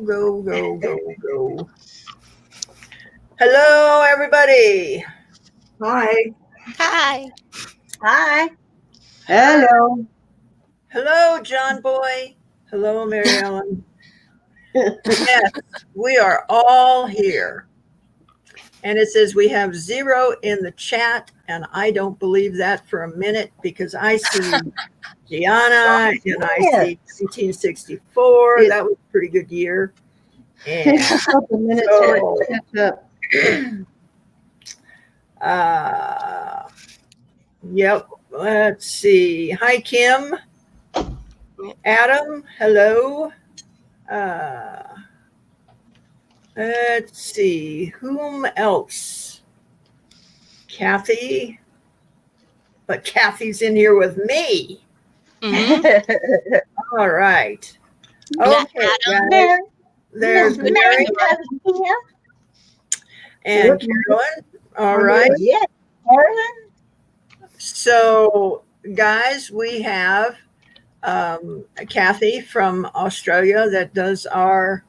Go. Hello, everybody. Hi. Hi. Hi. Hello. Hello, John Boy. Hello, Mary Ellen. Yes, we are all here. And it says we have 0 in the chat, and I don't believe that for a minute because I see Gianna and I see 1964. That was a pretty good year. And Takes a couple minutes so, to catch up. Yep. Let's see. Hi, Kim. Adam, hello. Let's see. Whom else? Kathy. But Kathy's in here with me. Mm-hmm. All right. Okay, guys. There's Mary and Carolyn. All right. Yeah, Carolyn. So, guys, we have Kathy from Australia that does our.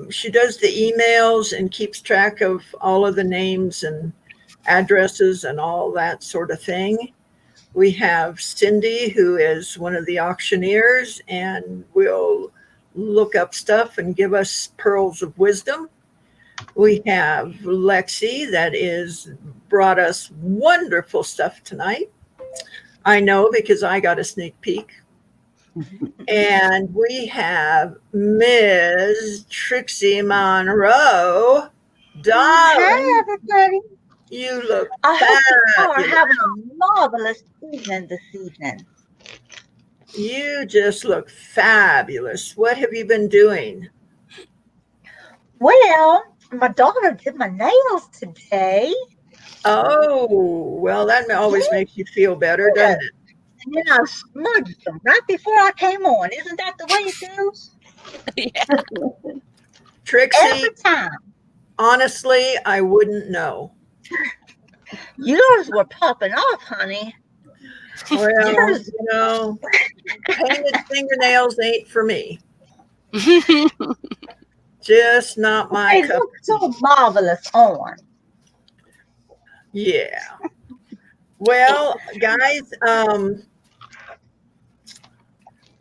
She does the emails and keeps track of all of the names and addresses and all that sort of thing. We have Cindy, who is one of the auctioneers and will look up stuff and give us pearls of wisdom. We have Lexi that is brought us wonderful stuff tonight. I know because I got a sneak peek. And we have Ms. Trixie Monroe. Darling, Hi, everybody. you look I hope you are fabulous. having a marvelous evening this evening. You just look fabulous. What have you been doing? Well, my daughter did my nails today. Oh, well, that always makes you feel better, doesn't it? And then I smudged them right before I came on. Isn't that the way it goes? Yeah. Trixie, Every time. honestly, I wouldn't know. Yours were popping off, honey. Well, painted fingernails ain't for me. Just not my They cup. look so marvelous on. Yeah. Well, guys,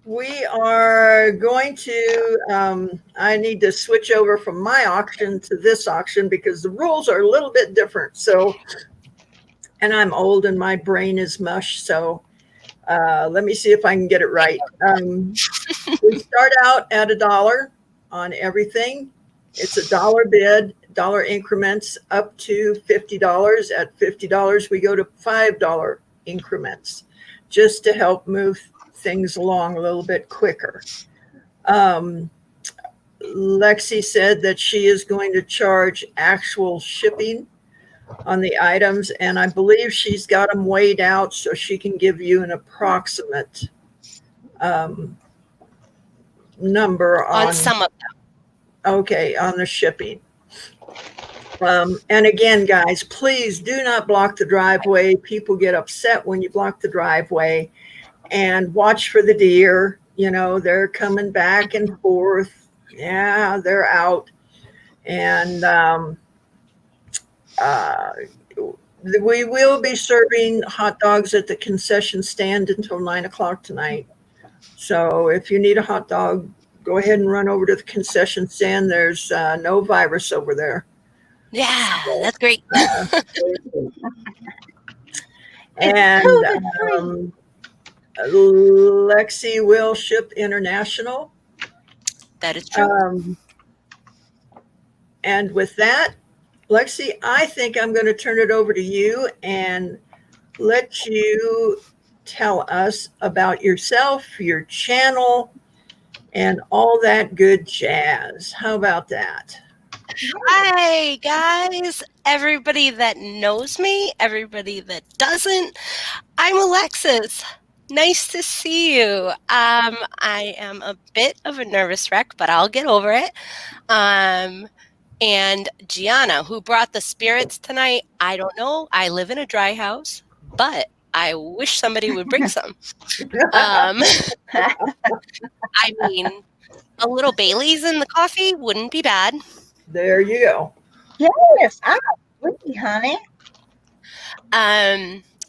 we are going to, I need to switch over from my auction to this auction because the rules are a little bit different. So, and I'm old and my brain is mush. So let me see if I can get it right. We start out at $1 on everything. It's $1 bid, dollar increments up to $50. At $50, we go to $5 increments just to help move things along a little bit quicker. Lexi said that she is going to charge actual shipping on the items, and I believe she's got them weighed out so she can give you an approximate number on some of them. Okay, on the shipping. And again, guys, please do not block the driveway. People get upset when you block the driveway. And watch for the deer. You know, they're coming back and forth. Yeah, they're out. And we will be serving hot dogs at the concession stand until 9 o'clock tonight. So if you need a hot dog, go ahead and run over to the concession stand. There's no virus over there. Yeah, that's great. And Lexi will ship international. That is true. And with that, Lexi, I think I'm going to turn it over to you and let you tell us about yourself, your channel, and all that good jazz. How about that? Hi, guys. Everybody that knows me, everybody that doesn't. I'm Alexis. Nice to see you. I am a bit of a nervous wreck, but I'll get over it. And Gianna, who brought the spirits tonight, I don't know. I live in a dry house, but I wish somebody would bring some. I mean, a little Bailey's in the coffee wouldn't be bad. There you go. Yes, I agree, honey.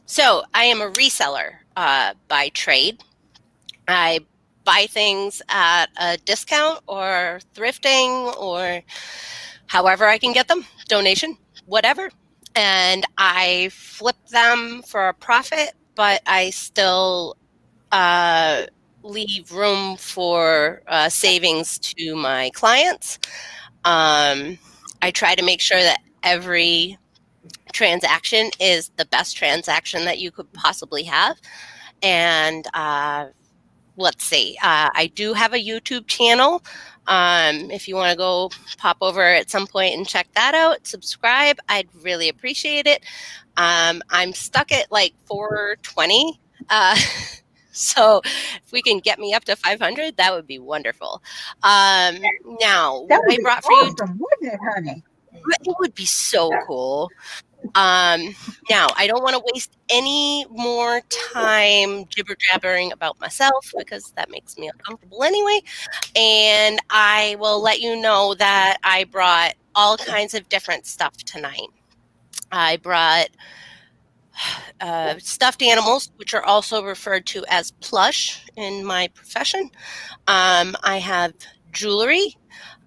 So I am a reseller by trade. I buy things at a discount or thrifting or however I can get them, donation, whatever. And I flip them for a profit, but I still leave room for savings to my clients. I try to make sure that every transaction is the best transaction that you could possibly have. And let's see, I do have a YouTube channel. If you want to go pop over at some point and check that out, subscribe, I'd really appreciate it. I'm stuck at like 420. So if we can get me up to 500, that would be wonderful. Now, That what would I be brought for you, awesome, wouldn't it, honey? it would be so cool. Now, I don't want to waste any more time jibber-jabbering about myself because that makes me uncomfortable anyway. And I will let you know that I brought all kinds of different stuff tonight. I brought stuffed animals, which are also referred to as plush in my profession. I have jewelry.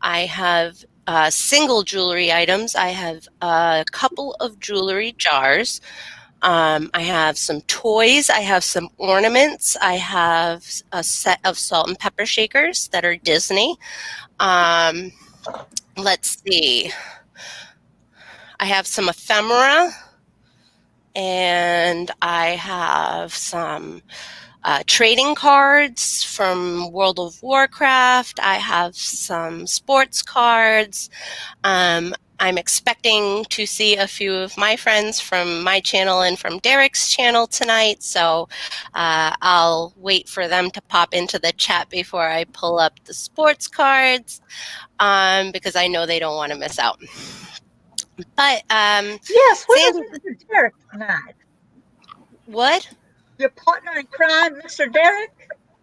I have single jewelry items. I have a couple of jewelry jars. I have some toys. I have some ornaments. I have a set of salt and pepper shakers that are Disney. Let's see. I have some ephemera. And I have some trading cards from World of Warcraft. I have some sports cards. I'm expecting to see a few of my friends from my channel and from Derek's channel tonight, so I'll wait for them to pop into the chat before I pull up the sports cards, because I know they don't want to miss out. But Yes, where is Sandy, Mr. Derek tonight? what? Your partner in crime, Mr. Derek?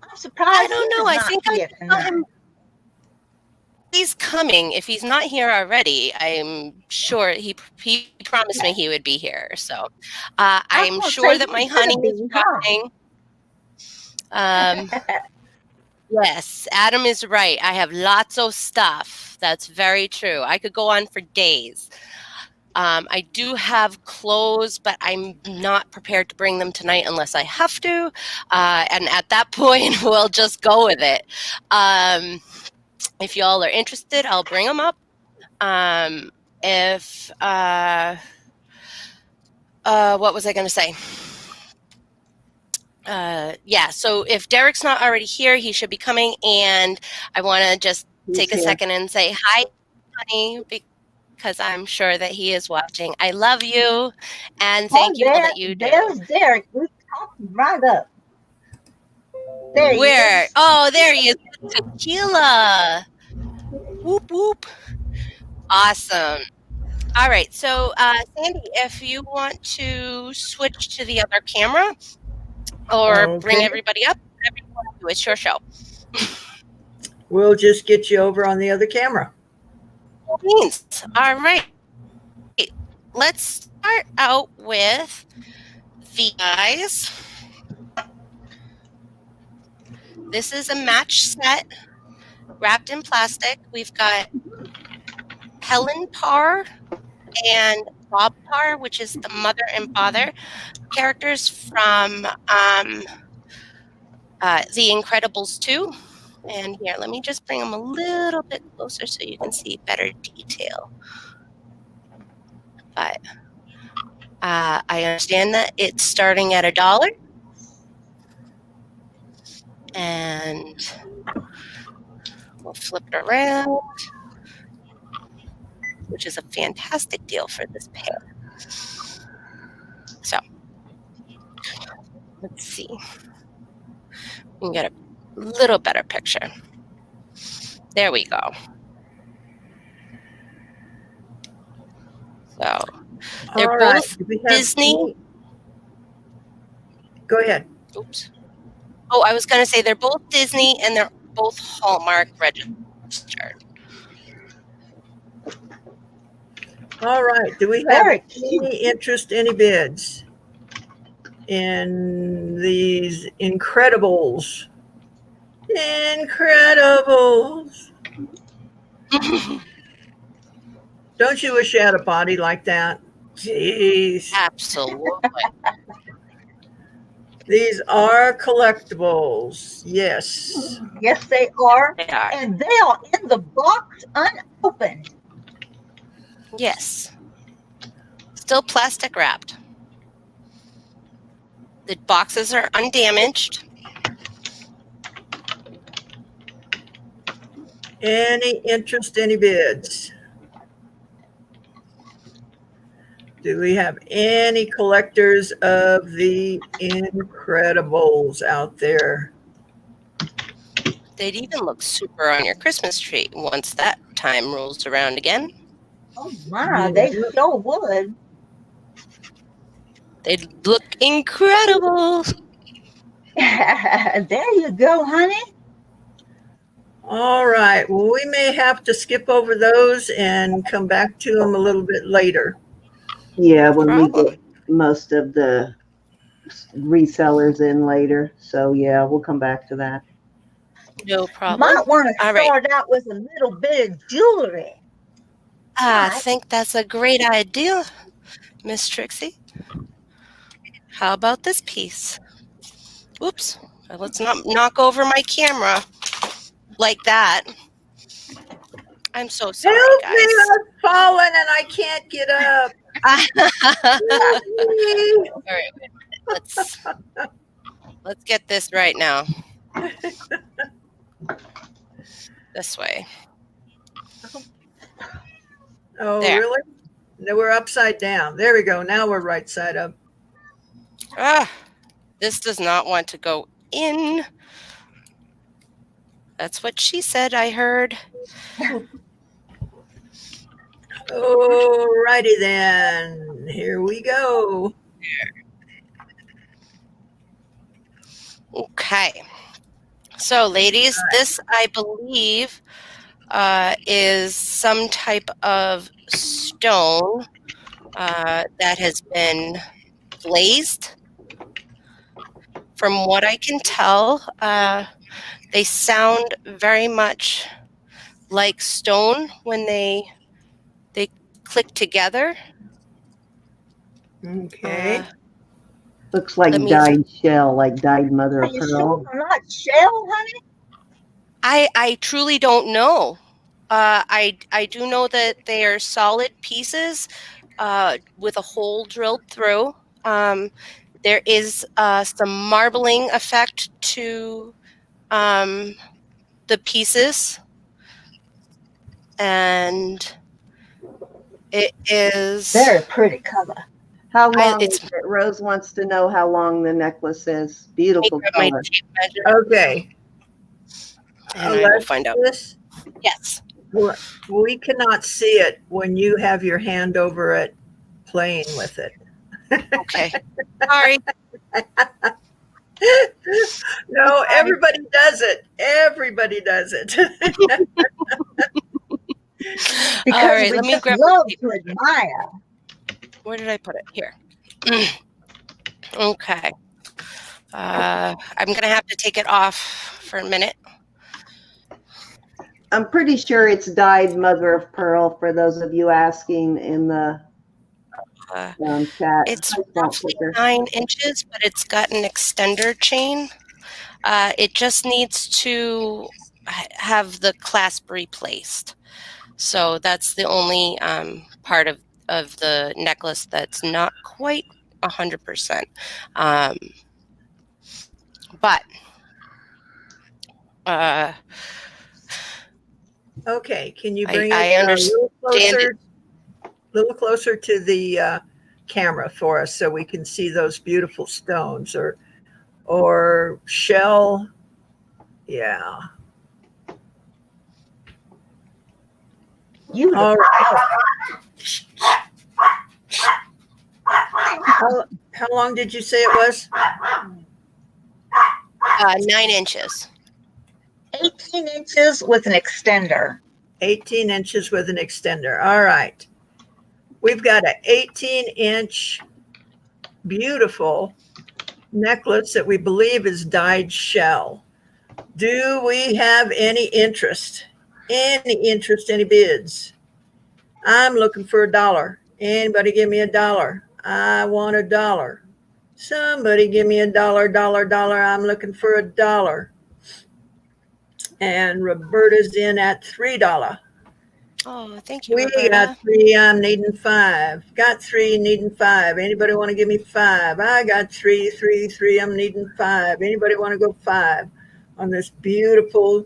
I'm surprised I don't he know. is I not think I here saw tonight. him. He's coming. If he's not here already, I'm sure he promised me he would be here. So I'm gonna sure say that he my better honey is be, huh? watching. Yes, Adam is right. I have lots of stuff. That's very true. I could go on for days. I do have clothes, but I'm not prepared to bring them tonight unless I have to. And at that point, we'll just go with it. If y'all are interested, I'll bring them up. If what was I going to say? Yeah, so if Derek's not already here, he should be coming. And I want to just take a second and say hi, honey, because I'm sure that he is watching. I love you, and thank you all that you do. There's Derek. We talked him right up. There he Where? is. Oh, there he is. Tequila. Whoop, whoop. Awesome. All right. So, Sandy, if you want to switch to the other camera or bring Okay. everybody up, whatever you want to do, it's your show. We'll just get you over on the other camera. All right. Let's start out with the guys. This is a match set wrapped in plastic. We've got Helen Parr and Bob Parr, which is the mother and father characters from The Incredibles 2. And here, let me just bring them a little bit closer so you can see better detail. But I understand that it's starting at $1. And we'll flip it around, which is a fantastic deal for this pair. So let's see. We can get a little better picture. There we go. So they're both Disney. Go ahead. Oops. Oh, I was going to say they're both Disney and they're both Hallmark registered. All right. Do we have Very cute. any interest, any bids in these Incredibles? Incredibles. Don't you wish you had a body like that? Jeez. Absolutely. These are collectibles. Yes. Yes, they are. They are. And they are in the box unopened. Yes. Still plastic wrapped. The boxes are undamaged. Any interest, any bids? Do we have any collectors of the Incredibles out there? They'd even look super on your Christmas tree once that time rolls around again. Oh my, they sure would. They'd look incredible. There you go, honey. All right. Well, we may have to skip over those and come back to them a little bit later. Yeah, when we Problem. get most of the resellers in later. So yeah, we'll come back to that. No problem. Might want to All right. start out with a little bit of jewelry. I Right. think that's a great idea, Miss Trixie. How about this piece? Oops. Let's not knock over my camera like that. I'm so sorry, Help guys. me! I've fallen and I can't get up. Help me. All right, wait a minute. Let's get this right now. This way. Oh, There. really? No, we're upside down. There we go. Now we're right side up. This does not want to go in. That's what she said, I heard. Alrighty then. Here we go. Okay. So, ladies, this, I believe, is some type of stone that has been glazed. From what I can tell, they sound very much like stone when they click together. Okay. Looks like Let me- dyed shell, like dyed mother Are of you pearl. sure they're not shell, honey? I truly don't know. I do know that they are solid pieces with a hole drilled through. There is some marbling effect to the pieces, and it is Very pretty color. How long it's- is it? Rose wants to know how long the necklace is. Beautiful grab my color. tape measure, Okay. and I will find out. Alexis, Yes. we cannot see it when you have your hand over it playing with it. Okay. Sorry. No, everybody does it. Everybody does it. Because All right, we let me just grab love my to admire. Where did I put it? Here. Okay. I'm going to have to take it off for a minute. I'm pretty sure it's dyed mother of pearl for those of you asking in the chat. It's Don't roughly click her. 9 inches, but it's got an extender chain. It just needs to have the clasp replaced. So that's the only part of the necklace that's not quite 100%. But Okay, can you bring I it understand a little closer to the camera for us so we can see those beautiful stones or shell? Yeah. Beautiful. All right. How long did you say it was? 9 inches. 18 inches with an extender. 18 inches with an extender. All right. We've got an 18-inch beautiful necklace that we believe is dyed shell. Do we have any interest? Any bids? I'm looking for $1. Anybody give me $1? I want $1. Somebody give me $1. I'm looking for $1. And Roberta's in at $3. Oh, thank you, We Roberta. got 3. I'm needing 5. Got 3, needing 5. Anybody want to give me 5? I got 3. I'm needing 5. Anybody want to go 5 on this beautiful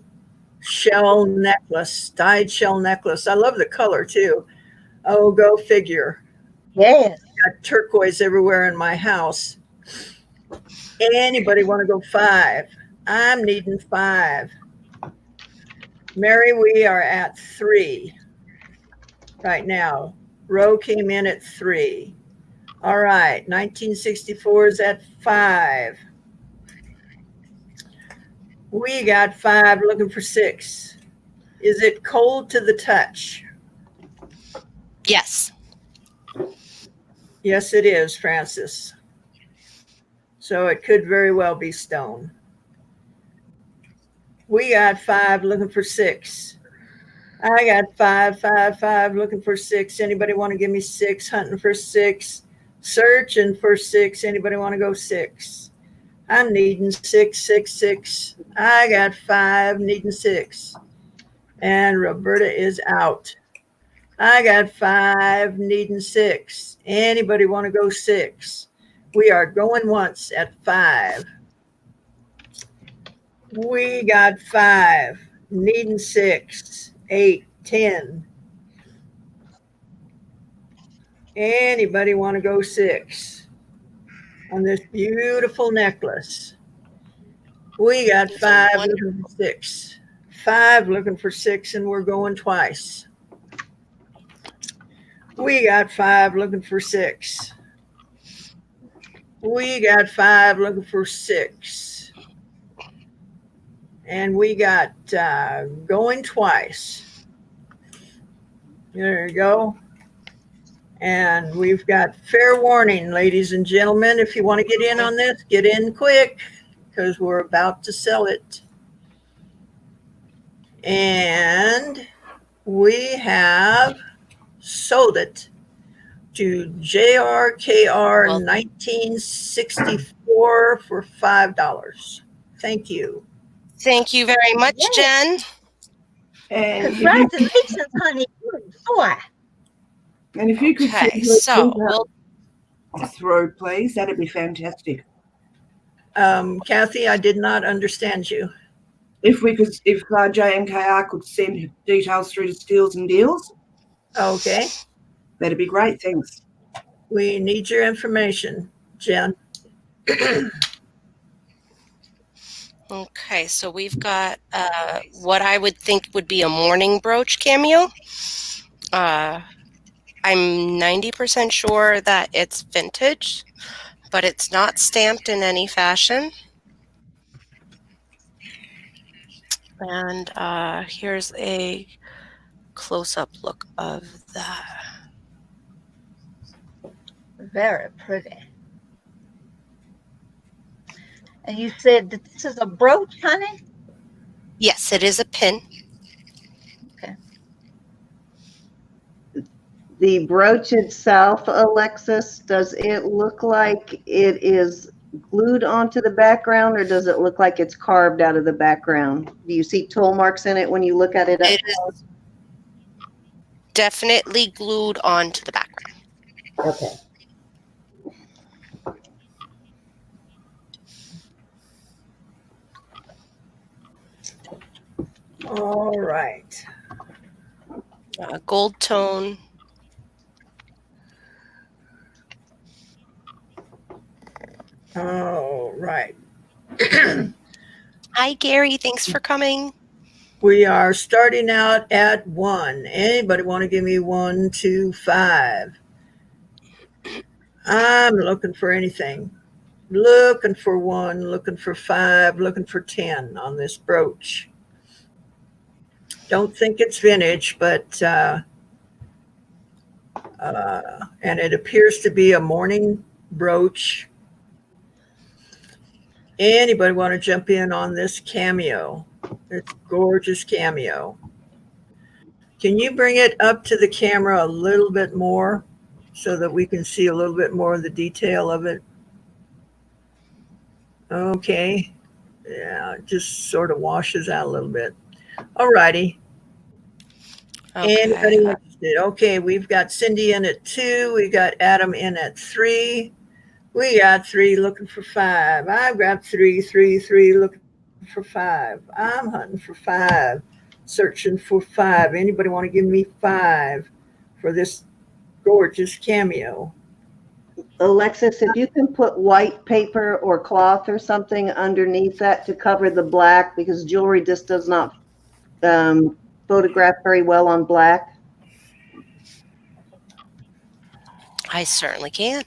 shell necklace, dyed shell necklace? I love the color too. Oh, go figure. Yes. Got turquoise everywhere in my house. Anybody want to go 5? I'm needing 5. Mary, we are at 3 right now. Roe came in at 3. All right, 1964 is at 5. We got 5 looking for 6. Is it cold to the touch? Yes. Yes, it is, Francis. So it could very well be stone. We got 5 looking for 6. I got 5 looking for 6. Anybody want to give me 6? Hunting for 6. Searching for 6. Anybody want to go 6? I'm needing 6. I got 5 needing 6. And Roberta is out. I got 5 needing 6. Anybody want to go 6? We are going once at 5. We got 5 needing 6. 8, 10. Anybody want to go 6 on this beautiful necklace? We got 5 looking for 6. 5 looking for 6, and we're going twice. We got 5 looking for 6. We got 5 looking for 6. And we got going twice. There you go. And we've got fair warning, ladies and gentlemen. If you want to get in on this, get in quick because we're about to sell it. And we have sold it to JRKR 1964 for $5. Thank you. Thank you very much, Jen. And Congratulations, honey. Good boy. and if you could Okay, send so her through, please, that'd be fantastic. Kathy, I did not understand you. If JMKR could send details through to Steals and Deals, Okay. that'd be great. Thanks. We need your information, Jen. Okay, so we've got what I would think would be a morning brooch cameo. I'm 90% sure that it's vintage, but it's not stamped in any fashion. And here's a close-up look of that. Very pretty. And you said that this is a brooch, honey? Yes, it is a pin. Okay. The brooch itself, Alexis, does it look like it is glued onto the background, or does it look like it's carved out of the background? Do you see tool marks in it when you look at it? It is definitely glued onto the background. Okay. All right. Gold tone. All right. Hi, Gary. Thanks for coming. We are starting out at 1. Anybody want to give me 1, 2, 5? I'm looking for anything. Looking for 1, looking for 5, looking for 10 on this brooch. Don't think it's vintage, but and it appears to be a morning brooch. Anybody want to jump in on this cameo? It's gorgeous cameo. Can you bring it up to the camera a little bit more so that we can see a little bit more of the detail of it? Okay. Yeah, it just sort of washes out a little bit. All righty. Anybody Okay. interested? Okay, we've got Cindy in at 2. We got Adam in at 3. We got 3 looking for 5. I've got 3, 3, 3 looking for 5. I'm hunting for 5, searching for 5. Anybody want to give me 5 for this gorgeous cameo? Alexis, if you can put white paper or cloth or something underneath that to cover the black, because jewelry just does not photograph very well on black. I certainly can.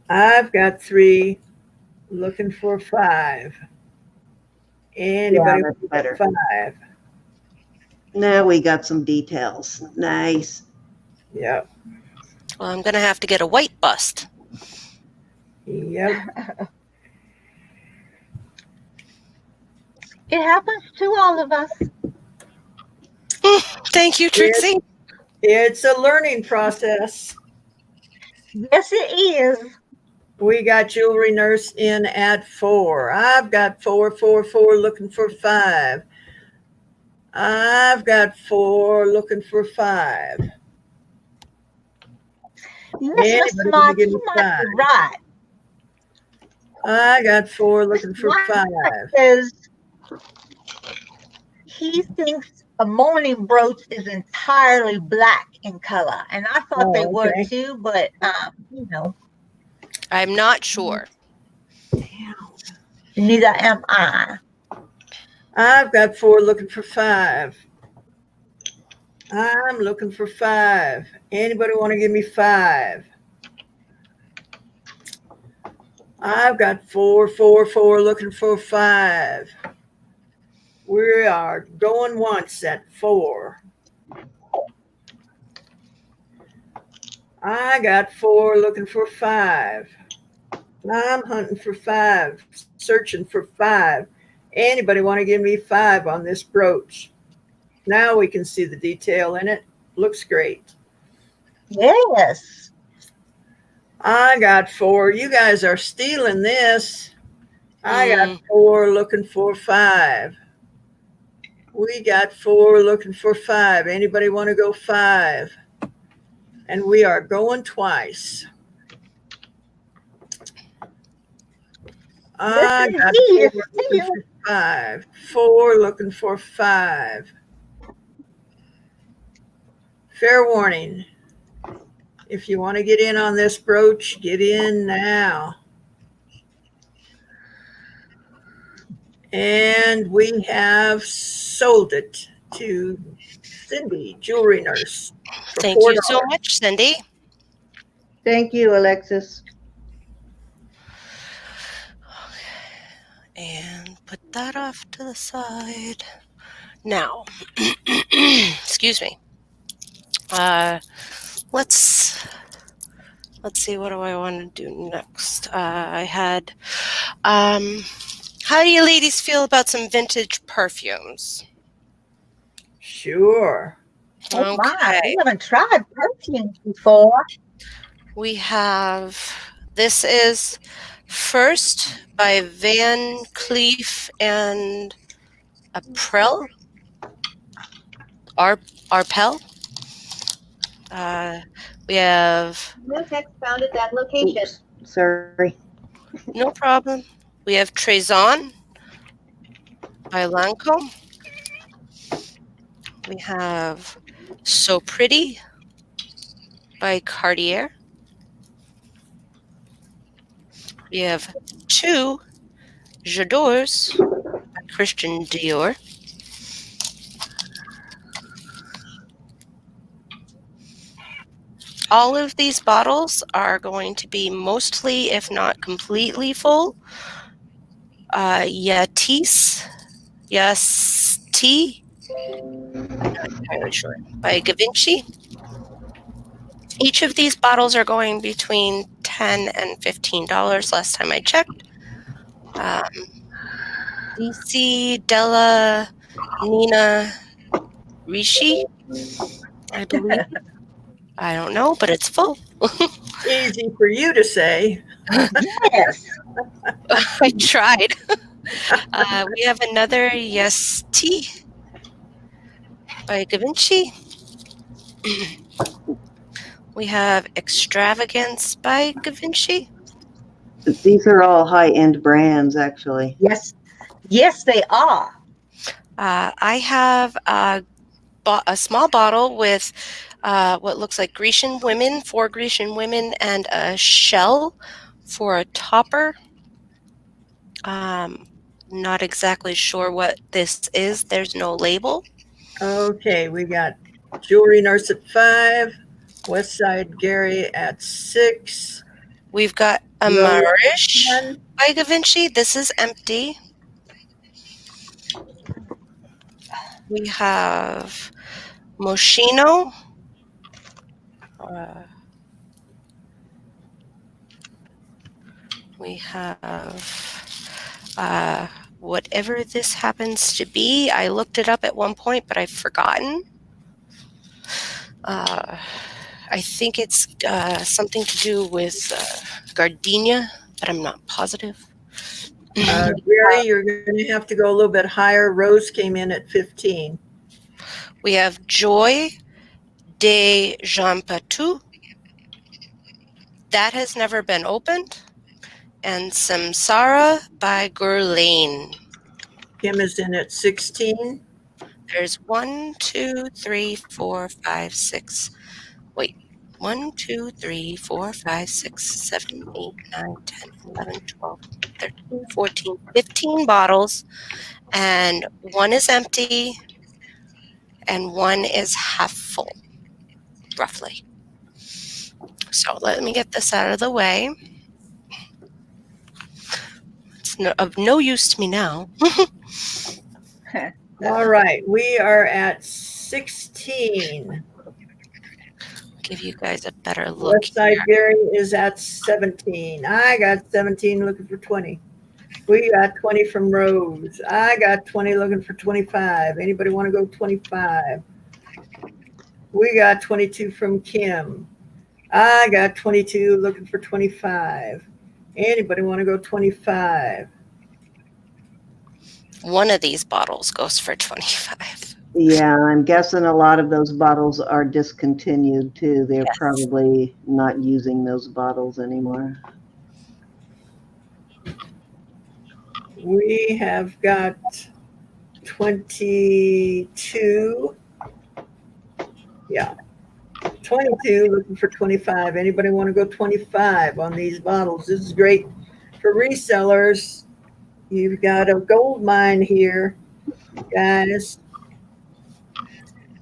I've got 3 looking for 5. Anybody that's want better. 5? Now we got some details. Nice. Yep. Well, I'm going to have to get a white bust. Yep. It happens to all of us. Thank you, Trixie. It's a learning process. Yes, it is. We got Jewelry Nurse in at 4. I've got 4, 4, 4 looking for 5. I've got 4 looking for 5. Yes, Miss Smart, you might be right. I got 4 looking for 5. Because he thinks a morning brooch is entirely black in color, and I thought they were too, but you know, I'm not sure. Neither am I. I've got 4 looking for 5. I'm looking for 5. Anybody want to give me 5? I've got 4, 4, 4 looking for 5. We are going once at 4. I got 4 looking for 5. I'm hunting for 5, searching for 5. Anybody want to give me 5 on this brooch? Now we can see the detail in it. Looks great. Yes. I got 4. You guys are stealing this. I got 4 looking for 5. We got 4 looking for 5. Anybody want to go 5? And we are going twice. I got 4 looking for 5. 4 looking for 5. Fair warning. If you want to get in on this brooch, get in now. And we have sold it to Cindy, Jewelry Nurse. Thank you so much, Cindy. Thank you, Alexis. And put that off to the side. Now, excuse me. Let's see, what do I want to do next? I had, how do you ladies feel about some vintage perfumes? Sure. Oh my, we haven't tried perfumes before. We have, this is First by Van Cleef and April. Arpel. We have... No text found at that location. Oops, sorry. No problem. We have Trezon by Lancome. We have So Pretty by Cartier. We have 2 J'adores by Christian Dior. all of these bottles are going to be mostly, if not completely full. Yatis, yes, tea. I'm not entirely sure. By Gavinci. Each of these bottles are going between $10 and $15 last time I checked. DC Della Nina Rishi, I believe. I don't know, but it's full. Easy for you to say. Yes. I tried. We have another Yes Tea by Gavinci. We have Extravagance by Gavinci. These are all high-end brands, actually. Yes. Yes, they are. I have a small bottle with what looks like Grecian women, 4 Grecian women, and a shell for a topper. Not exactly sure what this is. There's no label. Okay, we got Jewelry Nurse at 5, West Side Gary at 6. We've got a Rose Marish 10. by Gavinci. This is empty. We have Moschino. We have whatever this happens to be. I looked it up at one point, but I've forgotten. I think it's something to do with gardenia, but I'm not positive. Gary, you're going to have to go a little bit higher. Rose came in at 15. We have Joy de Jean Patou. That has never been opened. And Samsara by Guerlain. Kim is in at 16. There's 1, 2, 3, 4, 5, 6. Wait. 1, 2, 3, 4, 5, 6, 7, 8, 9, 10, 11, 12, 13, 14, 15 bottles. And one is empty and one is half full, roughly. So let me get this out of the way. It's of no use to me now. All right, we are at 16. Give you guys a better look. West Side Gary is at 17. I got 17 looking for 20. We got 20 from Rose. I got 20 looking for 25. Anybody want to go 25? We got 22 from Kim. I got 22 looking for 25. Anybody want to go 25? One of these bottles goes for 25. Yeah, I'm guessing a lot of those bottles are discontinued too. They're Yes. probably not using those bottles anymore. We have got 22. Yeah. 22 looking for 25. Anybody want to go 25 on these bottles? This is great for resellers. You've got a gold mine here, guys.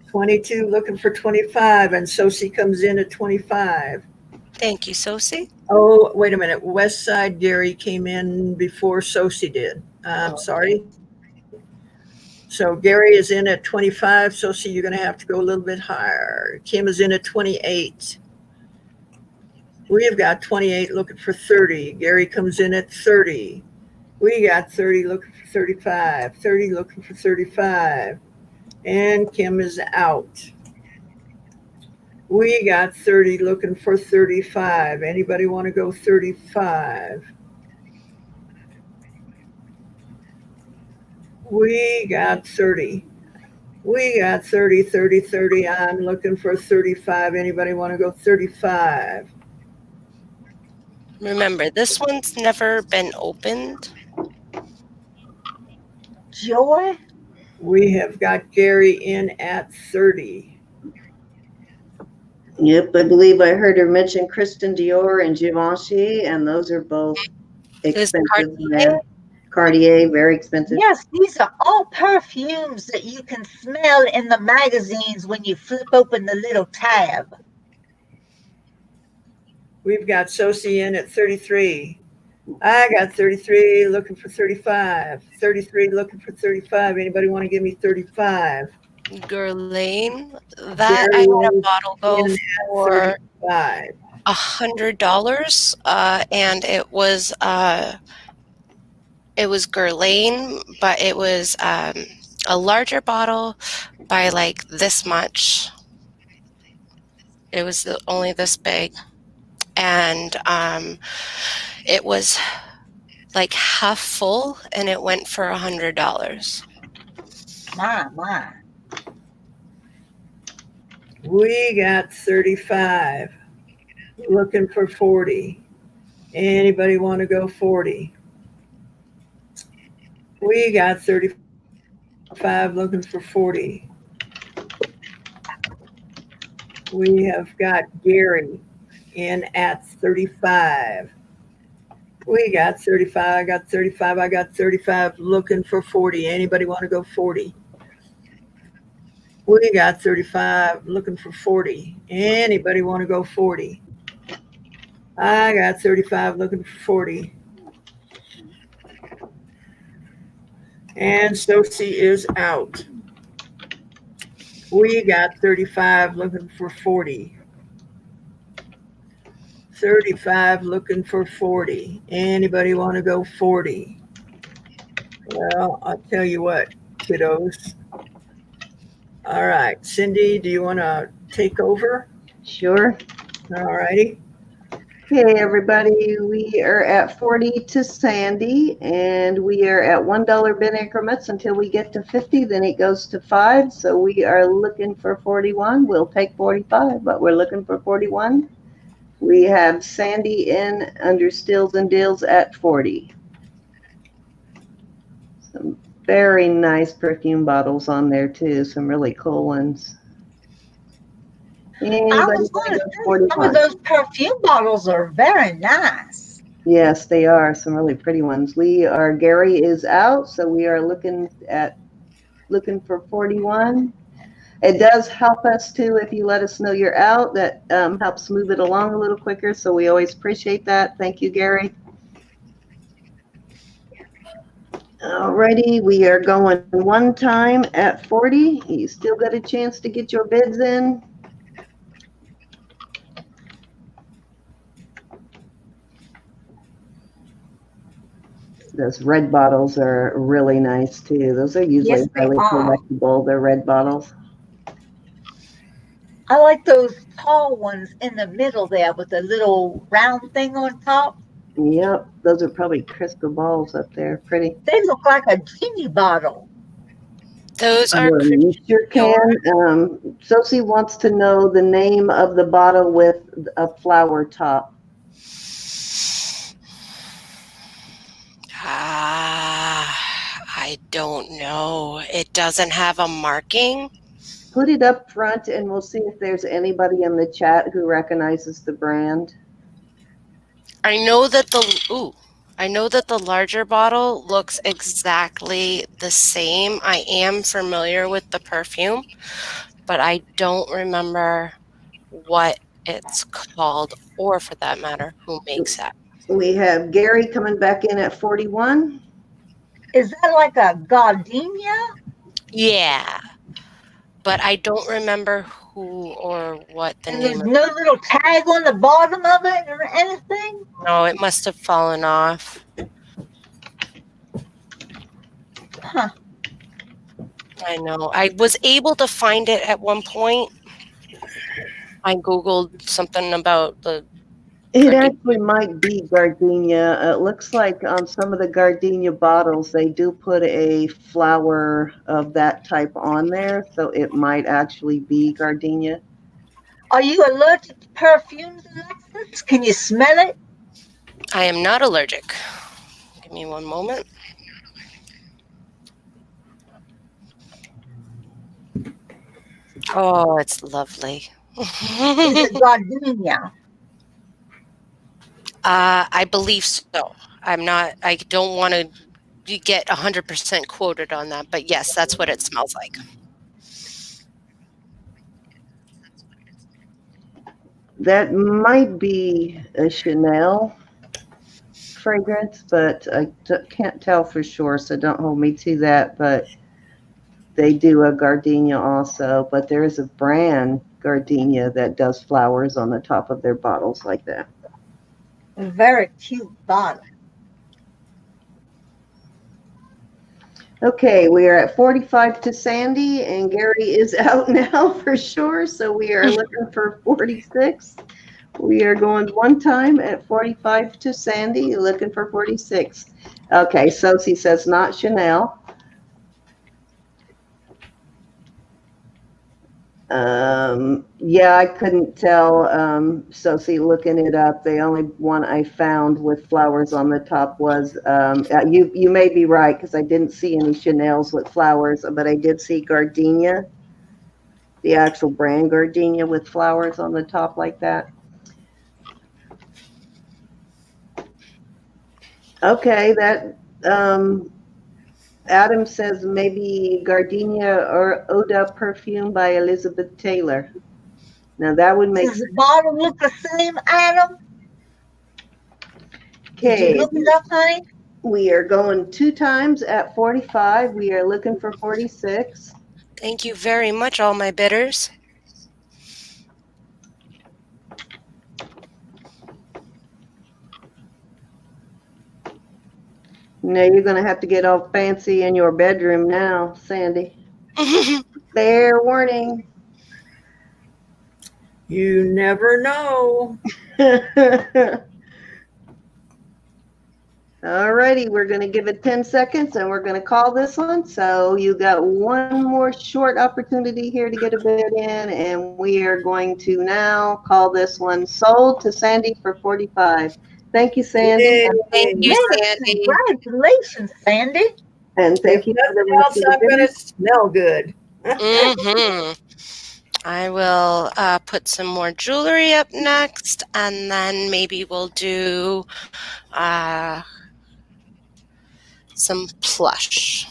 22 looking for 25, and Sosi comes in at 25. Thank you, Sosi. Oh, wait a minute. West Side Gary came in before Sosi did. I'm sorry. So Gary is in at 25. Sosi, you're going to have to go a little bit higher. Kim is in at 28. We have got 28 looking for 30. Gary comes in at 30. We got 30 looking for 35. 30 looking for 35. And Kim is out. We got 30 looking for 35. Anybody want to go 35? We got 30. We got 30, 30, 30. I'm looking for 35. Anybody want to go 35? Remember, this one's never been opened. Joy? We have got Gary in at 30. Yep, I believe I heard her mention Kristen Dior and Givenchy, and those are both expensive. Cartier? Cartier, very expensive. Yes, these are all perfumes that you can smell in the magazines when you flip open the little tab. We've got Sosi in at 33. I got 33, looking for 35. 33, looking for 35. Anybody want to give me 35? Guerlain, that I Gary had a is bottle go in at for 35. $100, and it was Guerlain, but it was a larger bottle by like this much. It was only this big, and it was like half full, and it went for $100. My. We got 35. Looking for 40. Anybody want to go 40? We got 35 looking for 40. We have got Gary in at 35. We got 35. I got 35. I got 35 looking for 40. Anybody want to go 40? We got 35 looking for 40. Anybody want to go 40? I got 35 looking for 40. And Sosi is out. We got 35 looking for 40. 35 looking for 40. Anybody want to go 40? Well, I'll tell you what, kiddos. All right, Cindy, do you want to take over? Sure. All righty. Okay, everybody, we are at 40 to Sandy, and we are at $1 bid increments until we get to 50, then it goes to 5. So we are looking for 41. We'll take 45, but we're looking for 41. We have Sandy in under Steals and Deals at 40. Some very nice perfume bottles on there too, some really cool ones. Anybody I was going to say, some of those perfume bottles are very nice. Yes, they are some really pretty ones. Gary is out, so we are looking for 41. It does help us too if you let us know you're out. That helps move it along a little quicker. So we always appreciate that. Thank you, Gary. Alrighty, we are going one time at 40. You still got a chance to get your bids in. Those red bottles are really nice too. Those are usually Yes, they highly are. collectible. They're red bottles. I like those tall ones in the middle there with the little round thing on top. Yep, those are probably crystal balls up there. Pretty. They look like a genie bottle. Those are You sure can. Sosie wants to know the name of the bottle with a flower top. I don't know. It doesn't have a marking. Put it up front and we'll see if there's anybody in the chat who recognizes the brand. I know that the larger bottle looks exactly the same. I am familiar with the perfume, but I don't remember what it's called, or for that matter, who makes it. We have Gary coming back in at 41. Is that like a gardenia? Yeah, but I don't remember who or what the And name there's of. no little tag on the bottom of it or anything? No, it must have fallen off. Huh. I know. I was able to find it at one point. I Googled something about the. It actually might be gardenia. It looks like on some of the gardenia bottles, they do put a flower of that type on there. So it might actually be gardenia. Are you allergic to perfumes, Alexis? Can you smell it? I am not allergic. Give me one moment. Oh, it's lovely. Is it gardenia? I believe so. I don't want to get 100% quoted on that, but yes, that's what it smells like. That might be a Chanel fragrance, but I can't tell for sure, so don't hold me to that. But they do a gardenia also, but there is a brand gardenia that does flowers on the top of their bottles like that. A very cute bottle. Okay, we are at 45 to Sandy, and Gary is out now for sure, so we are looking for 46. We are going one time at 45 to Sandy, looking for 46. Okay, Sosie says not Chanel. Yeah, I couldn't tell, Sosie, looking it up. The only one I found with flowers on the top was, you may be right, because I didn't see any Chanel's with flowers, but I did see gardenia, the actual brand gardenia with flowers on the top like that. Okay, that, Adam says maybe Gardenia or Oda perfume by Elizabeth Taylor. Now that would make Does the bottle look the same, Adam? Did you Okay, look it up, honey? we are going two times at 45. We are looking for 46. Thank you very much, all my bidders. Now you're going to have to get all fancy in your bedroom now, Sandy. Fair warning. You never know. Alrighty, we're going to give it 10 seconds and we're going to call this one. So you got one more short opportunity here to get a bid in, and we are going to now call this one sold to Sandy for 45. Thank you, Sandy. Yay. Thank you, Yes, Sandy. congratulations, Sandy. And thank If you for the nothing rest else, of the I'm going to bidders. smell good. I will put some more jewelry up next, and then maybe we'll do some plush.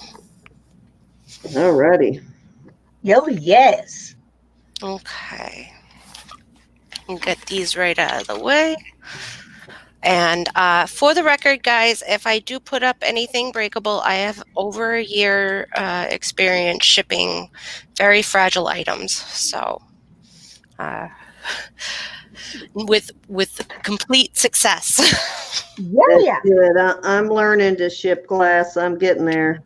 Alrighty. Oh, yes. Okay. We'll get these right out of the way. And for the record, guys, if I do put up anything breakable, I have over a year experience shipping very fragile items. So with complete success. That's Yeah. good. I'm learning to ship glass. I'm getting there.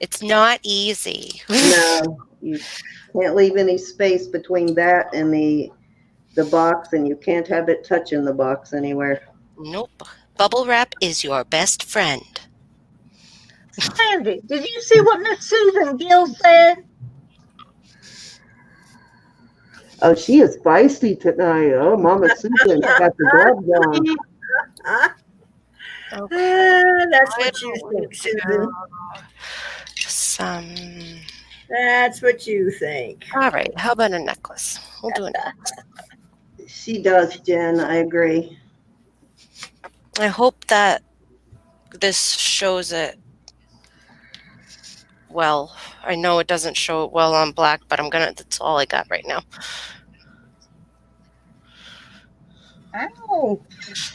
It's not easy. No, you can't leave any space between that and the box, and you can't have it touching the box anywhere. Nope. Bubble wrap is your best friend. Sandy, did you see what Miss Susan Gill said? Oh, she is feisty tonight. Oh, Mama Susan got the gloves on. That's what you think, Susan. That's what you think. All right. How about a necklace? We'll do a necklace. She does, Jen. I agree. I hope that this shows it well. I know it doesn't show it well on black, but that's all I got right now. Ow.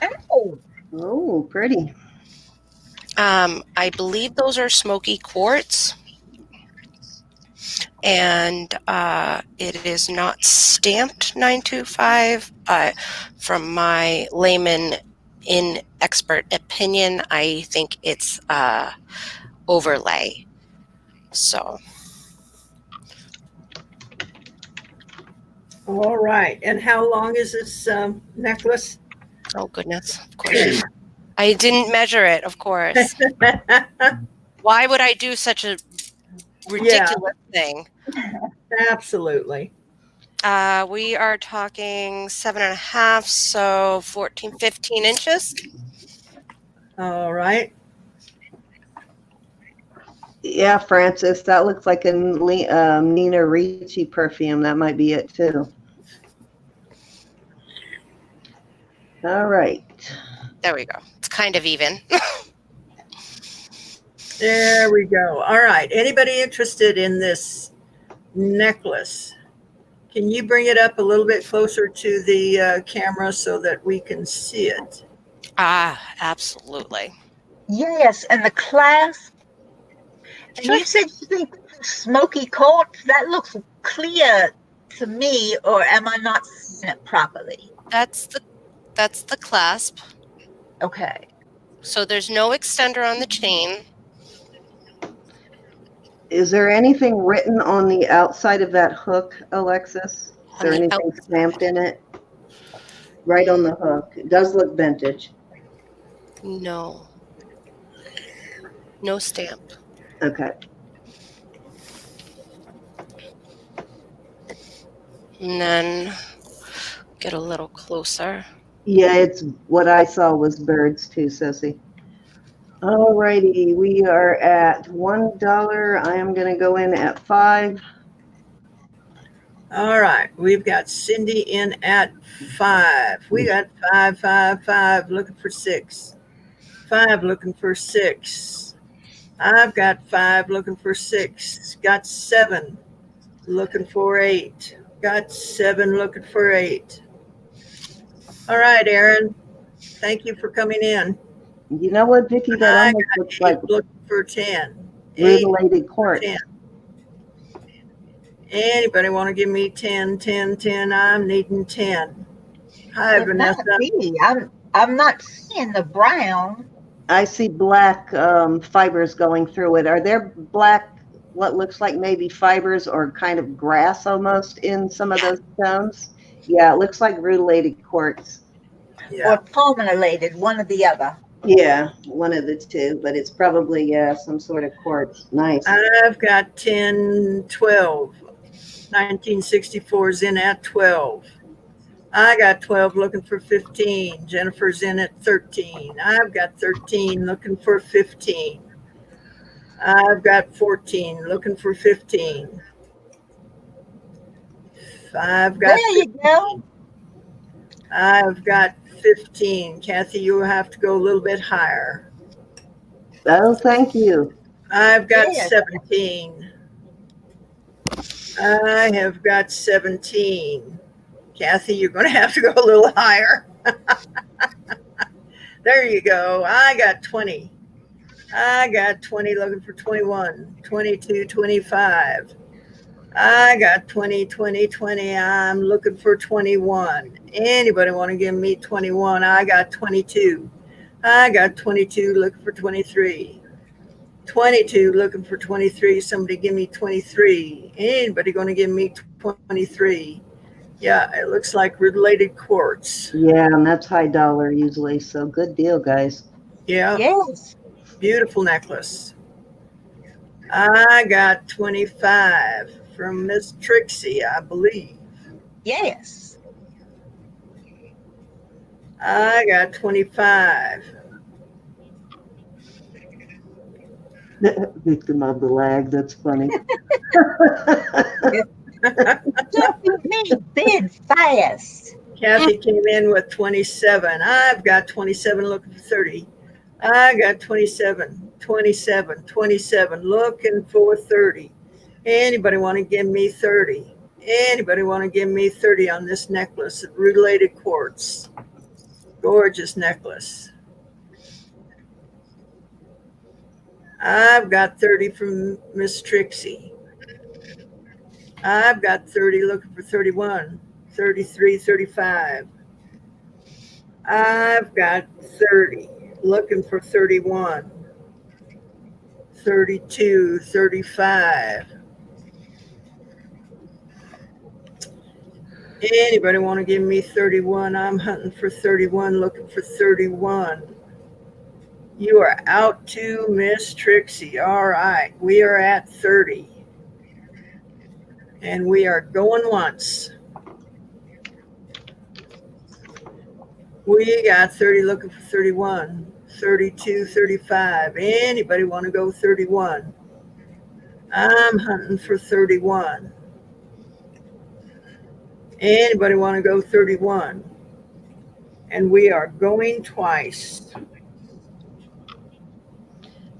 Ow. Oh, pretty. I believe those are smoky quartz. And it is not stamped 925. From my layman in expert opinion, I think it's overlay. So. All right. And how long is this necklace? Oh, goodness. Of course. I didn't measure it, of course. Why would I do such a ridiculous thing? Absolutely. We are talking 7.5, so 14, 15 inches. All right. Yeah, Francis, that looks like a Nina Ricci perfume. That might be it too. All right. There we go. It's kind of even. There we go. All right. Anybody interested in this necklace? Can you bring it up a little bit closer to the camera so that we can see it? Absolutely. Yes, and the clasp. And Sure. you said you think smoky quartz? That looks clear to me, or am I not seeing it properly? That's the clasp. Okay. So there's no extender on the chain. Is there anything written on the outside of that hook, Alexis? Is On there the anything stamped in it? Right on the hook. It does look vintage. No. No stamp. Okay. And then get a little closer. Yeah, it's what I saw was birds too, Sissy. Alrighty, we are at $1. I am gonna go in at 5. All right, we've got Cindy in at 5. We got 5, 5, 5, looking for 6. 5, looking for 6. I've got 5, looking for 6. Got 7, looking for 8. Got 7, looking for 8. All right, Aaron, thank you for coming in. You know what, Vicki? That I almost got looks 8, like looking for 10. 8, rutilated quartz. 10. Anybody want to give me 10, 10, 10? I'm needing 10. Hi, It might Vanessa. be. I'm not seeing the brown. I see black fibers going through it. Are there black, what looks like maybe fibers or kind of grass almost in some of those stones? Yeah, it looks like rutilated quartz. Yeah. Or tourmalated, one or the other. Yeah, one of the two, but it's probably, yeah, some sort of quartz. Nice. I've got 10, 12. 1964 is in at 12. I got 12 looking for 15. Jennifer's in at 13. I've got 13 looking for 15. I've got 14 looking for 15. I've got There you 15. go. I've got 15. Kathy, you have to go a little bit higher. Oh, thank you. I've got Yes. 17. I have got 17. Kathy, you're going to have to go a little higher. There you go. I got 20. I got 20 looking for 21, 22, 25. I got 20, 20, 20. I'm looking for 21. Anybody want to give me 21? I got 22. I got 22 looking for 23. 22 looking for 23. Somebody give me 23. Anybody going to give me 23? Yeah, it looks like related quartz. Yeah, and that's high dollar usually, so good deal, guys. Yeah, Yes. beautiful necklace. I got 25 from Miss Trixie, I believe. Yes. I got 25. Victim of the lag, that's funny. Me bid fast. Kathy came in with 27. I've got 27 looking for 30. I got 27, 27, 27 looking for 30. Anybody want to give me 30? Anybody want to give me 30 on this necklace? Related quartz. Gorgeous necklace. I've got 30 from Miss Trixie. I've got 30 looking for 31, 33, 35. I've got 30 looking for 31, 32, 35. Anybody want to give me 31? I'm hunting for 31, looking for 31. You are out to Miss Trixie. All right, we are at 30. And we are going once. We got 30 looking for 31, 32, 35. Anybody want to go 31? I'm hunting for 31. Anybody want to go 31? And we are going twice.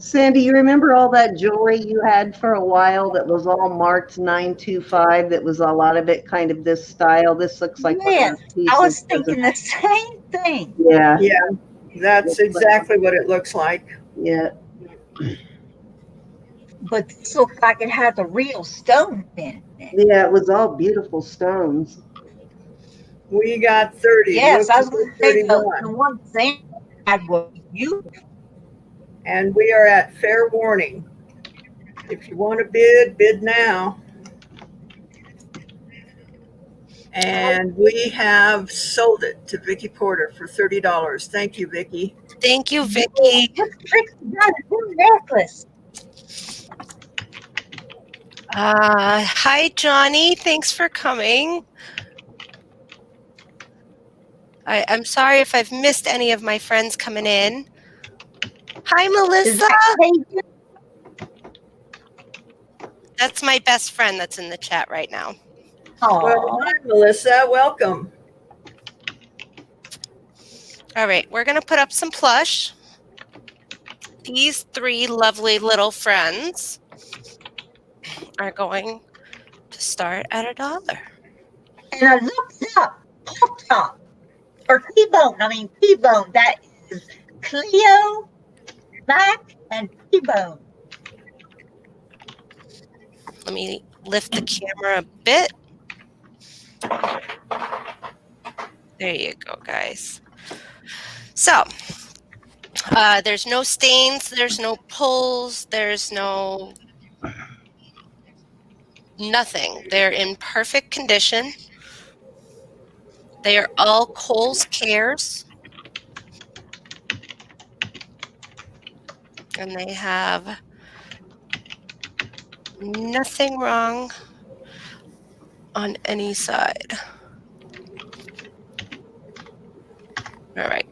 Sandy, you remember all that jewelry you had for a while that was all marked 925? That was a lot of it kind of this style. This looks like one of Yes, those I pieces. was thinking the same thing. Yeah, Yeah, that's exactly what it looks like. yeah. But this looks like it has a real stone in it. Yeah, it was all beautiful stones. We got 30, Yes, I looking was for going to say the 31. one thing had was you. And we are at fair warning. If you want to bid, bid now. And we have sold it to Vicky Porter for $30. Thank you, Vicky. Thank you, Yeah, Vicky. what tricks you got a new necklace? Hi, Johnny. Thanks for coming. I'm sorry if I've missed any of my friends coming in. Hi, Is Melissa. that Cajun? That's my best friend that's in the chat right now. Well, Aw, hi, Melissa. Welcome. All right, we're going to put up some plush. These three lovely little friends are going to start at $1. and I looked up pork chop or T-bone. That is Cleo, Mac, and T-bone. Let me lift the camera a bit. There you go, guys. So, there's no stains, there's no pulls, there's no nothing. They're in perfect condition. They are all Kohl's Cares. And they have nothing wrong on any side. All right.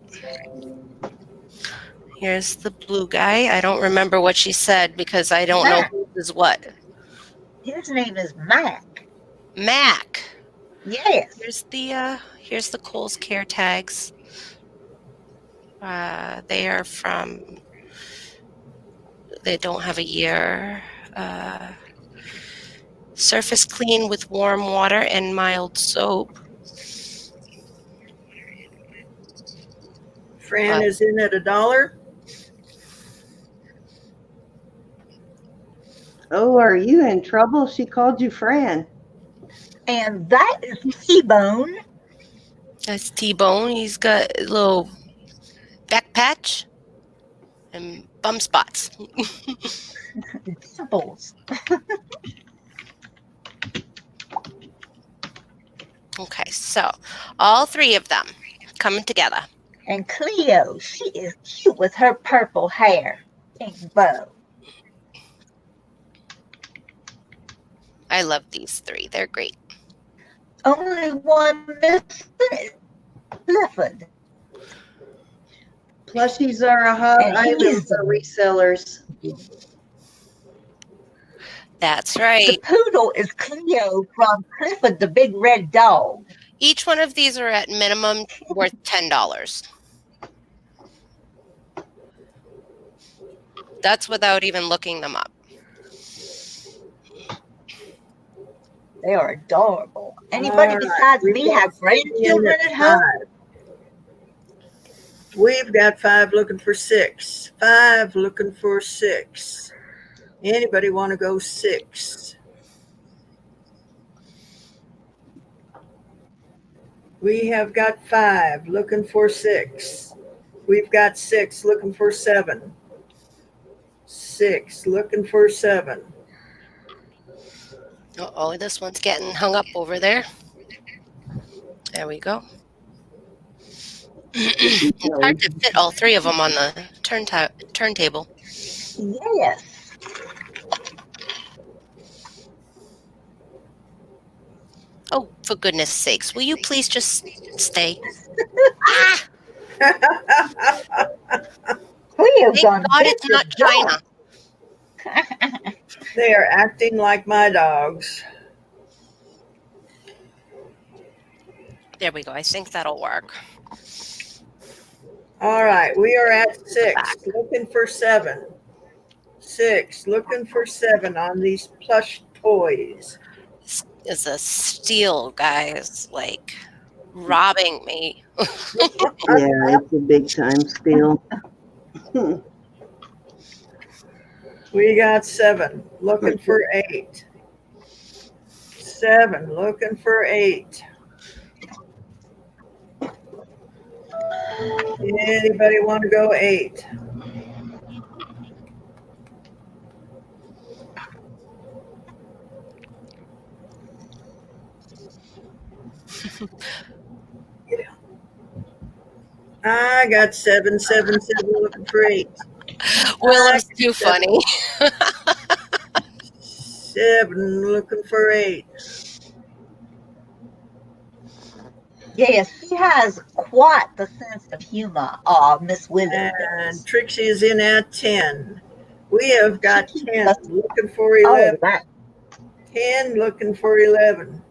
Here's the blue guy. I don't remember what she said because I don't know Mac. who is what. His name is Mac. Mac. Yes. Here's the Kohl's Care tags. They are from. They don't have a year. Surface clean with warm water and mild soap. Fran is in at $1. Oh, are you in trouble? She called you Fran. And that is T-bone. That's T-Bone. He's got a little back patch and bum spots. Dimples. Okay, so all three of them coming together. And Cleo, she is cute with her purple hair. Pink bow. I love these three. They're great. Only one missing is Clifford. Plushies are a hot And item he's for resellers. That's the right. poodle is Cleo from Clifford the Big Red Dog. Each one of these are at minimum worth $10. That's without even looking them up. They are adorable. Anybody besides me have grandchildren at home? We've got 5 looking for 6. 5 looking for 6. Anybody want to go 6? We have got 5 looking for 6. We've got 6 looking for 7. 6 looking for 7. Oh, this one's getting hung up over there. There we go. It's hard to fit all three of them on the turntable. Yes. Oh, for goodness sakes, will you please just stay? Cleo's Thank on God it's not China. They are acting like my dogs. There we go. I think that'll work. All right, we are at 6 looking for 7. 6, looking for 7 on these plush toys. This is a steal, guys. Like robbing me. Yeah, it's a big time steal. We got 7, looking for 8. 7, looking for 8. Anybody want to go 8? I got 7, 7, 7, looking for 8. Willem's too funny. 7, looking for 8. Yes, she has quite the sense of humor, Miss Williams. And Trixie is in at 10. We have got 10, looking for Oh, 11. that 10, looking for 11.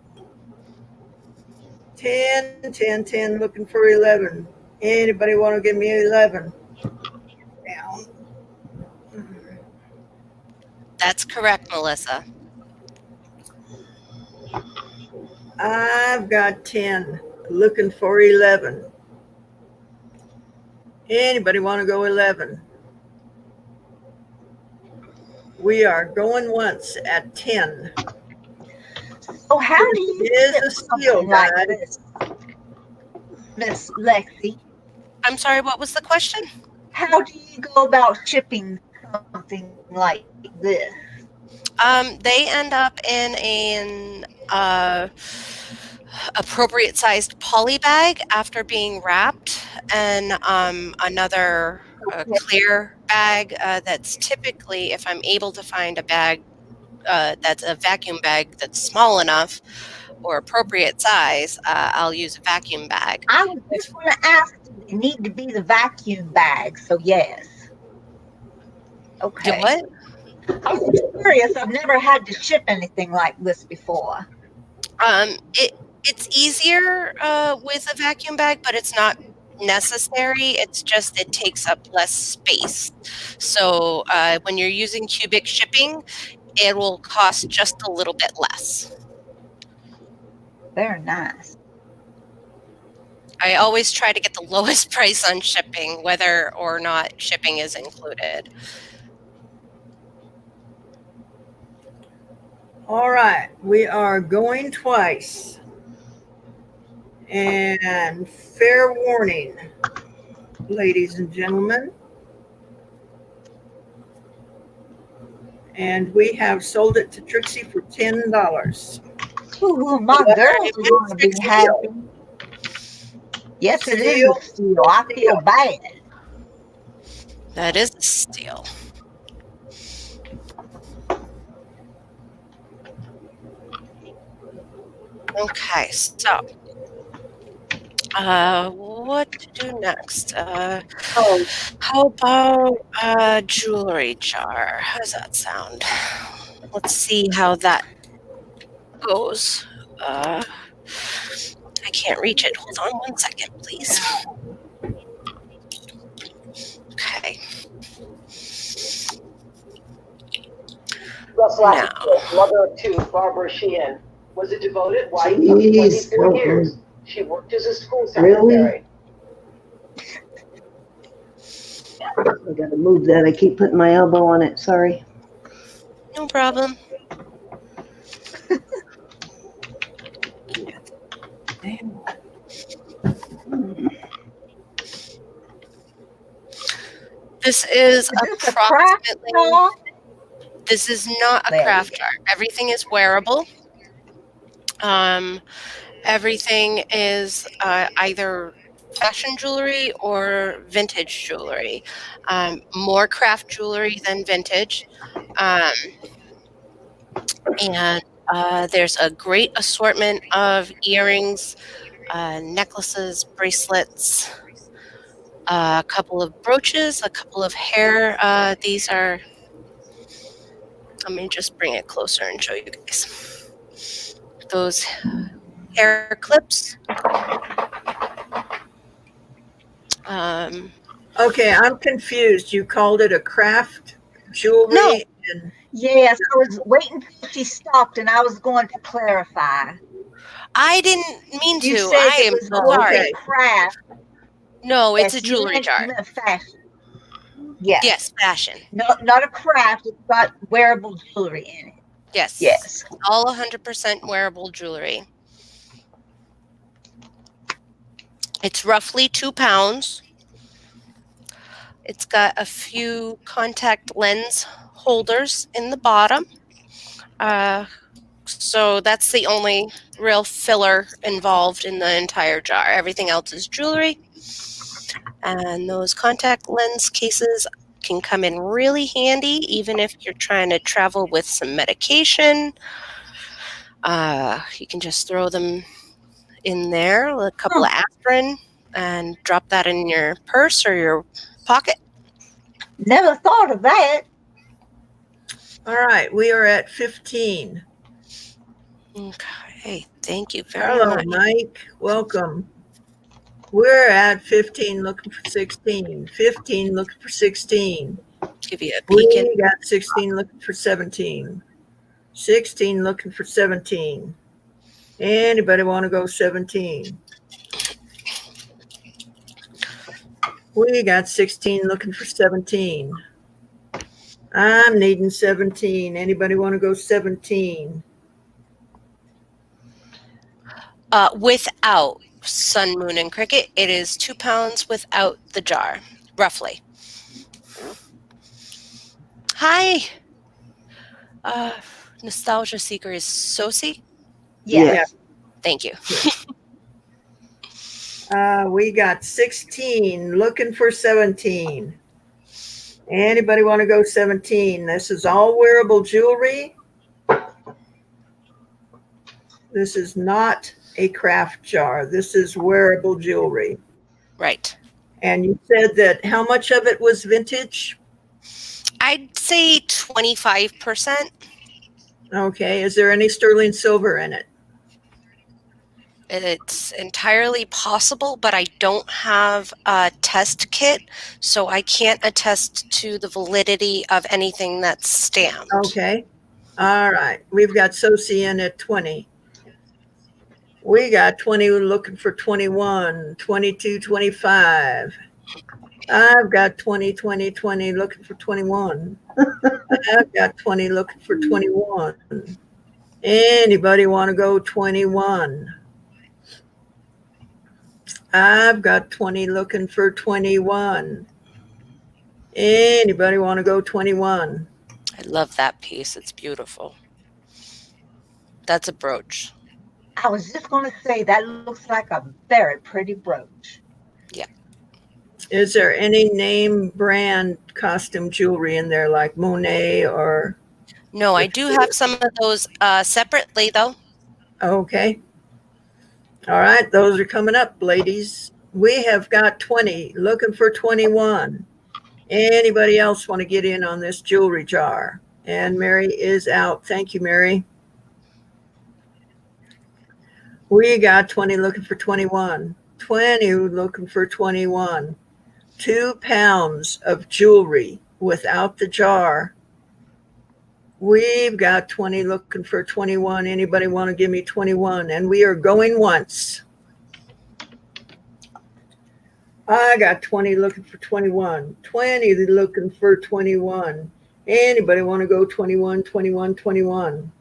10, 10, 10, looking for 11. Anybody want to give me 11? Down. That's correct, Melissa. I've got 10, looking for 11. Anybody want to go 11? We are going once at 10. So how do you It is ship a steal, something like guys. this, Miss Lexi? I'm sorry, what was the question? How do you go about shipping something like this? They end up in an appropriate sized poly bag after being wrapped, and another clear bag that's typically, if I'm able to find a bag that's a vacuum bag that's small enough or appropriate size, I'll use a vacuum bag. I was just going to ask, do they need to be the vacuum bag? So yes. Okay. Do what? I was just curious. I've never had to ship anything like this before. It's easier with a vacuum bag, but it's not necessary. It's just it takes up less space. So when you're using cubic shipping, it will cost just a little bit less. Very nice. I always try to get the lowest price on shipping, whether or not shipping is included. All right, we are going twice. And fair warning, ladies and gentlemen. And we have sold it to Trixie for $10. Ooh, my girls are going to be happy. Yes, it is a steal. I feel bad. That is a steal. Okay, so what to do next? How about jewelry jar? How does that sound? Let's see how that goes. I can't reach it. Hold on 1 second, please. Okay. Russ Now. Lassiter, mother of 2, Barbara Sheehan, was a devoted wife of Jeez, 24 years. She worked as a school secretary. I gotta move that. I keep putting my elbow on it. Sorry. No problem. This is approximately. This is not a craft jar. Everything is wearable. Everything is either fashion jewelry or vintage jewelry. More craft jewelry than vintage. And there's a great assortment of earrings, necklaces, bracelets, a couple of brooches, a couple of hair. These are, let me just bring it closer and show you guys. Those hair clips. Okay, I'm confused. You called it a craft jewelry. No. And Yes, I was waiting till she stopped, and I was going to clarify. I didn't mean You to. said I it am was so more sorry. okay. craft. No, it's Yes, a jewelry jar. you meant fashion. Yes. Yes, fashion. No, not a craft. It's got wearable jewelry in it. Yes. Yes. All 100% wearable jewelry. It's roughly 2 pounds. It's got a few contact lens holders in the bottom. So that's the only real filler involved in the entire jar. Everything else is jewelry. And those contact lens cases can come in really handy, even if you're trying to travel with some medication. You can just throw them in there, a couple of aspirin, and drop that in your purse or your pocket. Never thought of that. All right, we are at 15. Okay, thank you very Hello, much. Mike. Welcome. We're at 15, looking for 16. 15, looking for 16. Give you a peek in. We got 16, looking for 17. 16, looking for 17. Anybody want to go 17? We got 16, looking for 17. I'm needing 17. Anybody want to go 17? Without Sun, Moon, and Cricket, it is 2 pounds without the jar, roughly. Hi. Nostalgia Seeker is Sosi. Yes. Thank you. We got 16, looking for 17. Anybody want to go 17? This is all wearable jewelry. This is not a craft jar. This is wearable jewelry. Right. And you said that how much of it was vintage? I'd say 25%. Okay. Is there any sterling silver in it? It's entirely possible, but I don't have a test kit, so I can't attest to the validity of anything that's stamped. Okay. All right. We've got Soci in at 20. We got 20 looking for 21, 22, 25. I've got 20, 20, 20 looking for 21. I've got 20 looking for 21. Anybody want to go 21? I've got 20 looking for 21. Anybody want to go 21? I love that piece. It's beautiful. That's a brooch. I was just going to say that looks like a very pretty brooch. Yeah. Is there any name brand costume jewelry in there like Monet or? No, I do have some of those separately, though. Okay. All right. Those are coming up, ladies. We have got 20 looking for 21. Anybody else want to get in on this jewelry jar? And Mary is out. Thank you, Mary. We got 20 looking for 21. 20 looking for 21. 2 pounds of jewelry without the jar. We've got 20 looking for 21. Anybody want to give me 21? And we are going once. I got 20 looking for 21. 20 looking for 21. Anybody want to go 21, 21, 21?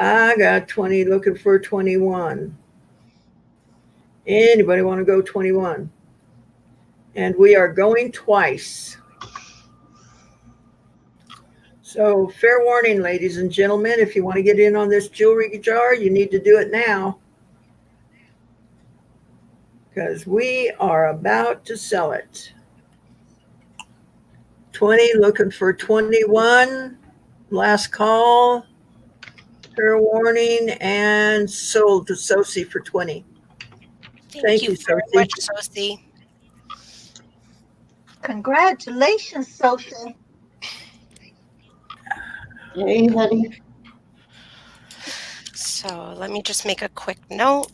I got 20 looking for 21. Anybody want to go 21? And we are going twice. So fair warning, ladies and gentlemen, if you want to get in on this jewelry jar, you need to do it now, because we are about to sell it. 20 looking for 21. Last call. Fair warning, and sold to Soci for 20. Thank you, very Soci. much, Soci. Congratulations, Sophie. Hey, honey. So let me just make a quick note.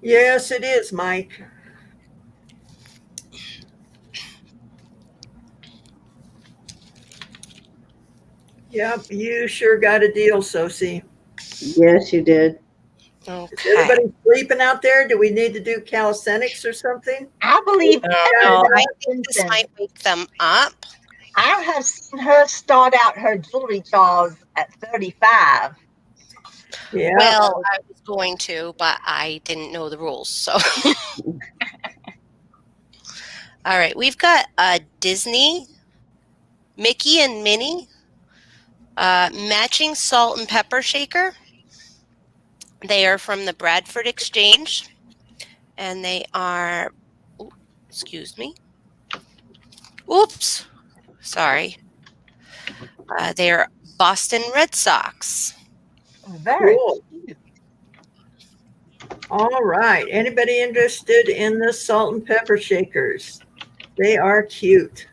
Yes, it is, Mike. Yep, you sure got a deal, Sosie. Yes, you did. Is Okay. everybody sleeping out there? Do we need to do calisthenics or something? I believe No, everybody I is think this sleeping. might wake them up. I have seen her start out her jewelry jaws at 35. Yeah. Well, I was going to, but I didn't know the rules. So, all right, we've got Disney, Mickey and Minnie, matching salt and pepper shaker. They are from the Bradford Exchange, and they are. Excuse me. Oops, sorry. They are Boston Red Sox. Very Cool. cute. All right. Anybody interested in the salt and pepper shakers? They are cute.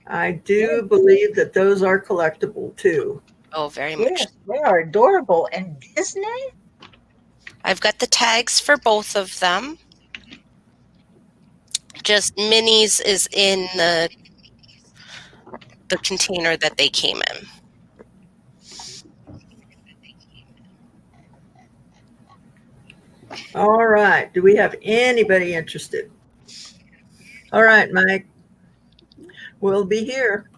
I do believe that those are collectible too. Oh, very much. Yes, they are adorable. And Disney? I've got the tags for both of them. Just Minnie's is in the container that they came in. All right. Do we have anybody interested? All right, Mike. We'll be here.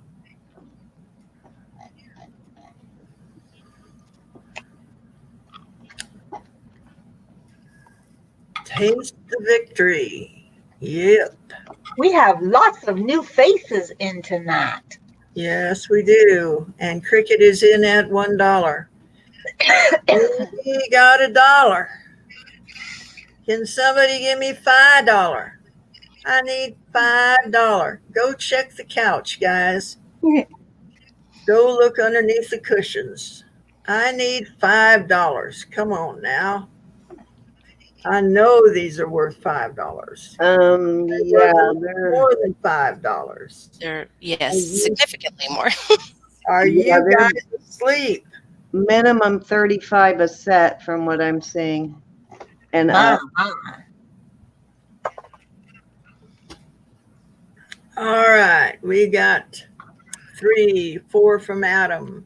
Taste the victory. Yep. We have lots of new faces in tonight. Yes, we do. And cricket is in at $1. We got $1. Can somebody give me $5? I need $5. Go check the couch, guys. Go look underneath the cushions. I need $5. Come on now. I know these are worth $5. Yeah, they're More than $5. They're, yes, significantly more. Are Yeah, you they're- guys asleep? minimum 35 a set from what I'm seeing. And My. All right, we got 3, 4 from Adam.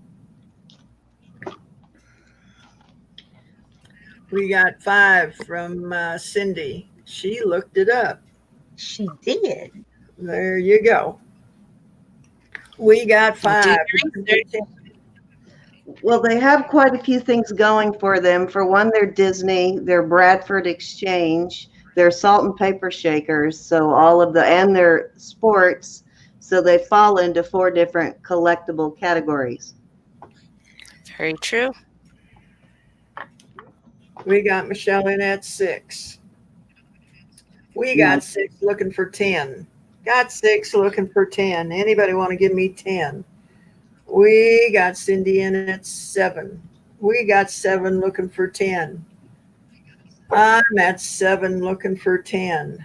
We got 5 from Cindy. She looked it up. She did. There you go. We got 5. well, they have quite a few things going for them. For one, they're Disney, they're Bradford Exchange, they're salt and pepper shakers. So and they're sports. So they fall into 4 different collectible categories. Very true. We got Michelle in at 6. We got 6 looking for 10. Got 6 looking for 10. Anybody want to give me 10? We got Cindy in at 7. We got 7 looking for 10. I'm at 7 looking for 10.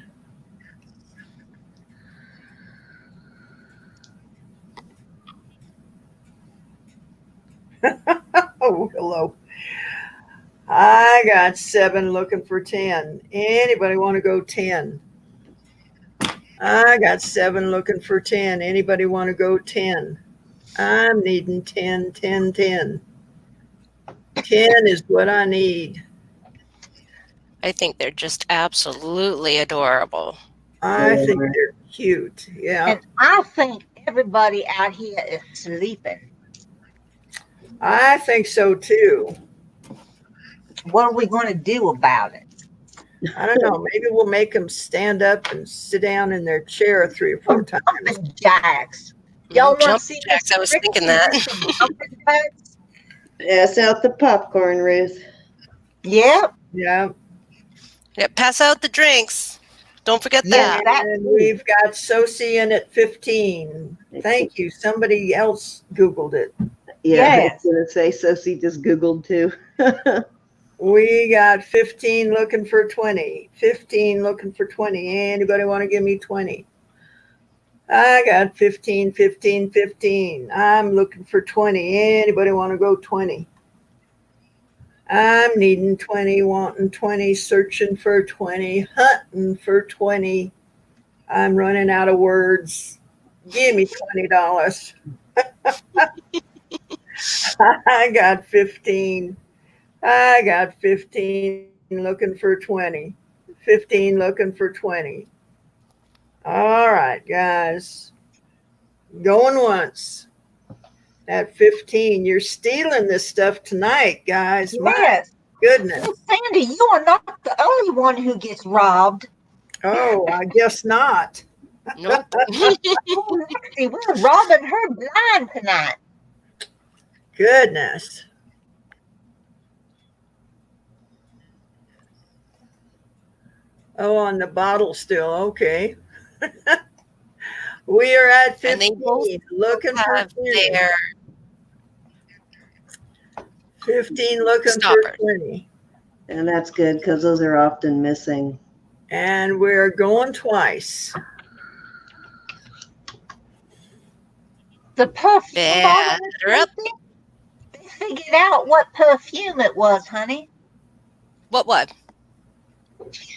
Oh, hello. I got 7 looking for 10. Anybody want to go 10? I got 7 looking for 10. Anybody want to go 10? I'm needing 10, 10, 10. 10 is what I need. I think they're just absolutely adorable. I think they're cute. Yeah. And I think everybody out here is sleeping. I think so too. What are we going to do about it? I don't know. Maybe we'll make them stand up and sit down in their chair 3 or 4 times. Jumping jacks. Y'all want to Jump see jacks, I was Rick thinking do that. some jumping jacks? Pass out the popcorn, Ruth. Yep. Yeah. Yeah, pass out the drinks. Don't forget Yeah, that. And we've got Sosie in at 15. Thank you. Somebody else Googled it. Yeah, I Yes. was gonna say Sosie just Googled too. We got 15 looking for 20. 15 looking for 20. Anybody want to give me 20? I got 15, 15, 15. I'm looking for 20. Anybody want to go 20? I'm needing 20, wanting 20, searching for 20, hunting for 20. I'm running out of words. Give me $20. I got 15. I got 15 looking for 20. 15 looking for 20. All right, guys. Going once. At 15. You're stealing this stuff tonight, guys. My Yes. goodness. Well, Sandy, you are not the only one who gets robbed. Oh, I guess not. Nope. Oh, Lexi, we're robbing her blind tonight. Goodness. Oh, on the bottle still. Okay. We are at And they 15. both Looking for have 20. their 15 looking stopper. for 20. And that's good because those are often missing. And we're going twice. The perfume bottle, Batter up. they figured out what perfume it was, honey. What?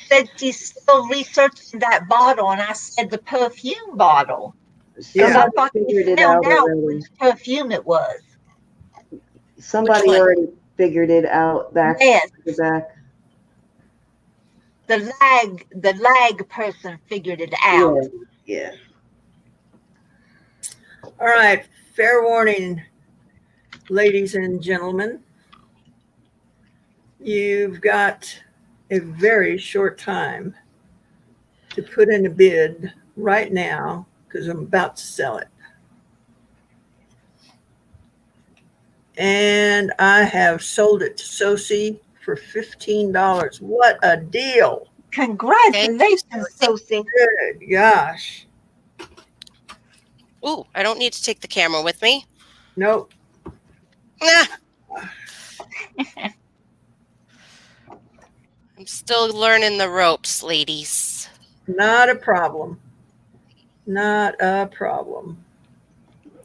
Said she's still researching that bottle, and I said the perfume bottle. Because I Somebody thought they figured it found out out already. which perfume it was. Somebody one? already figured it out back Yes, to back. the lag person figured it out. Yeah. All right. Fair warning, ladies and gentlemen. You've got a very short time to put in a bid right now because I'm about to sell it. And I have sold it to Sosie for $15. What a deal. Congratulations, Sosie. Good gosh. Ooh, I don't need to take the camera with me. Nope. Nah. I'm still learning the ropes, ladies. Not a problem. Not a problem.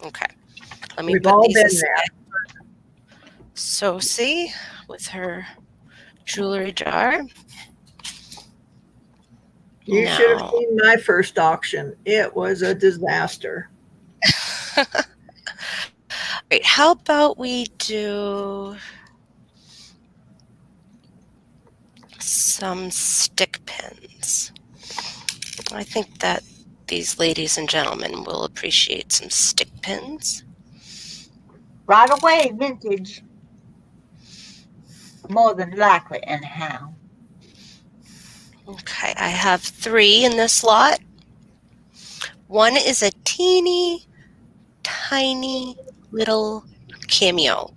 Okay. Let me We've put all these been aside. there. Sosie with her jewelry jar. You should have Now, seen my first auction. It was a disaster. wait, how about we do some stick pins? I think that these ladies and gentlemen will appreciate some stick pins. Right away, vintage. More than likely, anyhow. Okay, I have 3 in this lot. One is a teeny tiny little cameo.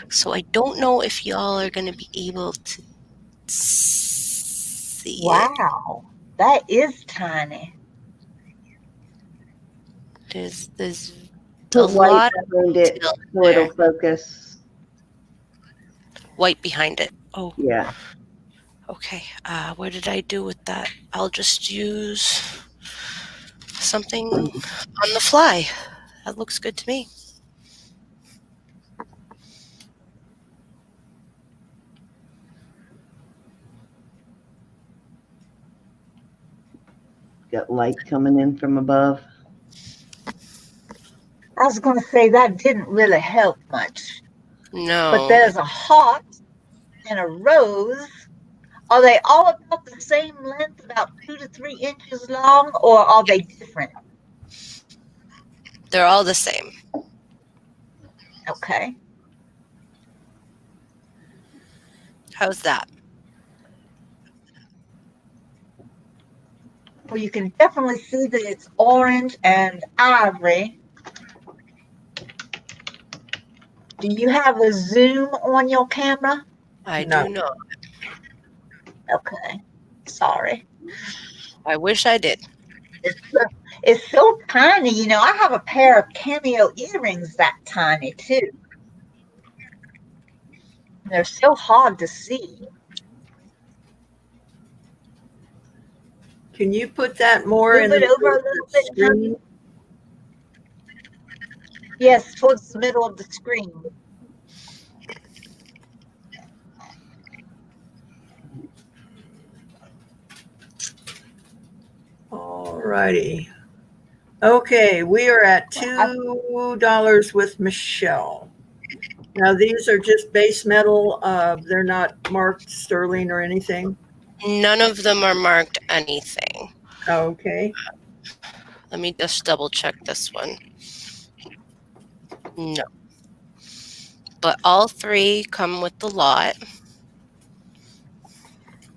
So I don't know if y'all are going to be able to see it. Wow, that is tiny. There's a Put white lot behind it detail so it'll focus. white behind it. Oh, Yeah. okay. What did I do with that? I'll just use something on the fly. That looks good to me. Got light coming in from above. I was going to say that didn't really help much. No. But there's a heart and a rose. Are they all about the same length, about 2 to 3 inches long, or are they different? They're all the same. Okay. How's that? Well, you can definitely see that it's orange and ivory. Do you have a zoom on your camera? I No. do not. Okay. Sorry. I wish I did. It's so tiny. You know, I have a pair of cameo earrings that tiny, too. They're so hard to see. Can you put that more in Move the it over a middle little of the bit, honey. screen? Yes, towards the middle of the screen. All righty. Okay, we are at $2 with Michelle. Now these are just base metal. They're not marked sterling or anything. None of them are marked anything. Okay. Let me just double check this one. No. But all three come with the lot.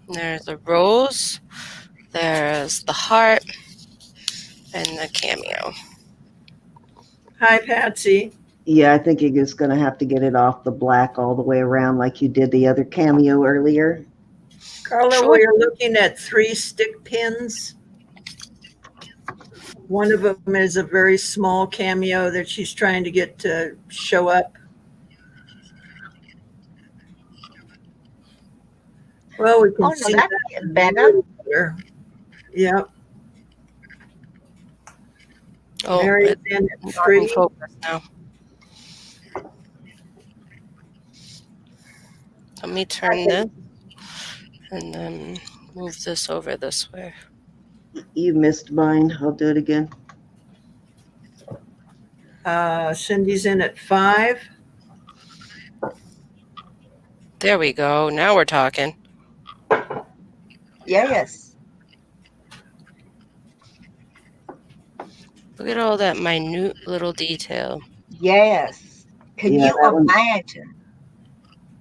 There's a rose, there's the heart, and the cameo. Hi, Patsy. Yeah, I think you're just gonna have to get it off the black all the way around like you did the other cameo earlier. Carla, Sure. we are looking at 3 stick pins. One of them is a very small cameo that she's trying to get to show up. Well, we can Oh, no, see that's that getting a better. little better. Yep. Oh, Mary's it's in at not in 3. focus now. Let me turn this and then move this over this way. You missed mine. I'll do it again. Cindy's in at 5. There we go. Now we're talking. Yes. Look at all that minute little detail. Yes. Can Yeah, you imagine?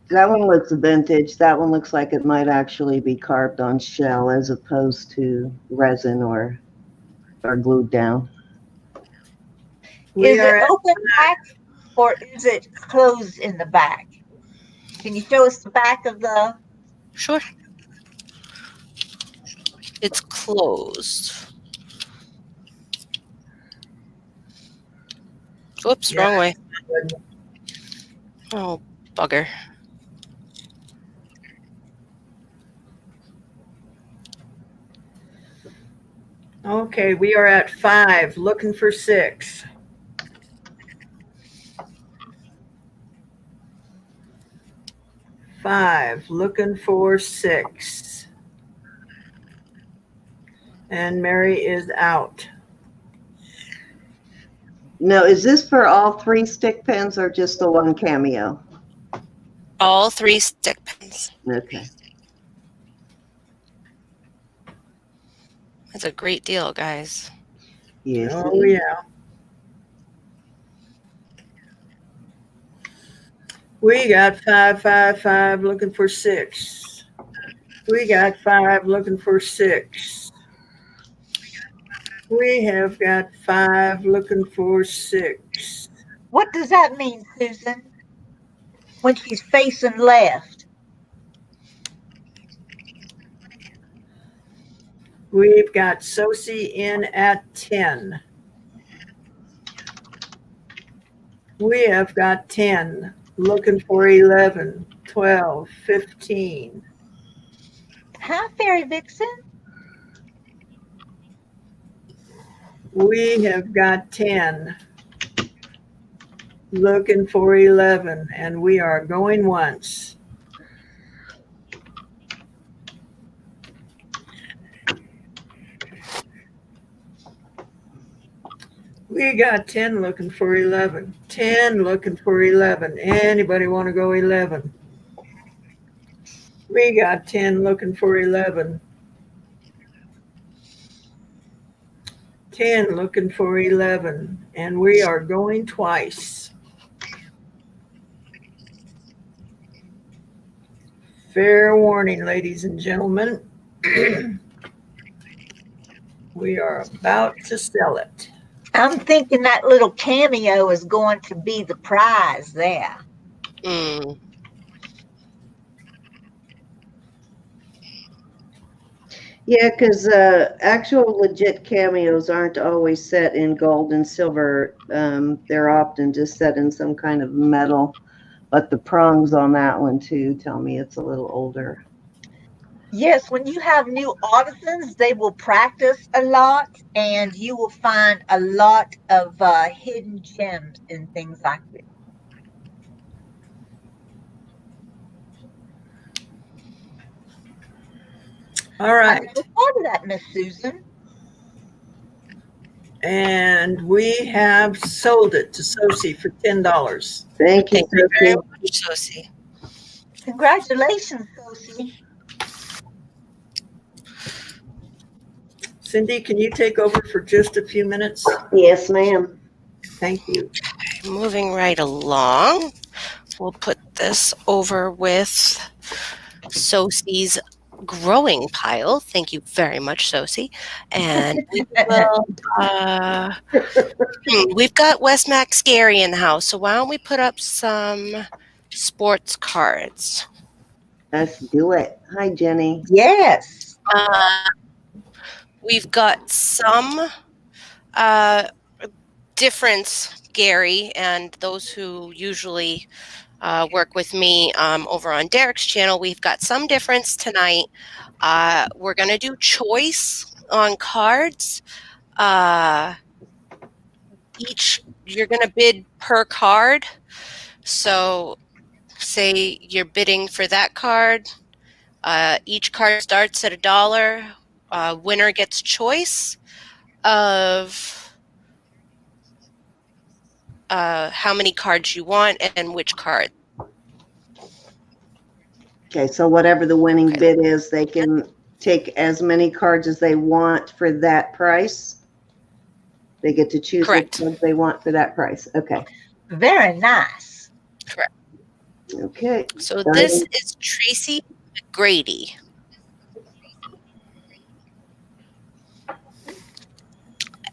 that one looks vintage. That one looks like it might actually be carved on shell as opposed to resin or glued down. We Is are it at open back or is it closed in the back? Can you show us the back of the? Sure. It's closed. Whoops, Yeah. wrong way. Oh, bugger. Okay, we are at 5, looking for 6. Five, looking for 6. And Mary is out. No, is this for all 3 stick pins or just the one cameo? All 3 stick pins. Okay. That's a great deal, guys. Yes. Oh, yeah. We got 5, 5, 5, looking for 6. We got 5, looking for 6. We have got 5, looking for 6. What does that mean, Susan? When she's facing left. We've got Sosie in at 10. We have got 10, looking for 11, 12, 15. Hi, Fairy Vixen. We have got 10, looking for 11, and we are going once. We got 10 looking for 11. 10 looking for 11. Anybody want to go 11? We got 10 looking for 11. 10 looking for 11. And we are going twice. Fair warning, ladies and gentlemen. We are about to sell it. I'm thinking that little cameo is going to be the prize there. Mm. Yeah, because actual legit cameos aren't always set in gold and silver. They're often just set in some kind of metal. But the prongs on that one, too, tell me it's a little older. Yes, when you have new artisans, they will practice a lot and you will find a lot of hidden gems and things like this. All I right. never thought of that, Miss Susan. And we have sold it to Sosi for $10. Thank you, Thank you very Sophie. much, Sosie. Congratulations, Sophie. Cindy, can you take over for just a few minutes? Yes, ma'am. Thank you. Moving right along, we'll put this over with Sosie's growing pile. Thank you very much, Sosie. And we will, we've got West Max Gary in the house, so why don't we put up some sports cards? Let's do it. Hi, Jenny. Yes. We've got some difference, Gary, and those who usually work with me over on Derek's channel. We've got some difference tonight. We're going to do choice on cards. You're going to bid per card. So say you're bidding for that card. Each card starts at $1. Winner gets choice of how many cards you want and which card. Okay, so whatever the winning Okay. bid is, they can take as many cards as they want for that price. They get to choose Correct. which ones they want for that price. Okay. Very nice. Okay. So this is Tracy McGrady.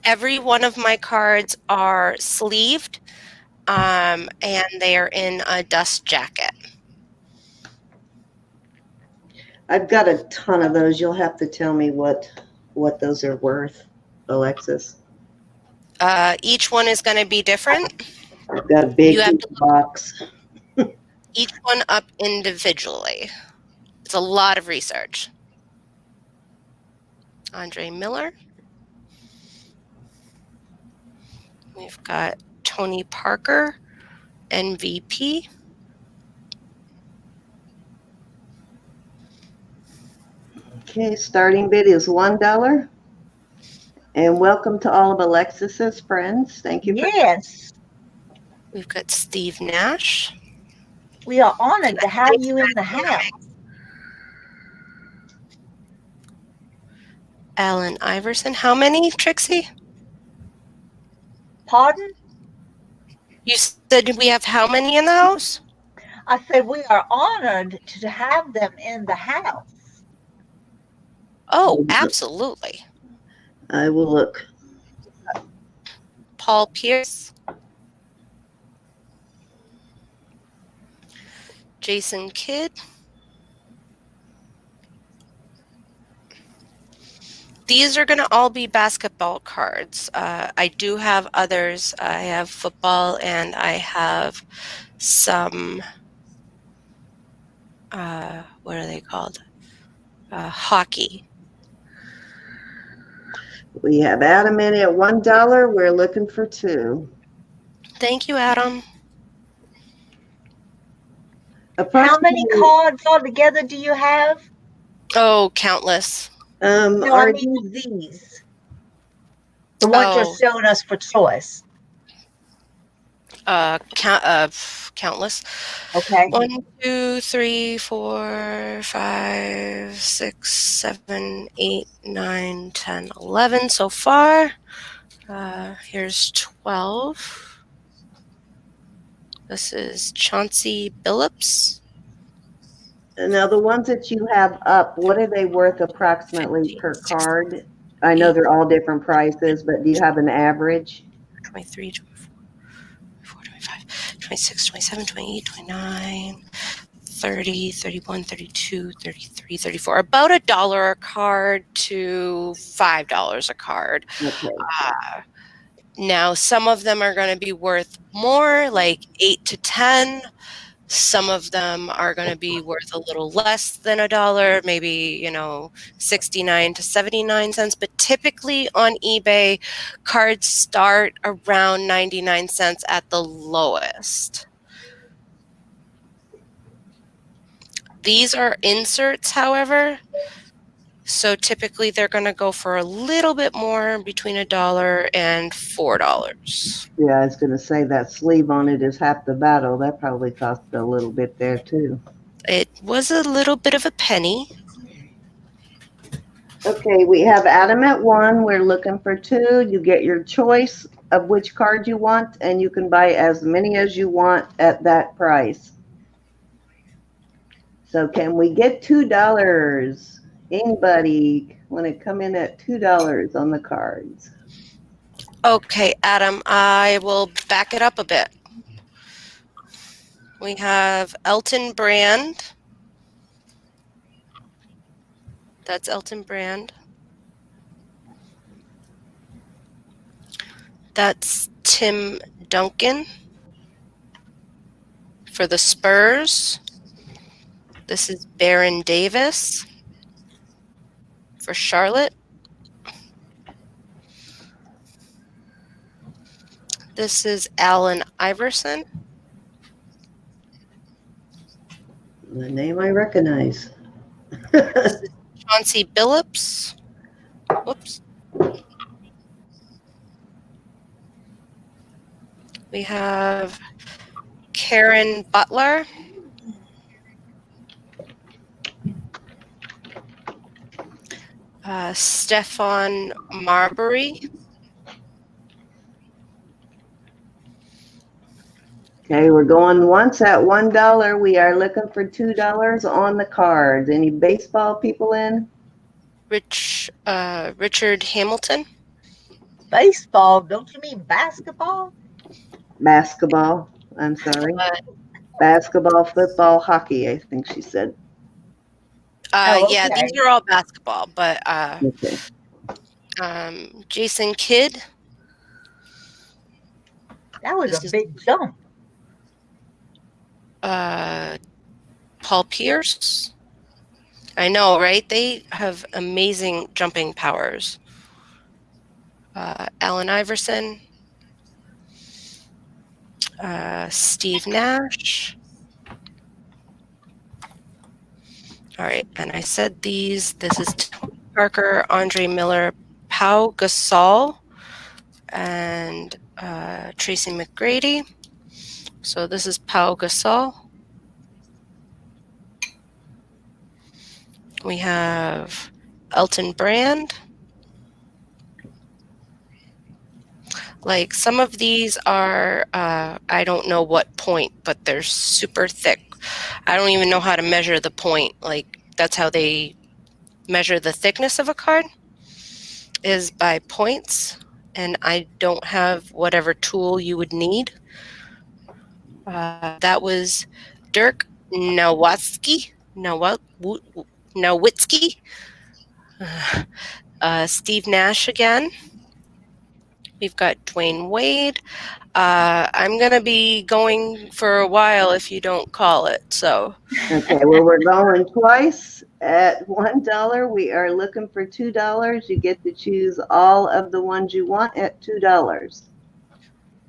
Every one of my cards are sleeved, and they are in a dust jacket. I've got a ton of those. You'll have to tell me what those are worth, Alexis. Each one is going to be different. I've got a big You have to box. each one up individually. It's a lot of research. Andre Miller. We've got Tony Parker, MVP. Okay, starting bid is $1. And welcome to all of Alexis's friends. Thank you. Yes. We've got Steve Nash. We are honored to have you in the house. Allen Iverson. How many, Trixie? Pardon? You said we have how many in the house? I said we are honored to have them in the house. Oh, absolutely. I will look. Paul Pierce. Jason Kidd. These are going to all be basketball cards. I do have others. I have football and I have some, what are they called? Hockey. We have Adam in at $1. We're looking for 2. Thank you, Adam. How many cards altogether do you have? Oh, countless. No, I mean these. The ones you're showing us for choice. Countless. Okay. 1, 2, 3, 4, 5, 6, 7, 8, 9, 10, 11 so far. Here's 12. This is Chauncey Billups. Now, the ones that you have up, what are they worth approximately per card? I know they're all different prices, but do you have an average? 23, 24, 24, 25, 26, 27, 28, 29, 30, 31, 32, 33, 34. About $1 a card to $5 a card. Okay. Now, some of them are going to be worth more, like 8 to 10. Some of them are going to be worth a little less than $1, maybe, 69 to 79 cents. But typically on eBay, cards start around 99 cents at the lowest. These are inserts, however. So typically they're going to go for a little bit more, between $1 and $4. Yeah, I was gonna say that sleeve on it is half the battle. That probably cost a little bit there too. It was a little bit of a penny. Okay, we have Adam at 1. We're looking for 2. You get your choice of which card you want, and you can buy as many as you want at that price. So can we get $2? Anybody want to come in at $2 on the cards? Okay, Adam, I will back it up a bit. We have Elton Brand. That's Elton Brand. That's Tim Duncan for the Spurs. This is Baron Davis for Charlotte. This is Allen Iverson. The name I recognize. This is Chauncey Billups. Whoops. We have Karen Butler. Stefan Marbury. Okay, we're going once at $1. We are looking for $2 on the cards. Any baseball people in? Richard Hamilton. Baseball? Don't you mean basketball? Basketball. I'm sorry. Basketball, football, hockey, I think she said. Yeah, okay. these are all basketball, but Okay. Jason Kidd. That was This a is- big jump. Paul Pierce. I know, right? They have amazing jumping powers. Allen Iverson. Steve Nash. All right, and I said these. This is Tony Parker, Andre Miller, Pau Gasol, and Tracy McGrady. So this is Pau Gasol. We have Elton Brand. Like some of these are, I don't know what point, but they're super thick. I don't even know how to measure the point. Like that's how they measure the thickness of a card, is by points. And I don't have whatever tool you would need. That was Dirk Nowitzki. Steve Nash again. We've got Dwayne Wade. I'm going to be going for a while if you don't call it. So Okay, well, we're going twice at $1. We are looking for $2. You get to choose all of the ones you want at $2.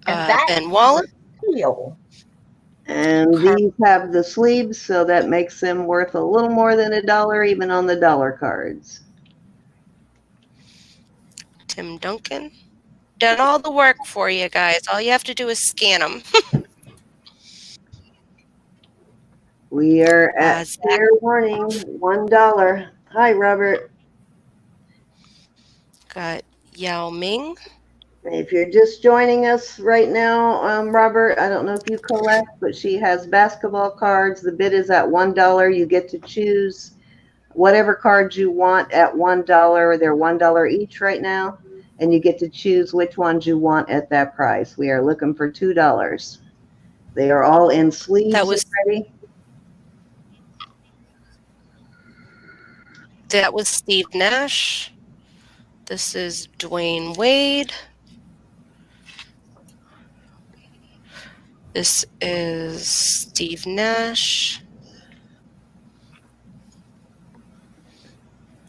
And that Ben is Wallace. a steal. And these have the sleeves, so that makes them worth a little more than $1, even on the dollar cards. Tim Duncan. Done all the work for you guys. All you have to do is scan them. We are at Zach. fair warning, $1. Hi, Robert. Got Yao Ming. If you're just joining us right now, Robert, I don't know if you collect, but she has basketball cards. The bid is at $1. You get to choose whatever cards you want at $1. They're $1 each right now, and you get to choose which ones you want at that price. We are looking for $2. They are all in sleeves already. That was Steve Nash. This is Dwayne Wade. This is Steve Nash.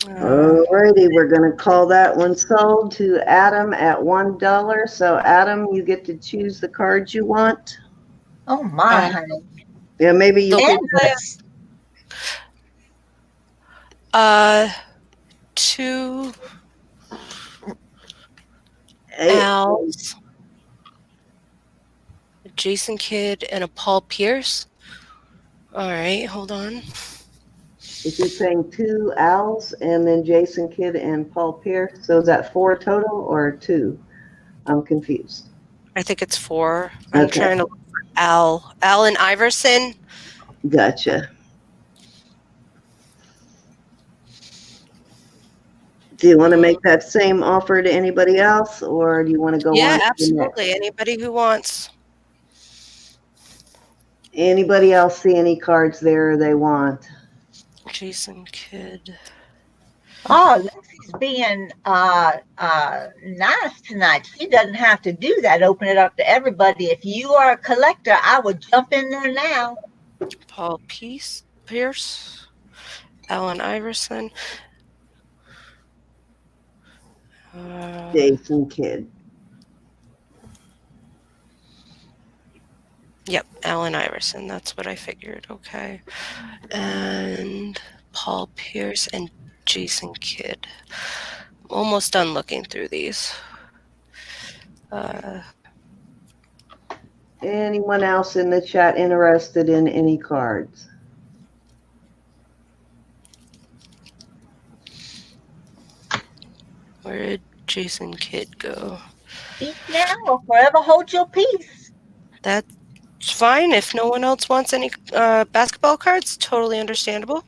Alrighty, we're going to call that one sold to Adam at $1. So, Adam, you get to choose the cards you want. Oh my, honey. Yeah, maybe you can. Endless. 2 Hey, Al's, a Jason Kidd, and a Paul Pierce. All right, hold on. is he saying 2 Al's and then Jason Kidd and Paul Pierce? So is that 4 total or 2? I'm confused. I think it's 4. I'm Okay. trying to look for Allen Iverson. Gotcha. Do you want to make that same offer to anybody else, or do you want to go on Yeah, to the absolutely. next? Anybody who wants. Anybody else see any cards there they want? Jason Kidd. Oh, Lexi's being nice tonight. She doesn't have to do that. Open it up to everybody. If you are a collector, I would jump in there now. Paul Pierce. Allen Iverson. Jason Kidd. Yep, Allen Iverson. That's what I figured. Okay. And Paul Pierce and Jason Kidd. I'm almost done looking through these. Anyone else in the chat interested in any cards? Where did Jason Kidd go? Speak now or forever hold your peace. That's fine. If no one else wants any basketball cards, totally understandable.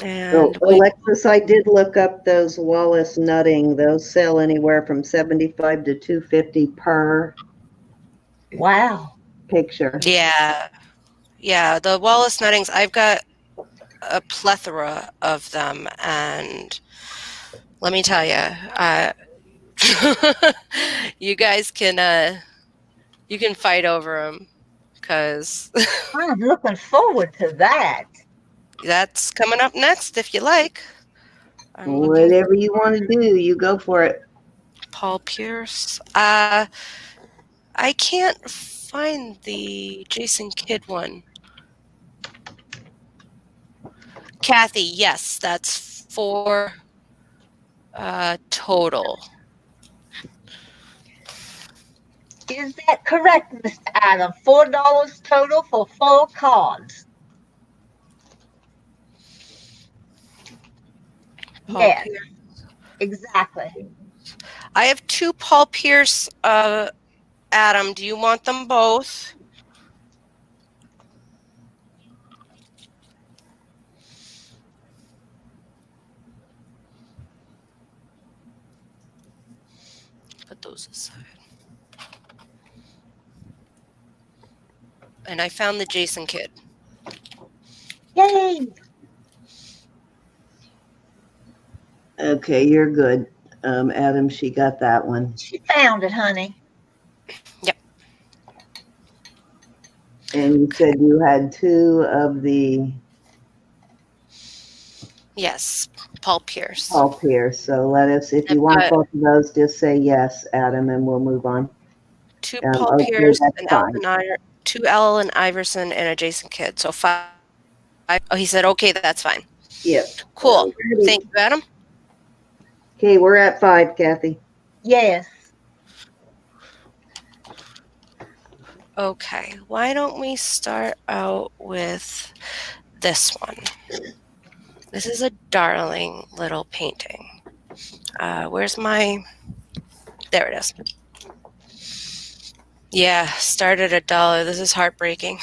And Alexis, I did look up those Wallace Nutting. Those sell anywhere from $75 to $250 per Wow. picture. yeah, the Wallace Nuttings, I've got a plethora of them, and let me tell you, you guys can you can fight over them because I'm looking forward to that. that's coming up next if you like. I'm looking Whatever you want to do, you go for it. Paul Pierce. I can't find the Jason Kidd one. Kathy, yes, that's 4 total. Is that correct, Mr. Adam? $4 total for 4 cards. Paul Yes, Pierce. exactly. I have 2 Paul Pierce. Adam, do you want them both? Put those aside. And I found the Jason Kidd. Yay! Okay, you're good. Adam, she got that one. She found it, honey. Yep. And you said you had 2 of the Yes, Paul Pierce. Paul Pierce. So let us, if you want both of those, just say yes, Adam, and we'll move on. 2 Paul okay, Pierce, that's an fine. 2 Allen Iverson, and a Jason Kidd. So 5. Oh, he said, okay, that's fine. Yep. Cool. Thank you, Adam. Okay, we're at 5, Kathy. Yes. Okay, why don't we start out with this one? This is a darling little painting. Where's my... There it is. Yeah, started at $1. This is heartbreaking.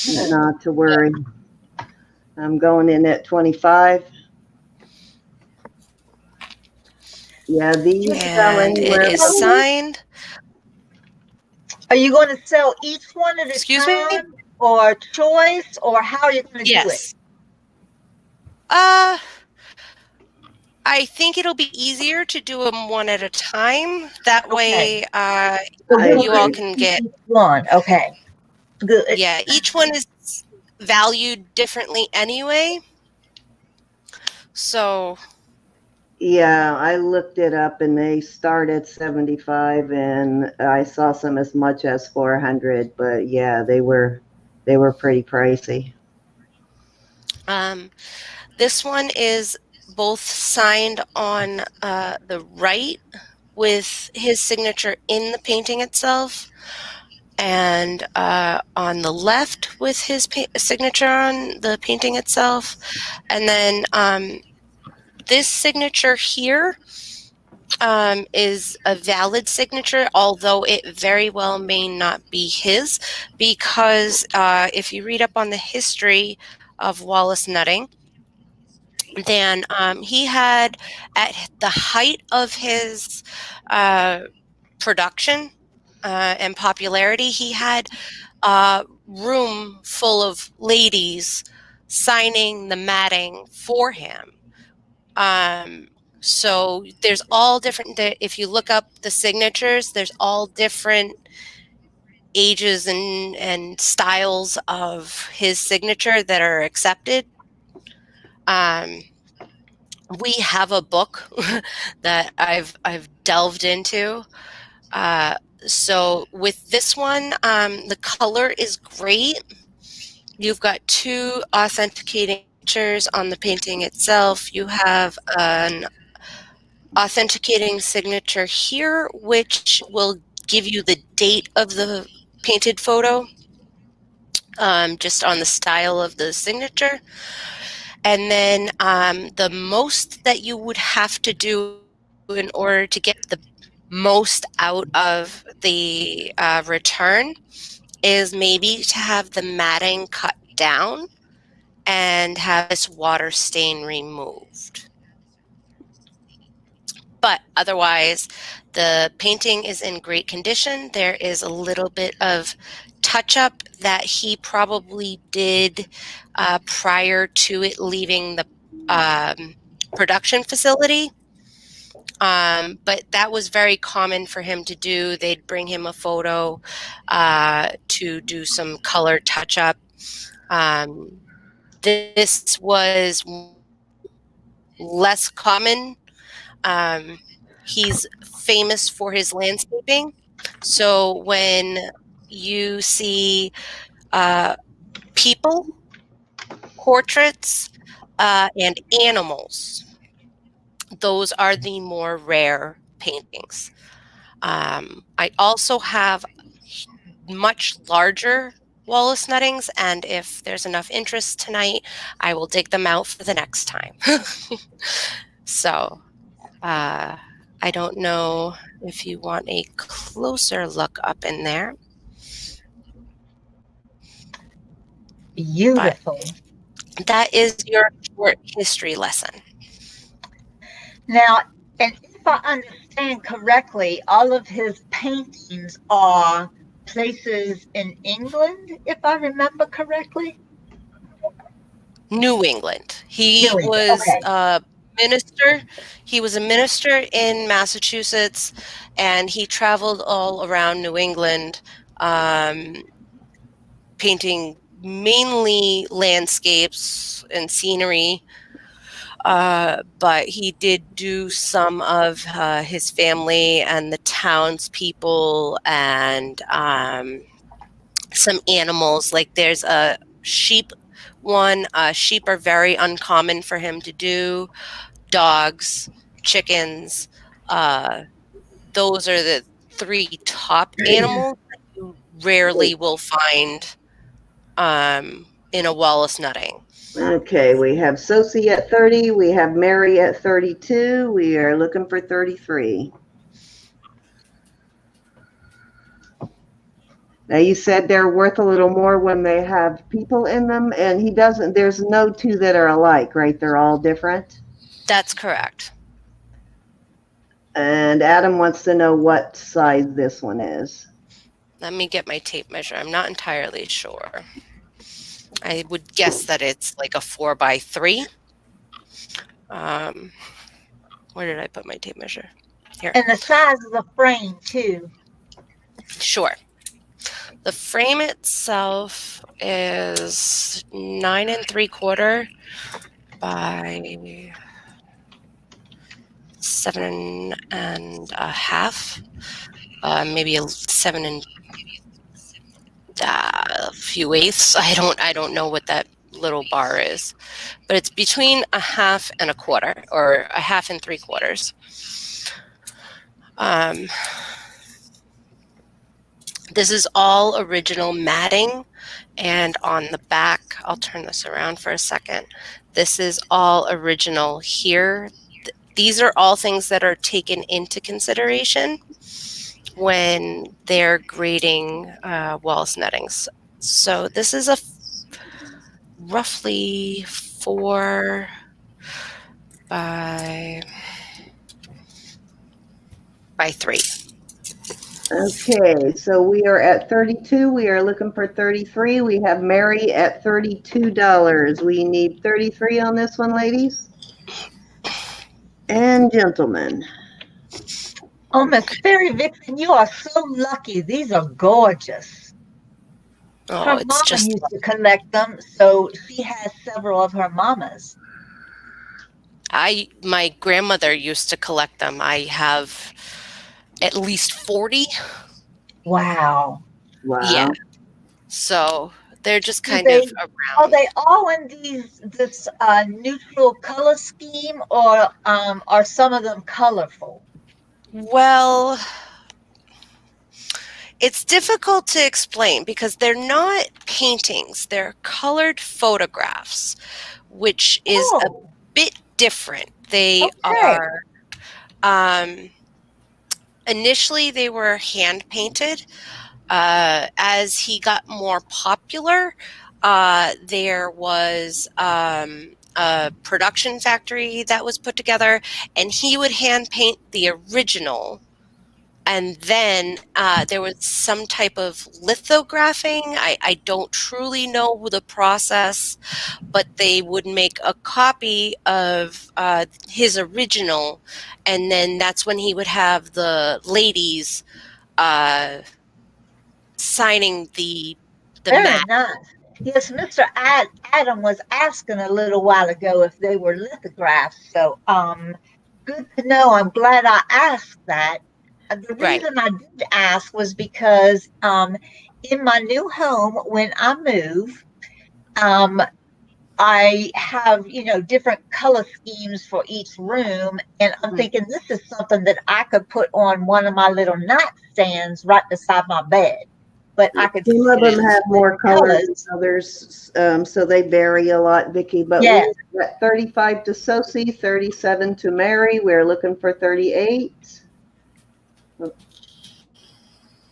Not to worry. I'm going in at 25. Yeah, these sell And anywhere. it is signed. Are you going to sell each one at a Excuse me? time, or choice, or how are you going to do it? Yes. I think it'll be easier to do them one at a time. That way, you all can get one. Okay, good. Yeah, each one is valued differently anyway. So Yeah, I looked it up and they start at 75 and I saw some as much as 400, but yeah, they were pretty pricey. This one is both signed on the right with his signature in the painting itself, and on the left with his signature on the painting itself. And then this signature here is a valid signature, although it very well may not be his, because if you read up on the history of Wallace Nutting, then he had, at the height of his production and popularity, he had a room full of ladies signing the matting for him. So there's all different, if you look up the signatures, there's all different ages and styles of his signature that are accepted. We have a book that I've delved into. So with this one, the color is great. You've got two authenticating features on the painting itself. You have an authenticating signature here, which will give you the date of the painted photo, just on the style of the signature. And then the most that you would have to do in order to get the most out of the return is maybe to have the matting cut down and have this water stain removed. But otherwise, the painting is in great condition. There is a little bit of touch-up that he probably did prior to it leaving the production facility. But that was very common for him to do. They'd bring him a photo to do some color touch-up. This was less common. He's famous for his landscaping. So when you see people, portraits, and animals, those are the more rare paintings. I also have much larger Wallace Nuttings, and if there's enough interest tonight, I will dig them out for the next time. So I don't know if you want a closer look up in there. Beautiful. But that is your short history lesson. Now, and if I understand correctly, all of his paintings are places in England, if I remember correctly. New England. He New England, was okay. a minister. He was a minister in Massachusetts, and he traveled all around New England, painting mainly landscapes and scenery. But he did do some of his family and the townspeople and some animals. Like there's a sheep one. Sheep are very uncommon for him to do. Dogs, chickens. Those are the three top animals that you rarely will find in a Wallace Nutting. Okay, we have Sosie at 30, we have Mary at 32, we are looking for 33. Now you said they're worth a little more when they have people in them, and he doesn't, there's no two that are alike, right? They're all different? That's correct. And Adam wants to know what size this one is. Let me get my tape measure. I'm not entirely sure. I would guess that it's like a 4x3. Where did I put my tape measure? Here. And the size of the frame, too. Sure. The frame itself is 9 3/4 by 7.5, maybe a 7 and a few eighths. I don't know what that little bar is, but it's between a half and a quarter, or a half and 3/4. This is all original matting, and on the back, I'll turn this around for a second. This is all original here. These are all things that are taken into consideration when they're grading Wallace nettings. So this is a roughly 4 by 3. Okay, so we are at 32. We are looking for 33. We have Mary at $32. We need 33 on this one, ladies and gentlemen. Oh, Miss Fairy Vixen, you are so lucky. These are gorgeous. Oh, Her it's mama just used to collect them, so she has several of her mamas. my grandmother used to collect them. I have at least 40. Wow. Wow. Yeah. So they're just Do kind they- of Are around. they all in this neutral color scheme, or are some of them colorful? Well, it's difficult to explain because they're not paintings, they're colored photographs, which is a Oh, bit different. They okay. are initially they were hand painted. As he got more popular, there was a production factory that was put together, and he would hand paint the original. And then there was some type of lithographing. I don't truly know the process, but they would make a copy of his original, and then that's when he would have the ladies signing the Very mat. nice. Yes, Mr. Adam was asking a little while ago if they were lithographs. So, good to know. I'm glad I asked that. The Right. reason I did ask was because in my new home, when I move, I have, different color schemes for each room. And I'm thinking this is something that I could put on one of my little nightstands right beside my bed. But I could Some of see them have more colors than others, so they vary a lot, Vicki. But Yes. we're at 35 to Sosie, 37 to Mary. We're looking for 38.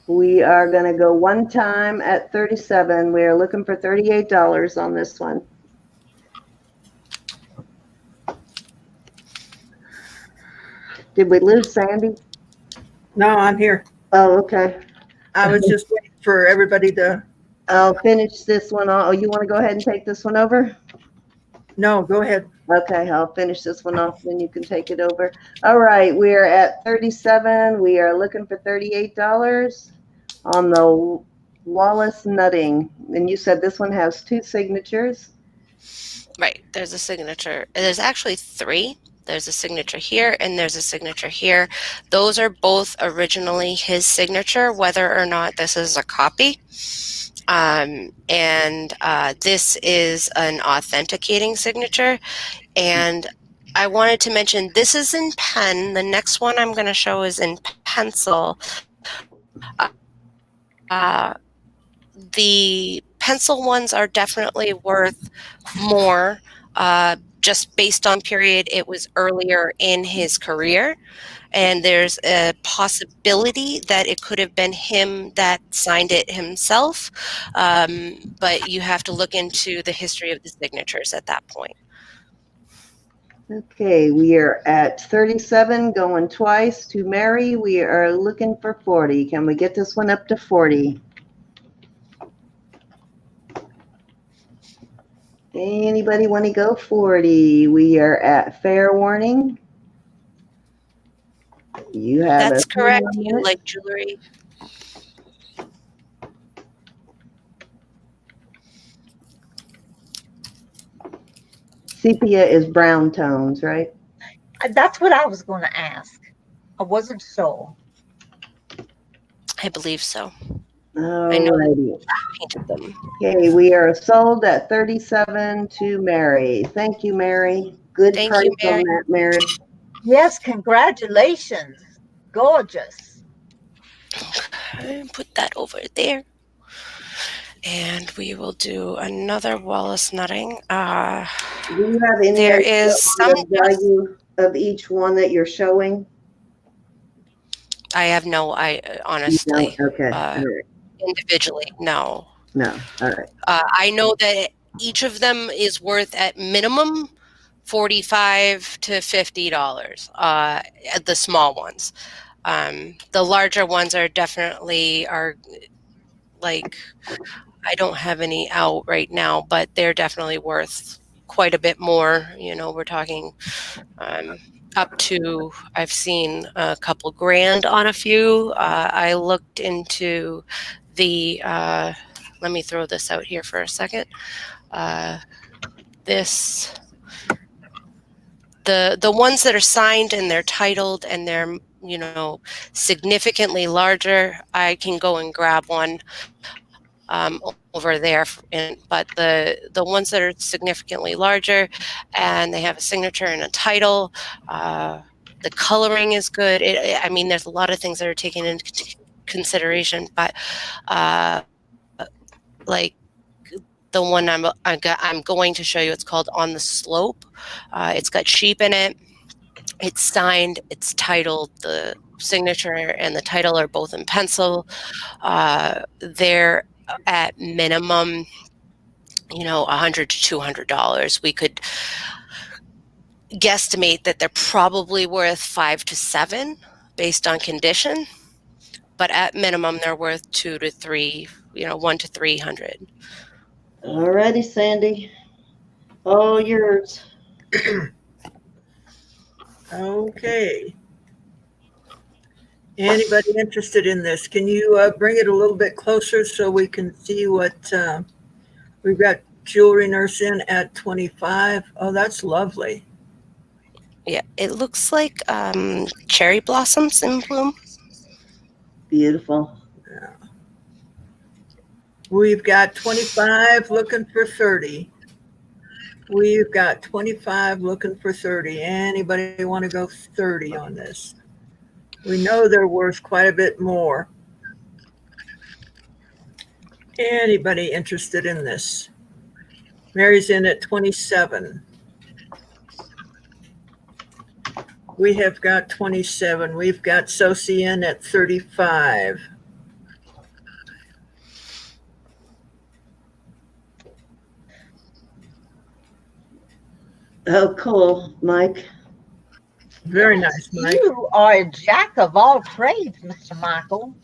We are going to go one time at 37. We are looking for $38 on this one. Did we lose Sandy? No, I'm here. Oh, okay. I was just waiting for everybody to. I'll finish this one. Oh, you want to go ahead and take this one over? No, go ahead. Okay, I'll finish this one off, then you can take it over. All right, we're at 37. We are looking for $38 on the Wallace nutting. And you said this one has 2 signatures. Right. There's a signature. There's actually 3. There's a signature here and there's a signature here. Those are both originally his signature, whether or not this is a copy. And this is an authenticating signature. And I wanted to mention this is in pen. The next one I'm going to show is in pencil. The pencil ones are definitely worth more, just based on period. It was earlier in his career, and there's a possibility that it could have been him that signed it himself, but you have to look into the history of the signatures at that point. Okay, we are at 37, going twice to Mary. We are looking for 40. Can we get this one up to 40? Anybody want to go 40? We are at fair warning. You have That's a few correct. more You minutes. like jewelry? Sepia is brown tones, right? That's what I was going to ask. I wasn't sure. I believe so. Alrighty. painted them. Okay, we are sold at 37 to Mary. Thank you, Mary. Good Thank price you, Mary. on that, Mary. Yes, congratulations. Gorgeous. Okay, put that over there. And we will do another Wallace nutting. Do you have any There idea is on some the value of each one that you're showing? I have no, honestly, Okay, all right. individually, no. No, all right. I know that each of them is worth at minimum $45 to $50. The small ones, the larger ones are definitely like I don't have any out right now, but they're definitely worth quite a bit more. You know, we're talking up to, I've seen a couple grand on a few. I looked into let me throw this out here for a second. This, the ones that are signed and they're titled and they're, you know, significantly larger, I can go and grab one over there. But the ones that are significantly larger and they have a signature and a title, the coloring is good. I mean, there's a lot of things that are taken into consideration, but like the one I'm going to show you, it's called On the Slope. It's got sheep in it. It's signed. It's titled. The signature and the title are both in pencil. They're at minimum, you know, $100 to $200. We could guesstimate that they're probably worth 5 to 7 based on condition, but at minimum they're worth 2 to 3, you know, 1 to 300. Alrighty, Sandy. All yours. Okay. Anybody interested in this? Can you bring it a little bit closer so we can see what we've got? Jewelry Nurse in at 25. Oh, that's lovely. Yeah, it looks like cherry blossoms in bloom. Beautiful. Yeah. We've got 25 looking for 30. We've got 25 looking for 30. Anybody want to go 30 on this? We know they're worth quite a bit more. Anybody interested in this? Mary's in at 27. We have got 27. We've got Sosie in at 35. Oh, cool, Mike. Very nice, Mike. You are a jack of all trades, Mr. Michael.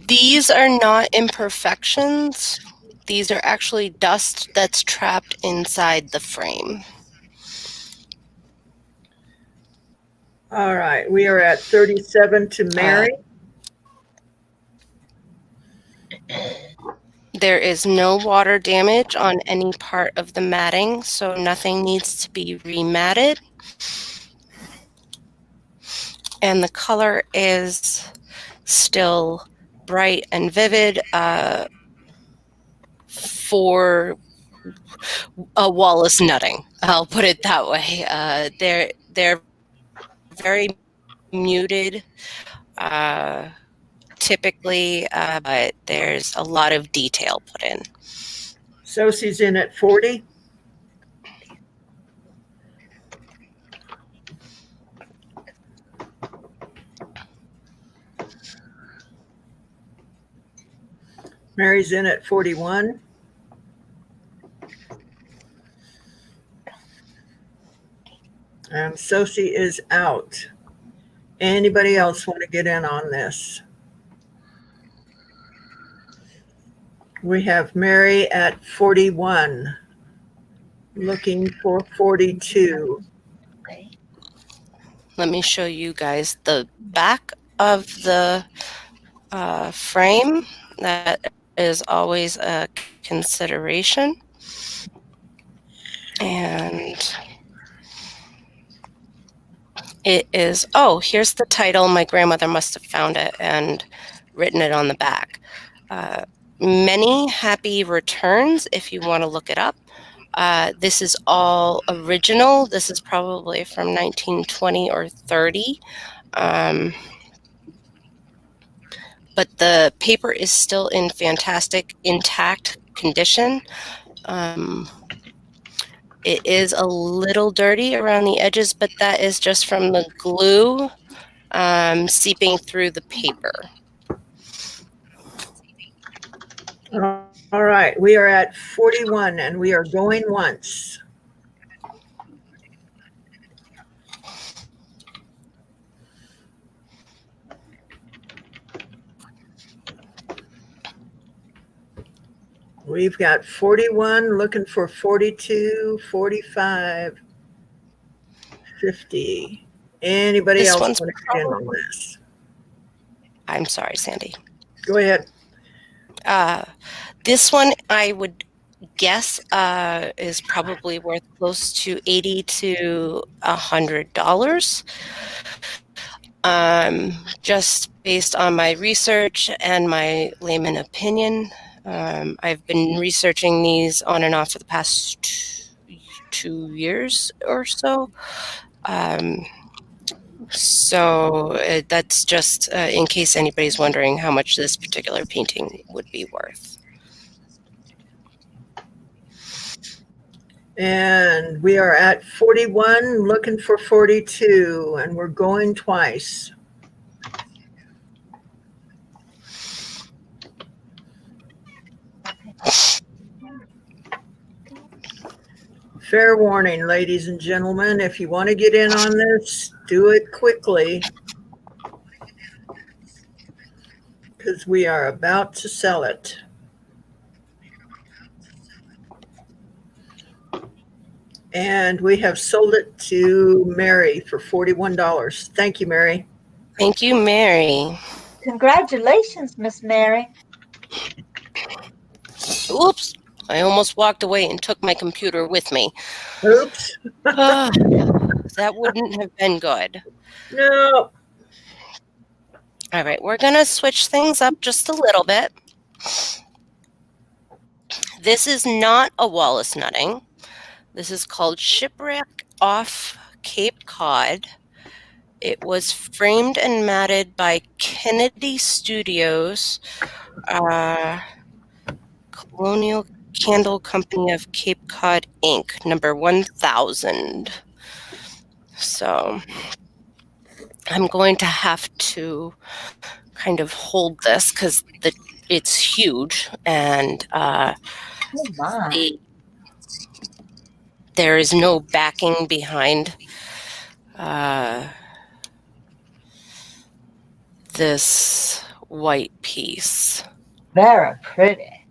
These are not imperfections. These are actually dust that's trapped inside the frame. All right, we are at 37 to Mary. There is no water damage on any part of the matting, so nothing needs to be rematted. And the color is still bright and vivid for a Wallace nutting. I'll put it that way. They're very muted, typically, but there's a lot of detail put in. Sosie's in at 40. Mary's in at 41. And Sosie is out. Anybody else want to get in on this? We have Mary at 41, looking for 42. Okay. Let me show you guys the back of the frame. That is always a consideration. And it is, oh, here's the title. My grandmother must have found it and written it on the back. Many happy returns if you want to look it up. This is all original. This is probably from 1920 or 30. But the paper is still in fantastic, intact condition. It is a little dirty around the edges, but that is just from the glue seeping through the paper. All right, we are at 41 and we are going once. We've got 41, looking for 42, 45, 50. Anybody This else one's want to get in on this? I'm sorry, Sandy. Go ahead. This one I would guess is probably worth close to $80 to $100. Just based on my research and my layman opinion. I've been researching these on and off for the past 2 years or so. That's just in case anybody's wondering how much this particular painting would be worth. And we are at 41, looking for 42, and we're going twice. Fair warning, ladies and gentlemen, if you want to get in on this, do it quickly, because we are about to sell it. And we have sold it to Mary for $41. Thank you, Mary. Thank you, Mary. Congratulations, Miss Mary. Oops, I almost walked away and took my computer with me. Oops. That wouldn't have been good. No. All right, we're going to switch things up just a little bit. This is not a Wallace nutting. This is called Shipwreck off Cape Cod. It was framed and matted by Kennedy Studios, Colonial Candle Company of Cape Cod, Inc., number 1000. So I'm going to have to kind of hold this because it's huge, and Oh my. there is no backing behind this white piece. Very pretty.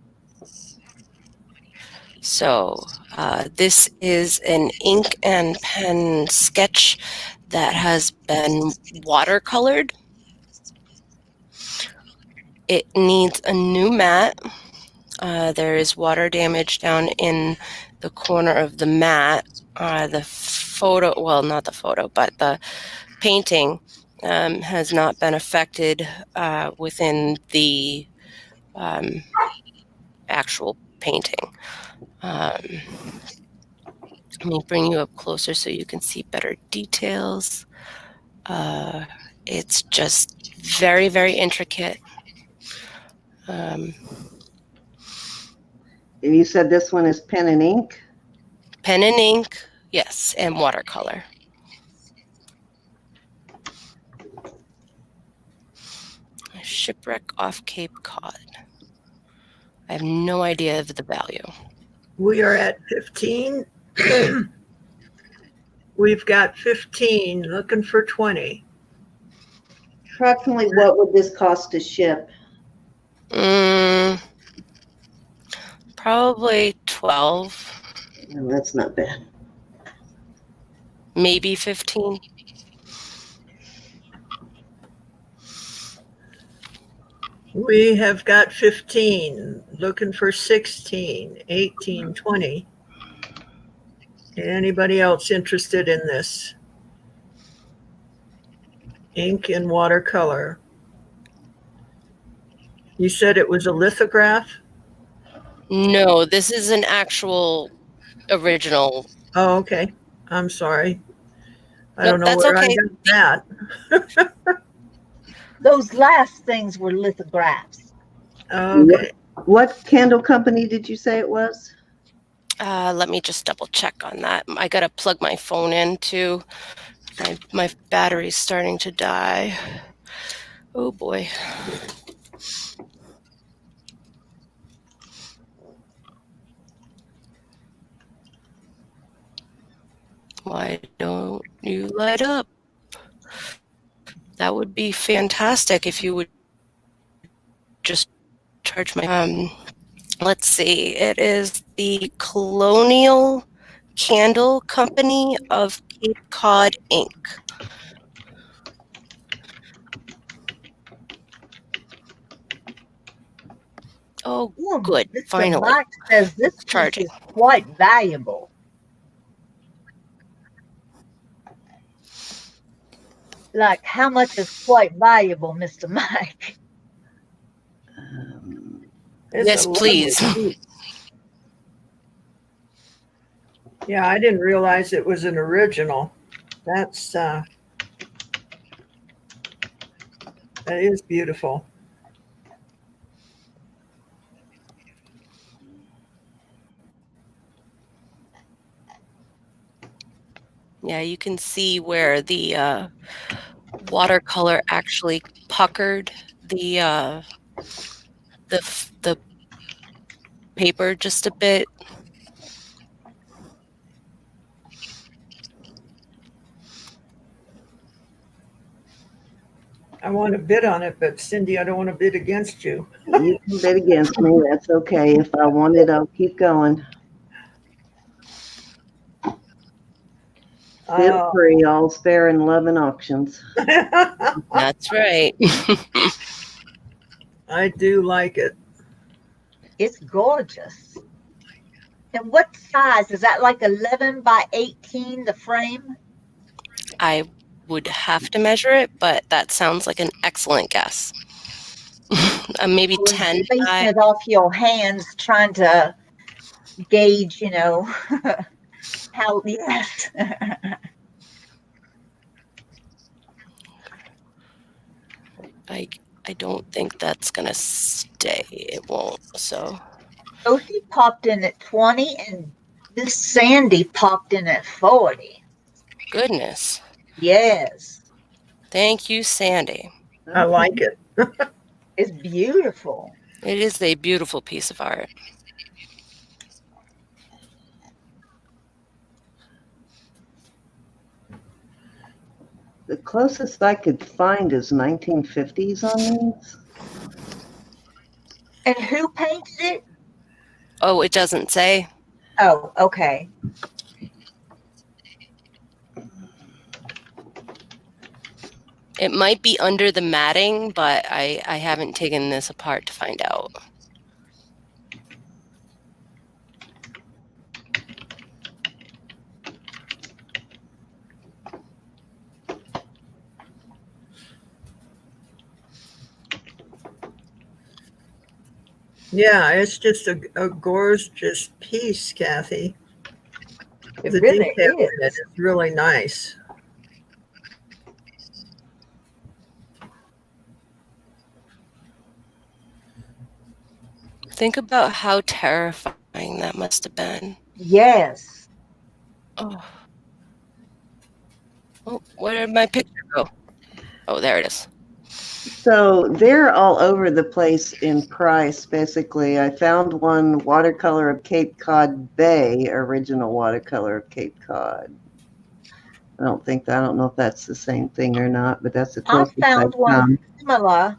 So this is an ink and pen sketch that has been watercolored. It needs a new mat. There is water damage down in the corner of the mat. The photo, well, not the photo, but the painting has not been affected within the actual painting. Let me bring you up closer so you can see better details. It's just very, very intricate. And you said this one is pen and ink? Pen and ink, yes, and watercolor. Shipwreck off Cape Cod. I have no idea of the value. We are at 15. We've got 15, looking for 20. Approximately what would this cost to ship? Probably 12, No, that's not bad. maybe 15. We have got 15, looking for 16, 18, 20. Anybody else interested in this? Ink and watercolor. You said it was a lithograph? No, this is an actual original. Oh, okay. I'm sorry. I Nope, don't know that's where I okay. got that. Those last things were lithographs. Okay. What candle company did you say it was? Let me just double check on that. I gotta plug my phone in too. My battery's starting to die. Oh boy. Why don't you light up? That would be fantastic if you would just charge my let's see. It is the Colonial Candle Company of Cape Cod, Inc. Oh, Ooh, good. Mr. Finally. Mike says this It's piece charging. is quite valuable. Like, how much is quite valuable, Mr. Mike? It's Yes, a lovely please. piece. Yeah, I didn't realize it was an original. That is beautiful. Yeah, you can see where the watercolor actually puckered the paper just a bit. I want to bid on it, but Cindy, I don't want to bid against you. You can bid against me. That's okay. If I want it, I'll keep going. Feel free. All's fair in love and auctions. That's right. I do like it. It's gorgeous. And what size? Is that like 11 by 18, the frame? I would have to measure it, but that sounds like an excellent guess. Maybe I was 10 basing by. it off your hands, trying to gauge, how, yes. I don't think that's gonna stay. It won't. So Sophie popped in at 20 and this Sandy popped in at 40. goodness. Yes. Thank you, Sandy. I like it. It's beautiful. It is a beautiful piece of art. The closest I could find is 1950s on these. And who painted it? Oh, it doesn't say. Oh, okay. It might be under the matting, but I haven't taken this apart to find out. Yeah, it's just a gorgeous piece, Kathy. It The really detail in it is. is really nice. Think about how terrifying that must have been. Yes. Oh, where did my picture go? Oh, there it is. So they're all over the place in price, basically. I found one watercolor of Cape Cod Bay, original watercolor of Cape Cod. I don't know if that's the same thing or not, but that's the I closest found one similar,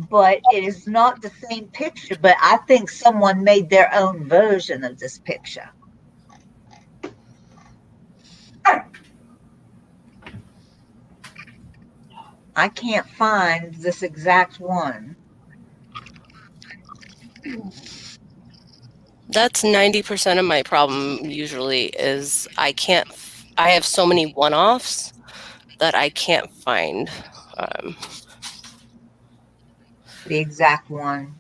but it is not the same picture, but I think someone made their own version of this picture. I can't find this exact one. That's 90% of my problem usually is I have so many one-offs that I can't find. The exact one.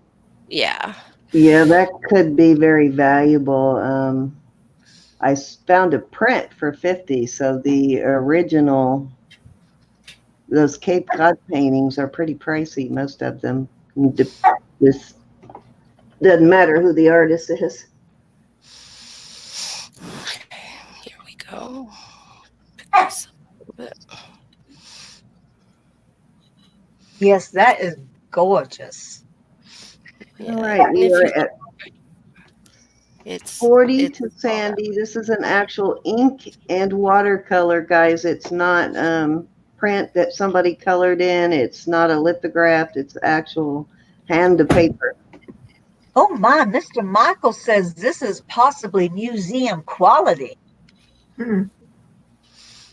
Yeah. Yeah, that could be very valuable. I found a print for 50, so the original, those Cape Cod paintings are pretty pricey, most of them. This doesn't matter who the artist is. Here we go. Pick this up a little bit. Yes, that is gorgeous. Yeah. All right, And we if are you at it's 40 it's to Sandy. This is an actual ink and watercolor, guys. It's not print that somebody colored in. It's not a lithograph. It's actual hand to paper. Oh my, Mr. Michael says this is possibly museum quality. Hmm.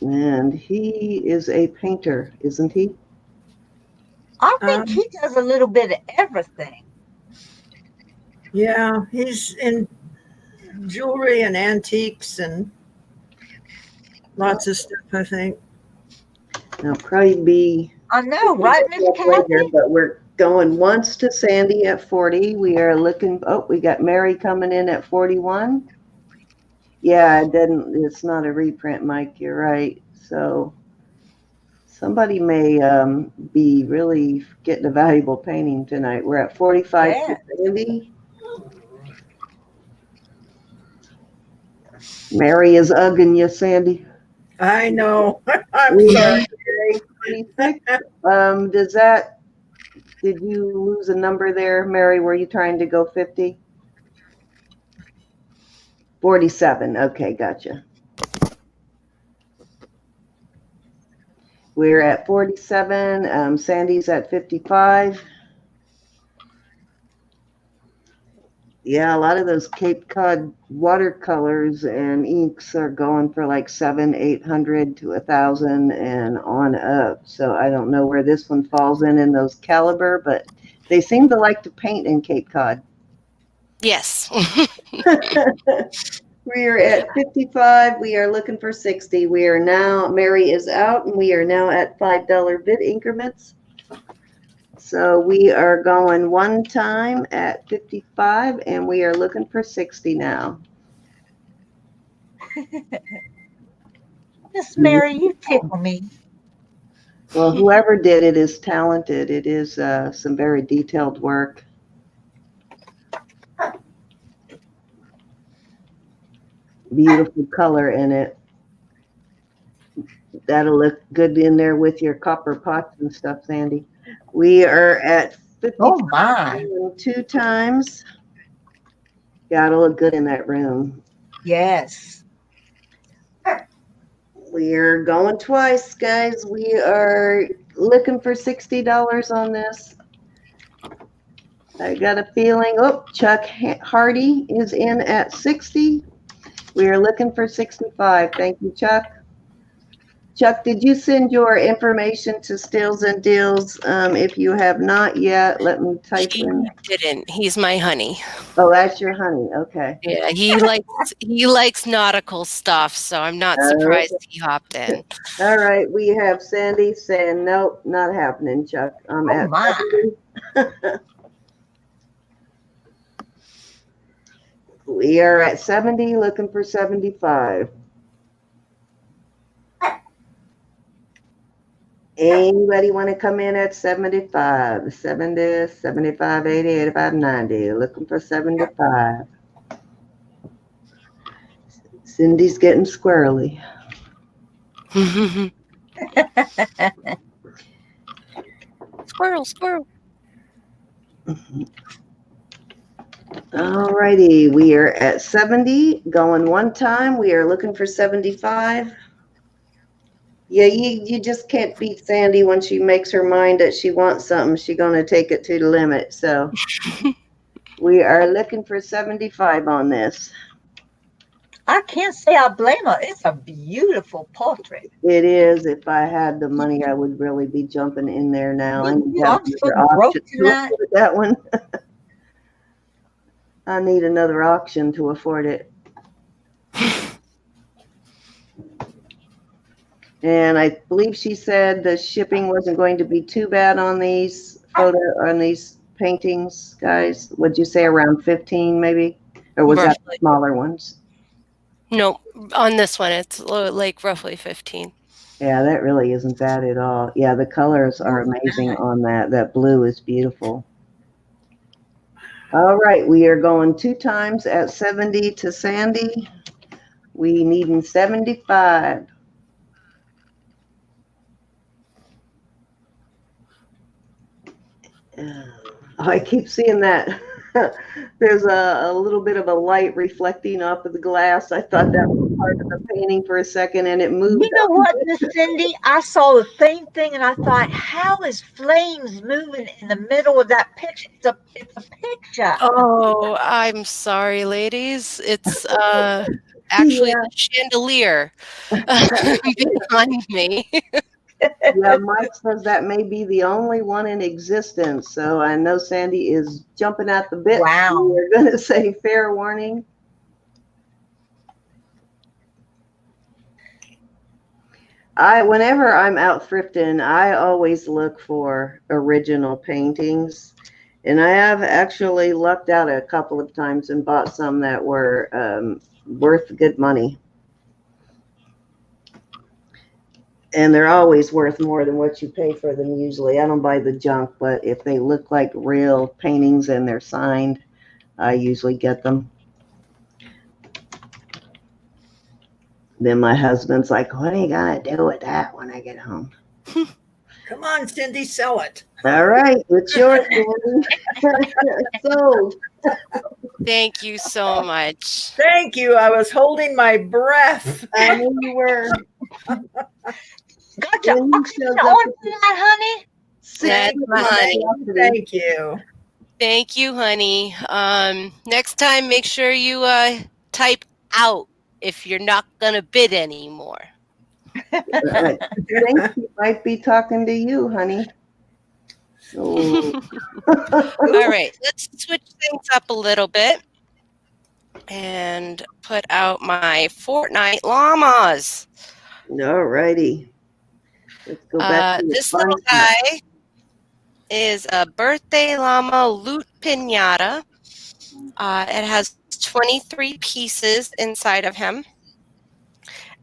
And he is a painter, isn't he? I think he does a little bit of everything. Yeah, he's in jewelry and antiques and lots of stuff, I think. It'll probably be I know, right, Miss later, Kathy? but we're going once to Sandy at 40. We are looking, oh, we got Mary coming in at 41. Yeah, it's not a reprint, Mike, you're right. So somebody may be really getting a valuable painting tonight. We're at 45 Yeah. to Sandy. Mary is ugging you, Sandy. I know. I'm We sorry. are 26. Did you lose a number there, Mary? Were you trying to go 50? 47. Okay, gotcha. We're at 47. Sandy's at 55. Yeah, a lot of those Cape Cod watercolors and inks are going for like 700-800 to 1,000 and on up. So I don't know where this one falls in those caliber, but they seem to like to paint in Cape Cod. yes. We are at 55. We are looking for 60. We are now, Mary is out, and we are now at $5 bid increments. So we are going one time at 55, and we are looking for 60 now. Miss Mary, you tickle me. Well, whoever did it is talented. It is some very detailed work. Beautiful color in it. That'll look good in there with your copper pots and stuff, Sandy. We are at 55 Oh my. two times. Yeah, it'll look good in that room. Yes. We're going twice, guys. We are looking for $60 on this. I got a feeling, oh, Chuck Hardy is in at 60. We are looking for 65. Thank you, Chuck. Chuck, did you send your information to Steals and Deals? If you have not yet, let me type He in. didn't. He's my honey. Oh, that's your honey. Okay. Yeah, he likes nautical stuff, so I'm not surprised he hopped in. All right. We have Sandy saying, nope, not happening, Chuck. I'm Oh at my. 70. We are at 70, looking for 75. Anybody want to come in at 75, 70, 75, 80, 85, 90, looking for 75. Cindy's getting squirrely. Squirrel, squirrel. All righty, we are at 70, going one time. We are looking for 75. Yeah, you just can't beat Sandy when she makes her mind that she wants something. She's going to take it to the limit. So we are looking for 75 on this. I can't say I blame her. It's a beautiful portrait. It is. If I had the money, I would really be jumping in there now. I need to have I'm so another broke auction to tonight. afford that one. I need another auction to afford it. And I believe she said the shipping wasn't going to be too bad on these paintings, guys? Would you say around 15 maybe? Or was that Roughly. smaller ones? No, on this one, it's like roughly 15. Yeah, that really isn't bad at all. Yeah, the colors are amazing on that. That blue is beautiful. All right, we are going 2 times at 70 to Sandy. We needing 75. I keep seeing that. There's a little bit of a light reflecting off of the glass. I thought that was part of the painting for a second, and it moved. You know what, Miss Cindy? I saw the same thing, and I thought, how is flames moving in the middle of that picture? It's a picture. Oh, I'm sorry, ladies. It's actually Yeah. the chandelier behind me. Yeah, Mike says that may be the only one in existence. So I know Sandy is jumping at the bit. Wow. We're going to say fair warning. Whenever I'm out thrifting, I always look for original paintings. And I have actually lucked out a couple of times and bought some that were worth good money. And they're always worth more than what you pay for them usually. I don't buy the junk, but if they look like real paintings and they're signed, I usually get them. Then my husband's like, what are you going to do with that when I get home? Come on, Cindy, sell it. All right, it's yours, Sandy. So, Thank you so much. Thank you. I was holding my breath. I knew you were. Gotcha. When he shows up On that, honey. That's my honey. Thank you. Thank you, honey. Next time, make sure you type out if you're not gonna bid anymore. I think he might be talking to you, honey. Oh. All right, let's switch things up a little bit and put out my Fortnite llamas. All righty. Let's go back to the This fun little stuff. guy is a birthday llama loot pinata. It has 23 pieces inside of him.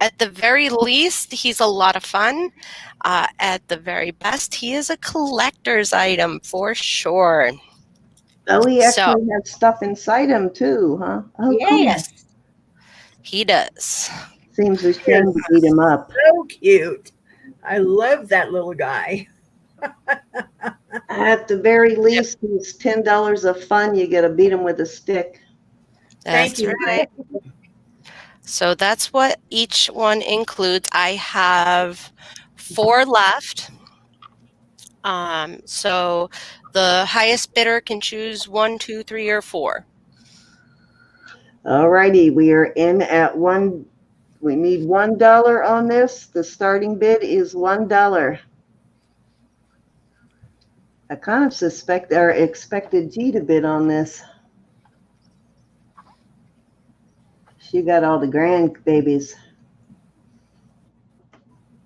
At the very least, he's a lot of fun. At the very best, he is a collector's item for sure. Oh, he So- actually has stuff inside him too, huh? Oh, Yes. He does. cool. Seems a shame to beat him up. So cute. I love that little guy. At the very least, he's $10 of fun. You got to beat him with a stick. That's Thank you. right. So that's what each one includes. I have 4 left. So the highest bidder can choose 1, 2, 3, or 4. All righty, we are in at one. We need $1 on this. The starting bid is $1. I kind of suspect or expected G to bid on this. She got all the grandbabies.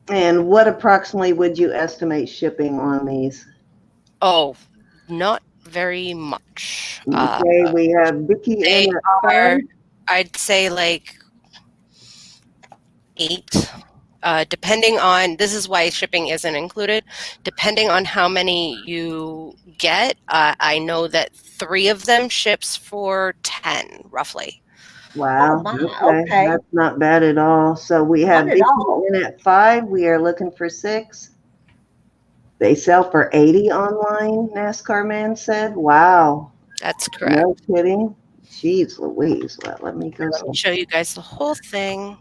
And what approximately would you estimate shipping on these? Oh, not very much. Okay, we have Vicky They in at are, 5. I'd say, like 8. Depending on, this is why shipping isn't included. Depending on how many you get, I know that 3 of them ships for 10, roughly. Wow. Oh, my, Okay. okay. That's not bad at all. So we have Not at Vicky all. in at 5. We are looking for 6. They sell for 80 online, NASCAR man said. Wow. That's correct. No kidding. Jeez Louise. Well, let me go. Let me show you guys the whole thing.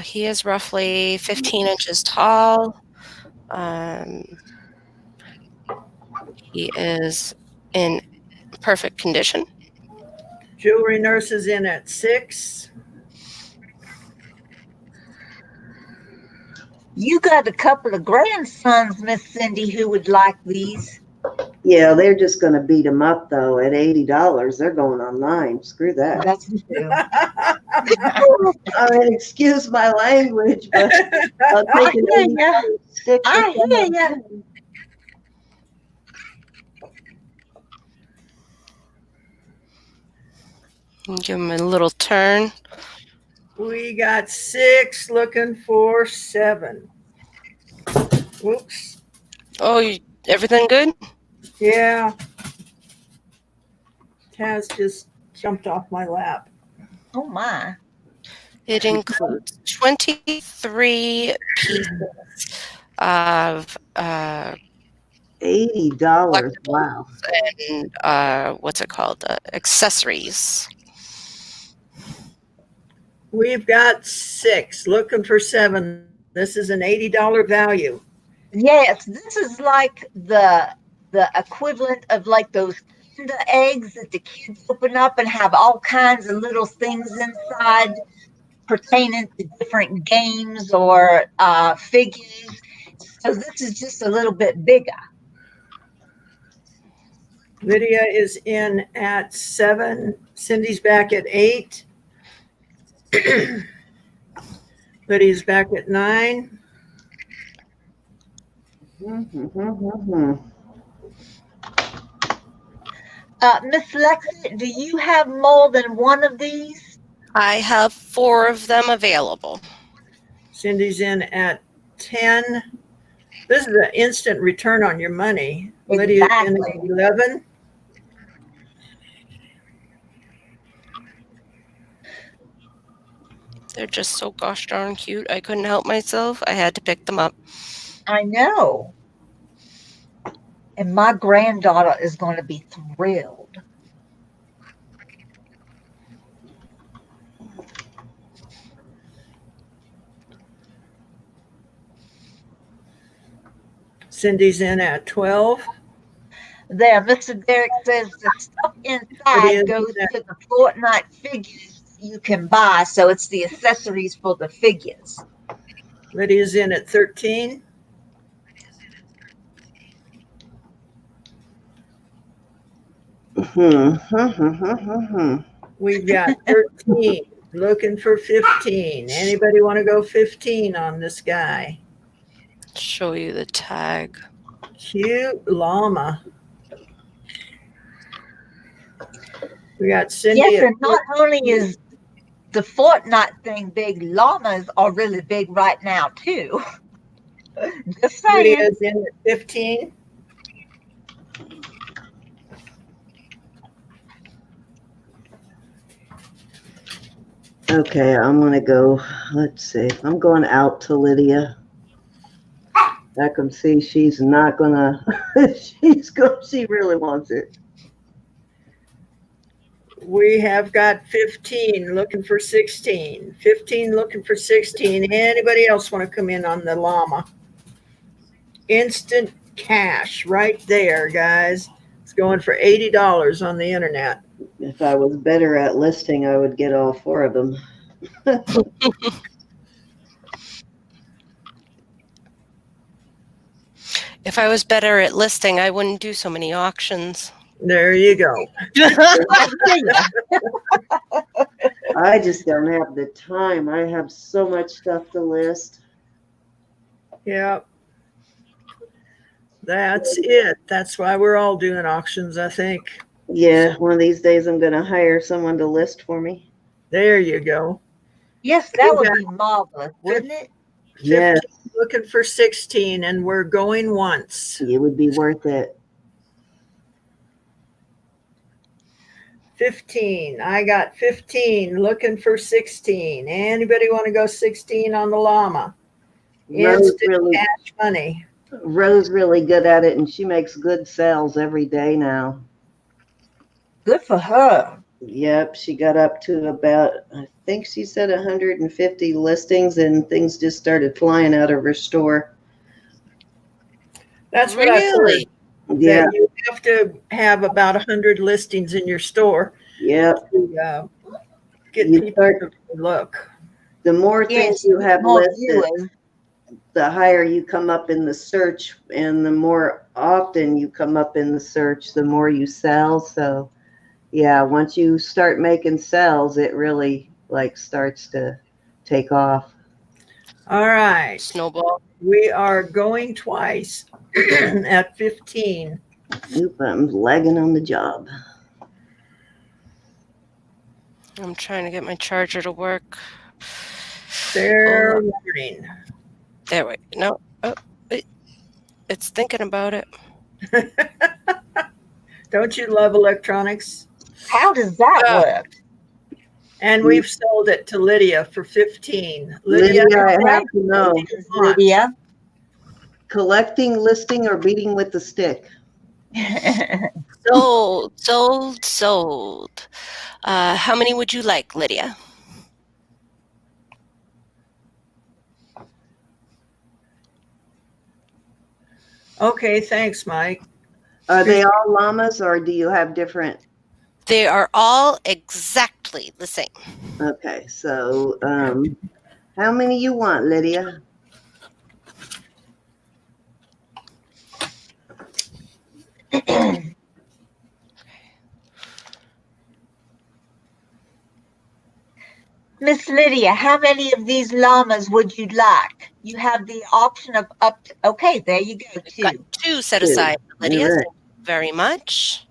He is roughly 15 inches tall. He is in perfect condition. Jewelry nurse is in at 6. You got a couple of grandsons, Miss Cindy, who would like these. Yeah, they're just going to beat them up, though, at $80. They're going online. Screw that. That's true. I mean, excuse my language, but I'll take an I hear ya. $80 stick. I hear ya. Give him a little turn. We got 6 looking for 7. Whoops. Oh, everything good? Yeah. Taz just jumped off my lap. Oh my. It includes 23 pieces of $80. Wow. and what's it called? Accessories. We've got 6 looking for 7. This is an $80 value. Yes, this is like the equivalent of like those Kinder eggs that the kids open up and have all kinds of little things inside pertaining to different games or figures. So this is just a little bit bigger. Lydia is in at 7. Cindy's back at 8. Lydia's back at 9. Miss Lexi, do you have more than one of these? I have 4 of them available. Cindy's in at 10. This is an instant return on your money. Lydia's in at Exactly. 11. They're just so gosh darn cute. I couldn't help myself. I had to pick them up. I know. And my granddaughter is going to be thrilled. Cindy's in at 12. There, Mr. Derek says the stuff inside goes to the Fortnite figures you can buy, so it's the accessories for the figures. Lydia's in at 13. We've got 13 looking for 15. Anybody want to go 15 on this guy? Show you the tag. Cute llama. We got Cindy. Yes, and not only is the Fortnite thing big, llamas are really big right now too. Just saying. Lydia's in at 15. Okay, I'm gonna go. Let's see. I'm going out to Lydia. I can see she's not gonna. She really wants it. We have got 15 looking for 16. 15 looking for 16. Anybody else want to come in on the llama? Instant cash right there, guys. It's going for $80 on the internet. If I was better at listing, I would get all 4 of them. If I was better at listing, I wouldn't do so many auctions. There you go. I just don't have the time. I have so much stuff to list. Yep. That's it. That's why we're all doing auctions, I think. Yeah, one of these days I'm going to hire someone to list for me. There you go. Yes, that would be marvelous, wouldn't it? Yes, Looking for 16, and we're going once. it would be worth it. 15. I got 15 looking for 16. Anybody want to go 16 on the llama? Instant cash money. Rose's really good at it, and she makes good sales every day now. Good for her. Yep, she got up to about, I think she said 150 listings, and things just started flying out of her store. That's what I've heard. Yeah. That you have to have about 100 listings in your store. Yep. To get people to look. The more things you have listed, the higher you come up in the search, and the more often you come up in the search, the more you sell. So yeah, once you start making sales, it really starts to take off. All right. Snowball. We are going twice at 15. Oop, I'm lagging on the job. I'm trying to get my charger to work. Fair warning. There we go. No. Oh, it's thinking about it. Don't you love electronics? How does that work? And we've sold it to Lydia for 15. Lydia, I have to know. Lydia. Collecting, listing, or beating with the stick? Sold. How many would you like, Lydia? Okay, thanks, Mike. Are they all llamas, or do you have different? They are all exactly the same. Okay, so how many you want, Lydia? Miss Lydia, how many of these llamas would you like? You have the option of up to, okay, there you go, Got 2. 2 set aside, Lydia. All right. Thank you very much.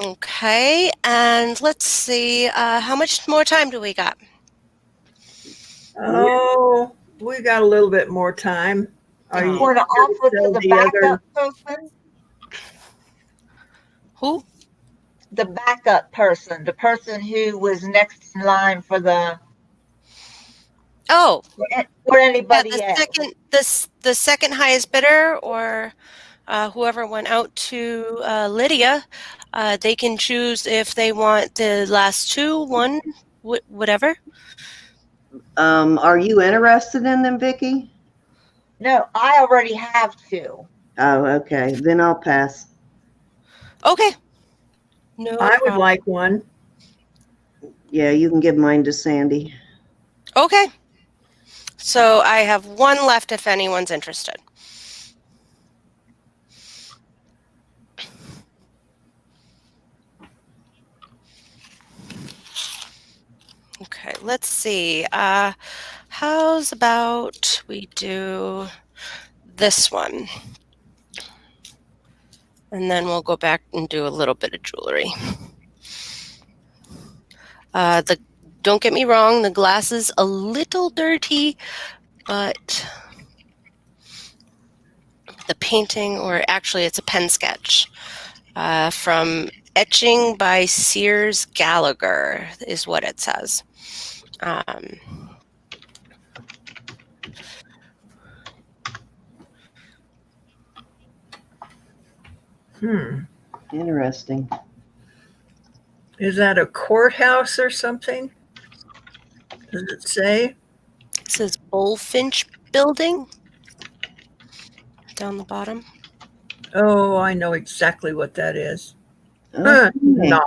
Okay, and let's see, how much more time do we got? Oh, we got a little bit more time. Are you Want to offer to the backup other? person? Who? The backup person, the person who was next in line for the Oh, or anybody the else. the second highest bidder, or whoever went out to Lydia, they can choose if they want the last 2, 1, whatever. Are you interested in them, Vicky? No, I already have 2. Oh, okay. Then I'll pass. Okay. No I would problem. like one. Yeah, you can give mine to Sandy. Okay. So I have 1 left if anyone's interested. Okay, let's see. How's about we do this one? And then we'll go back and do a little bit of jewelry. Don't get me wrong, the glass is a little dirty, but the painting, or actually it's a pen sketch from Etching by Sears Gallagher is what it says. Interesting. Is that a courthouse or something? Does it say? It says Bullfinch Building down the bottom. Oh, I know exactly what that is. Okay. Not.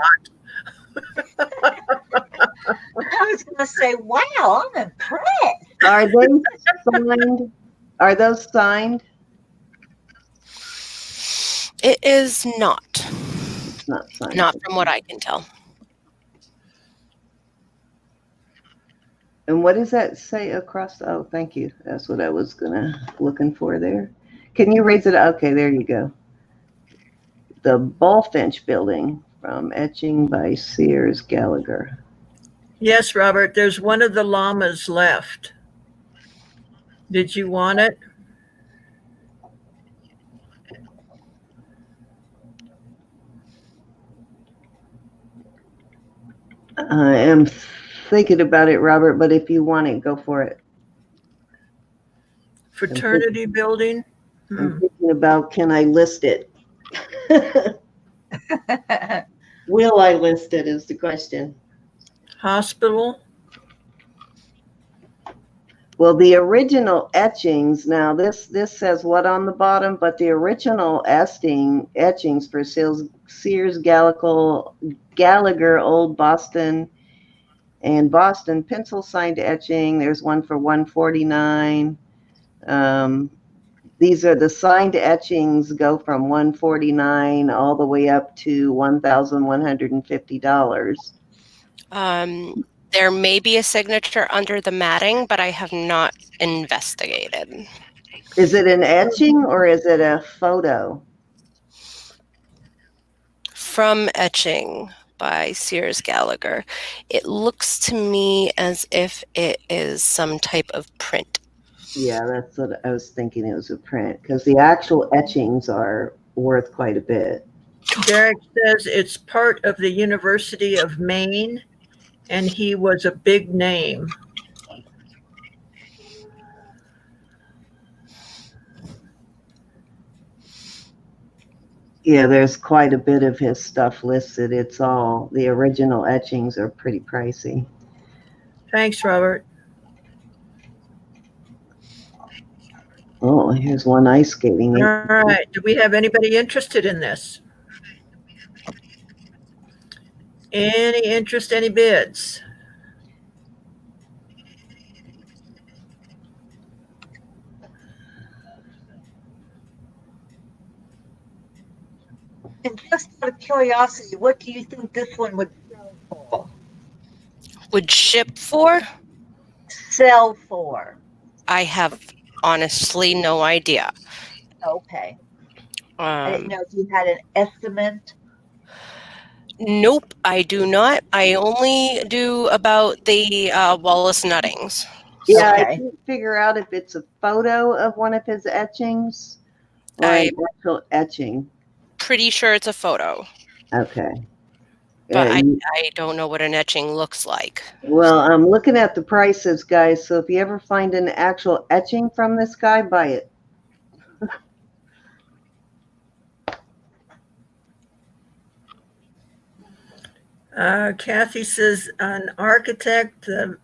I was going to say, wow, I'm impressed. Are they signed? Are those signed? It is not. It's not signed. Not from what I can tell. And what does that say across? Oh, thank you. That's what I was looking for there. Can you raise it? Okay, there you go. The Bullfinch Building from Etching by Sears Gallagher. Yes, Robert, there's one of the llamas left. Did you want it? I am thinking about it, Robert, but if you want it, go for it. Fraternity building? I'm thinking about, can I list it? Will I list it is the question. Hospital? Well, the original etchings, now this says what on the bottom, but the original etchings for Sears Gallagher Old Boston and Boston pencil signed etching. There's one for $149. These are the signed etchings, go from $149 all the way up to $1,150. There may be a signature under the matting, but I have not investigated. Is it an etching or is it a photo? From Etching. by Sears Gallagher. It looks to me as if it is some type of print. Yeah, that's what I was thinking. It was a print because the actual etchings are worth quite a bit. Derek says it's part of the University of Maine, and he was a big name. Yeah, there's quite a bit of his stuff listed. It's all the original etchings are pretty pricey. Thanks, Robert. Oh, here's one ice skating. All right. Do we have anybody interested in this? Any interest, any bids? And just out of curiosity, what do you think this one would sell for? Would ship for? Sell for? I have honestly no idea. Okay. I didn't know if you had an estimate. Nope, I do not. I only do about the Wallace Nuttings. Yeah, I Okay. can't figure out if it's a photo of one of his etchings or an I'm actual etching. pretty sure it's a photo, Okay. but Yeah, I don't know what an etching looks like. well, I'm looking at the prices, guys. So if you ever find an actual etching from this guy, buy it. Kathy says an architect, the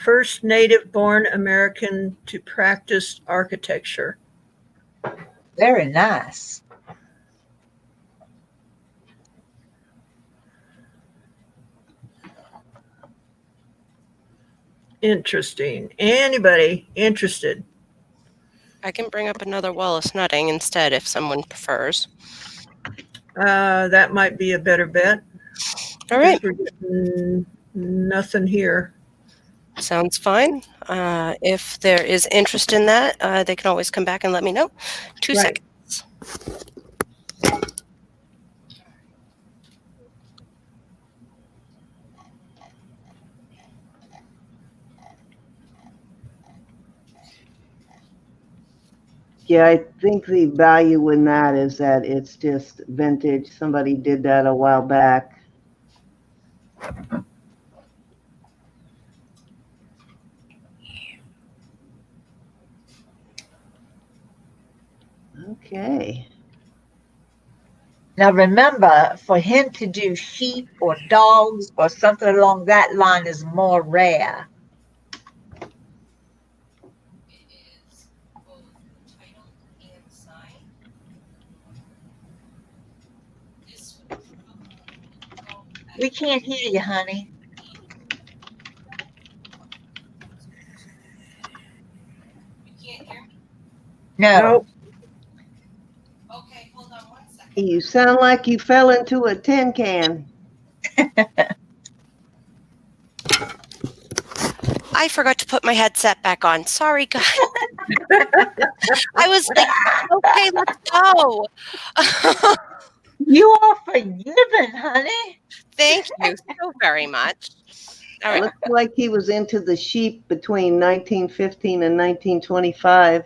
first native-born American to practice architecture. Very nice. Interesting. Anybody interested? I can bring up another Wallace Nutting instead if someone prefers. That might be a better bet. All right. We're getting nothing here. Sounds fine. If there is interest in that, they can always come back and let me know. 2 Right. seconds. Yeah, I think the value in that is that it's just vintage. Somebody did that a while back. Okay. Now remember, for him to do sheep or dogs or something along that line is more rare. We can't hear you, honey. No. Nope. Okay, hold on 1 second. You sound like you fell into a tin can. I forgot to put my headset back on. Sorry, guys. I was like, okay, let's go. You are forgiven, honey. Thank you so very much. All right. Looks like he was into the sheep between 1915 and 1925.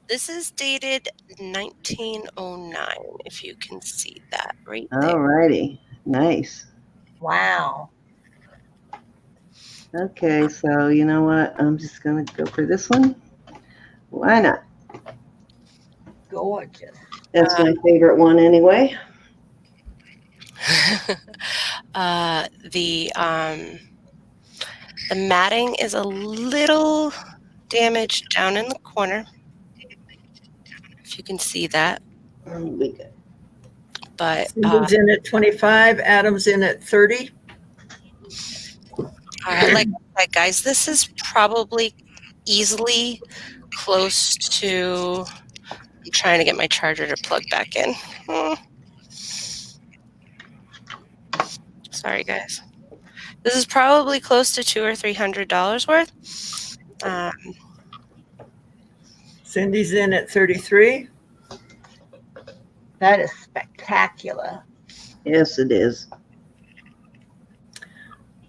This is dated 1909, if you can see that right there. All righty. Nice. Wow. Okay, so you know what? I'm just going to go for this one. Why not? Gorgeous. That's my favorite one anyway. The matting is a little damaged down in the corner, if you can see that. We good. But Cindy's in at 25, Adam's in at 30. like I said, guys, this is probably easily close to. I'm trying to get my charger to plug back in. Sorry, guys. This is probably close to $200 or $300 worth. Cindy's in at 33. That is spectacular. Yes, it is.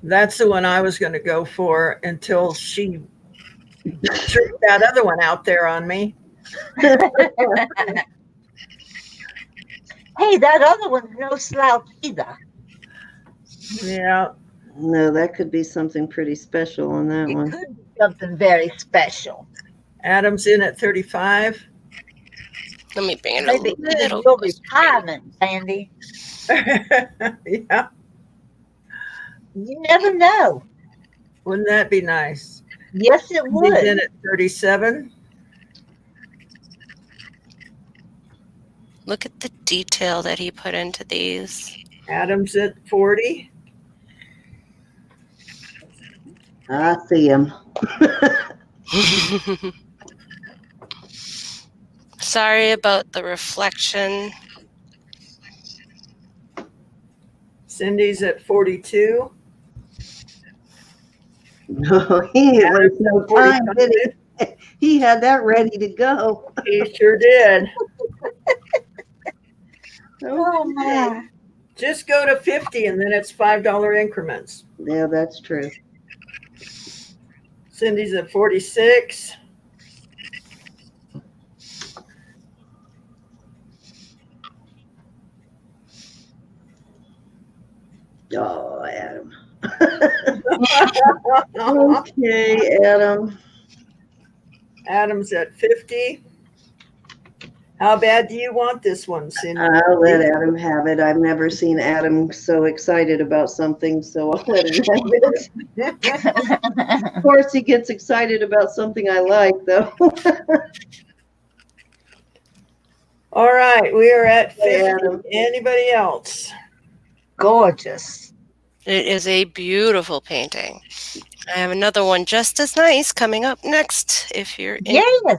That's the one I was going to go for until she threw that other one out there on me. Hey, that other one's no slouch either. Yeah. No, that could be something pretty special on that It one. could be something very special. Adam's in at 35. Let me bring it a Maybe this is little your closer. retirement, Sandy. Yeah. You never know. Wouldn't that be nice? Yes, it He's would. in at 37. Look at the detail that he put into these. Adam's at 40. I see him. Sorry about the reflection. Cindy's at 42. No, he didn't waste no time, did he? He had that ready to go. He sure did. Oh, my. Just go to 50 and then it's $5 increments. Yeah, that's true. Cindy's at 46. Oh, Adam. Okay, Adam. Adam's at 50. How bad do you want this one, Cindy? I'll let Adam have it. I've never seen Adam so excited about something, so I'll let him have it. Of course, he gets excited about something I like, though. All right, we are at 50. Hey, Adam. Anybody else? Gorgeous. It is a beautiful painting. I have another one just as nice coming up next if you're in. Yes.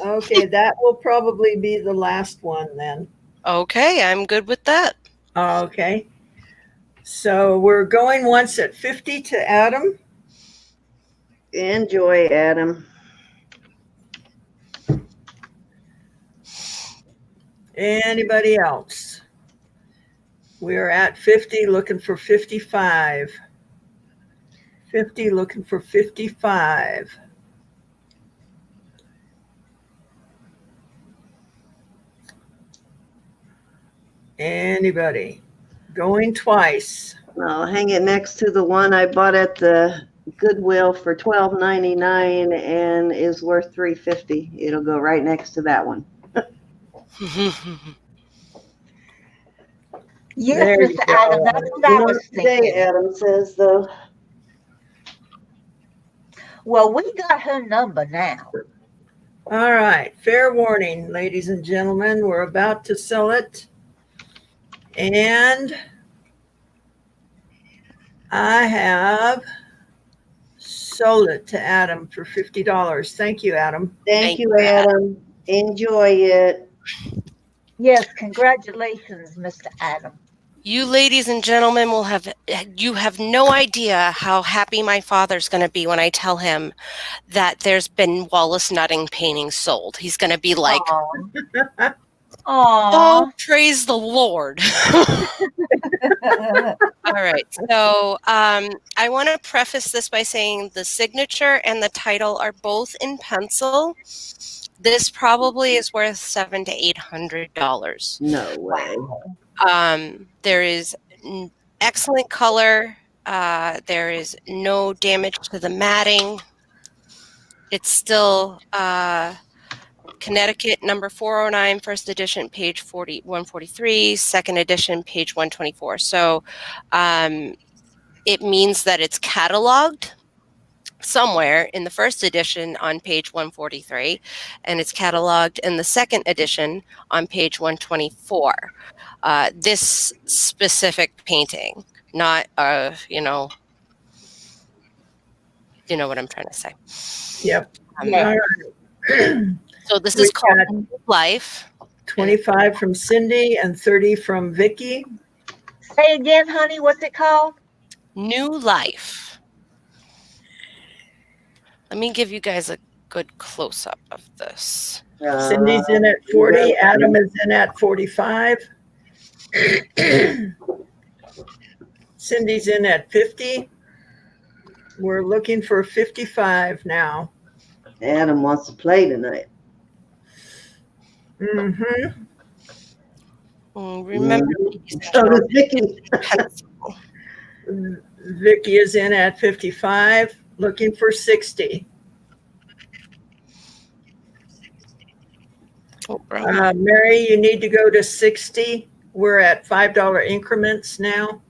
Okay, that will probably be the last one then. Okay, I'm good with that. Okay. So we're going once at 50 to Adam. Enjoy, Adam. Anybody else? We're at 50, looking for 55. 50, looking for 55. Anybody? Going twice. I'll hang it next to the one I bought at the Goodwill for $12.99 and is worth $3.50. It'll go right next to that one. Yes, There you Mr. go. Adam, that's what I was Today, thinking. Adam says, though. Well, we got her number now. All right. Fair warning, ladies and gentlemen. We're about to sell it. And I have sold it to Adam for $50. Thank you, Adam. Thank you, Adam. Enjoy it. Yes, congratulations, Mr. Adam. You ladies and gentlemen you have no idea how happy my father's going to be when I tell him that there's been Wallace Nutting paintings sold. He's going to be like, Aww. oh, praise the Lord. All right. So I want to preface this by saying the signature and the title are both in pencil. This probably is worth $700 to $800. No way. There is excellent color. There is no damage to the matting. It's still Connecticut number 409, first edition, page 143, second edition, page 124. So it means that it's cataloged somewhere in the first edition on page 143, and it's cataloged in the second edition on page 124. This specific painting, not you know what I'm trying to say. Yep. Yeah. All right. So this We is called got New Life. 25 from Cindy and 30 from Vicky. Say again, honey, what's it called? New Life. Let me give you guys a good close-up of this. Cindy's in at 40. Adam is in at 45. Cindy's in at 50. We're looking for 55 now. Adam wants to play tonight. Mm-hmm. Remember, So does Vicky. pencil. Vicky is in at 55, looking for 60. Oh, bro. Mary, you need to go to 60. We're at $5 increments now.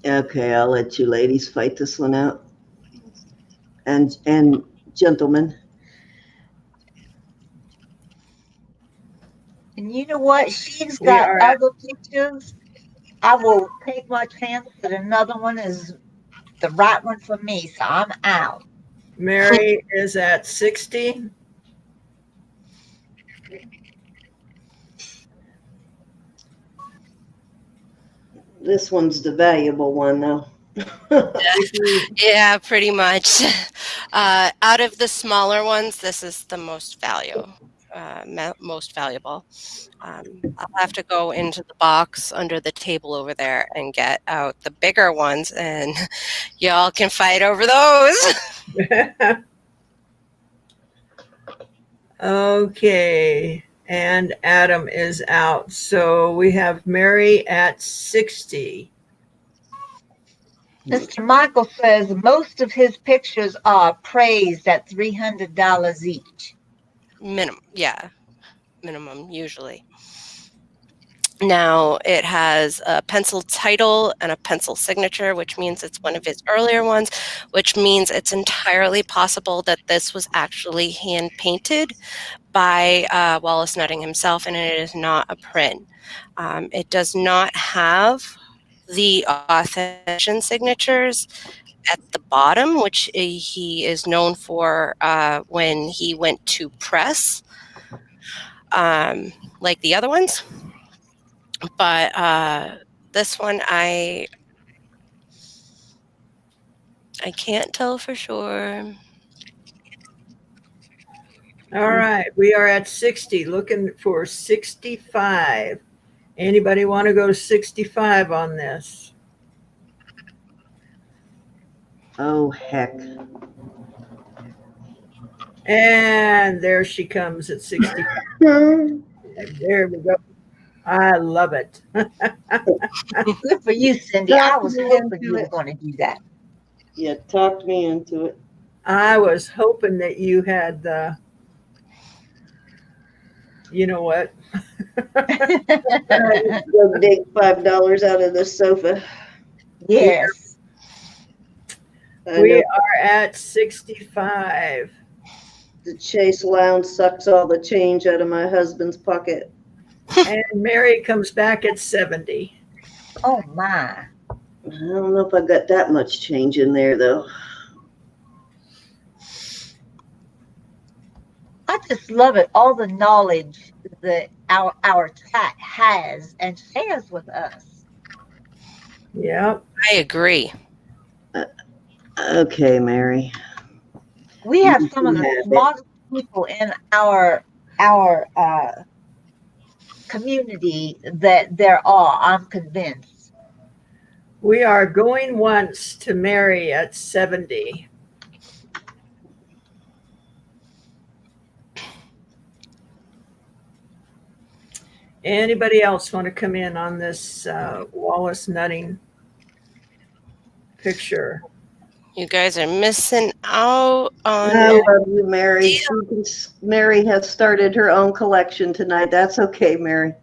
Okay, I'll let you ladies fight this one out. And gentlemen. And you know what? She's We got are at- other pictures. I will take my chance that another one is the right one for me, so I'm out. Mary is at 60. This one's the valuable one, though. Yeah, pretty much. Out of the smaller ones, this is the most most valuable. I'll have to go into the box under the table over there and get out the bigger ones, and y'all can fight over those. Okay, and Adam is out. So we have Mary at 60. Mr. Michael says most of his pictures are appraised at $300 each. Minimum, yeah, minimum usually. Now it has a pencil title and a pencil signature, which means it's one of his earlier ones, which means it's entirely possible that this was actually hand painted by Wallace Nutting himself, and it is not a print. It does not have the authentication signatures at the bottom, which he is known for when he went to press, like the other ones. But this one, I can't tell for sure. All right, we are at 60, looking for 65. Anybody want to go to 65 on this? Oh, heck. And there she comes at 65. There we go. I love it. Good for you, Cindy. I was hoping you were going to do that. You talked me into it. I was hoping that you had the, you know what? Go dig $5 out of the sofa. Yes. We are at 65. The Chase Lounge sucks all the change out of my husband's pocket. And Mary comes back at 70. Oh, my. I don't know if I got that much change in there, though. I just love it. All the knowledge that our chat has and shares with us. Yep. I agree. Okay, Mary. We have some of the smartest people in our community that there are. I'm convinced. We are going once to Mary at 70. Anybody else want to come in on this Wallace Nutting picture? You guys are missing out on. I love you, Mary. Mary has started her own collection tonight. That's okay, Mary.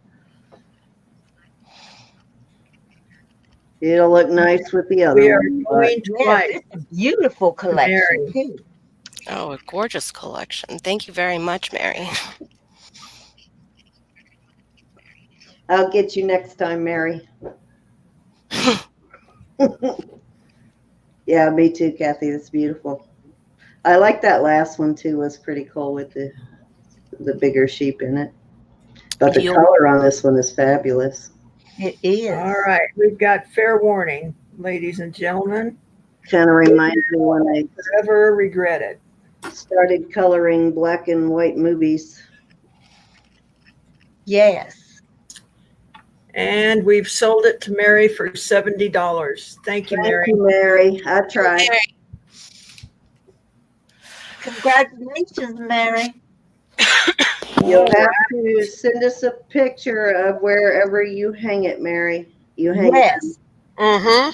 It'll look nice with the other We are one. going twice. Yes, it's a beautiful collection too. Oh, a gorgeous collection. Thank you very much, Mary. I'll get you next time, Mary. Yeah, me too, Kathy. That's beautiful. I like that last one too. It was pretty cool with the bigger sheep in it. But the color on this one is fabulous. It is. All right. We've got fair warning, ladies and gentlemen. Kind of reminds me when I Never regret it. started coloring black and white movies. Yes. And we've sold it to Mary for $70. Thank you, Thank Mary. you, Mary. I tried. Congratulations, Mary. You'll have to send us a picture of wherever you hang it, Mary. You hang it. Yes. Mm-hmm.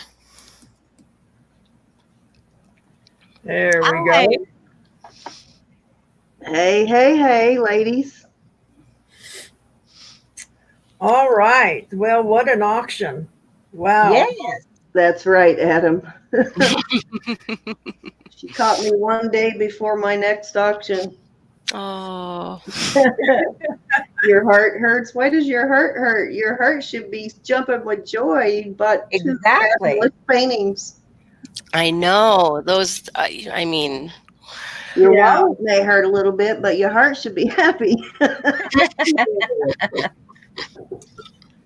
There we Hi. go. Hey, hey, hey, ladies. All right. Well, what an auction. Wow. Yes. That's right, Adam. She caught me one day before my next auction. Oh. Your heart hurts. Why does your heart hurt? Your heart should be jumping with joy. You bought two Exactly. fabulous paintings. I know. Those, I mean, Your Yeah. wallet may hurt a little bit, but your heart should be happy.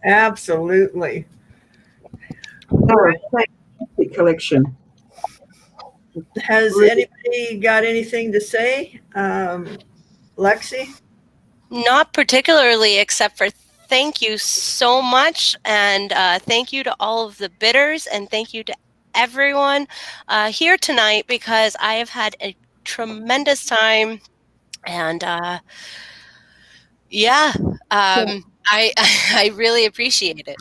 Absolutely. Fantastic collection. Has anybody got anything to say? Lexi? not particularly, except for thank you so much. And thank you to all of the bidders, and thank you to everyone here tonight, because I have had a tremendous time. And yeah, I I really appreciate it.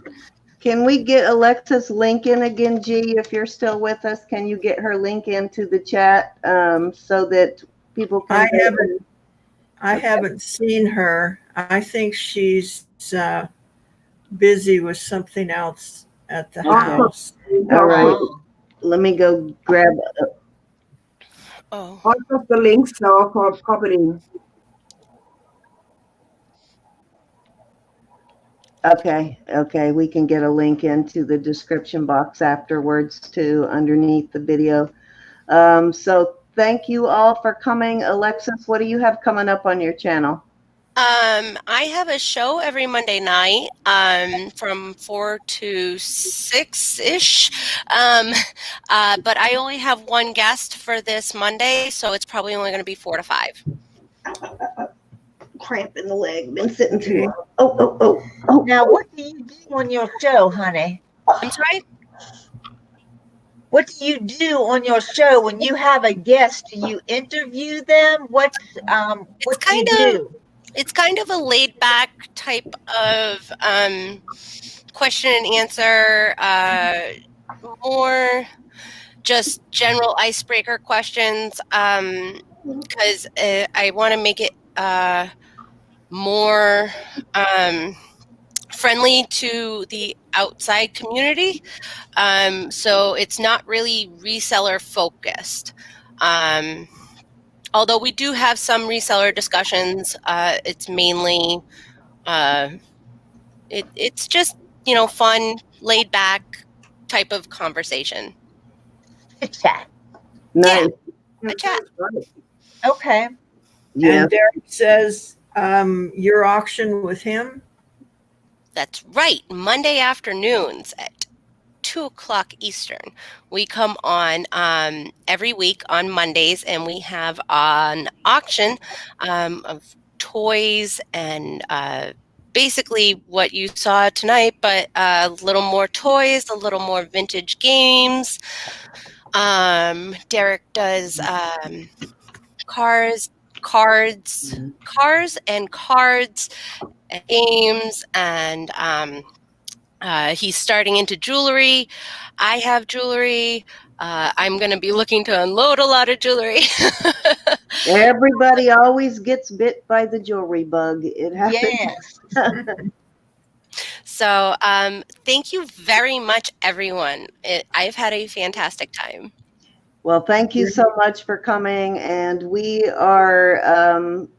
Can we get Alexis link in again, G? If you're still with us, can you get her link into the chat so that people can? I haven't seen her. I think she's busy with something else at the house. All right. Let me go grab. Oh, All of the links are for property. Okay. We can get a link into the description box afterwards too, underneath the video. So thank you all for coming. Alexis, what do you have coming up on your channel? I have a show every Monday night from 4 to 6-ish. But I only have one guest for this Monday, so it's probably only going to be 4 to 5. Cramp in the leg. Been sitting too long. Oh. Now, what do you do on your show, honey? I'm sorry? What do you do on your show when you have a guest? Do you interview them? What do you do? It's kind of a laid back type of question and answer, more just general icebreaker questions, because I want to make it more friendly to the outside community. So it's not really reseller focused. Although we do have some reseller discussions, it's mainly it's just, fun, laid back type of conversation. Chit chat. Nice. A chat. Okay. Yeah. And Derek says your auction with him. That's right. Monday afternoons at 2:00 Eastern. We come on every week on Mondays, and we have an auction of toys and basically what you saw tonight, but a little more toys, a little more vintage games. Derek does cars and cards and games, and he's starting into jewelry. I have jewelry. I'm going to be looking to unload a lot of jewelry. Everybody always gets bit by the jewelry bug. It happens. Yes. So thank you very much, everyone. I've had a fantastic time. Well, thank you so much for coming. And we are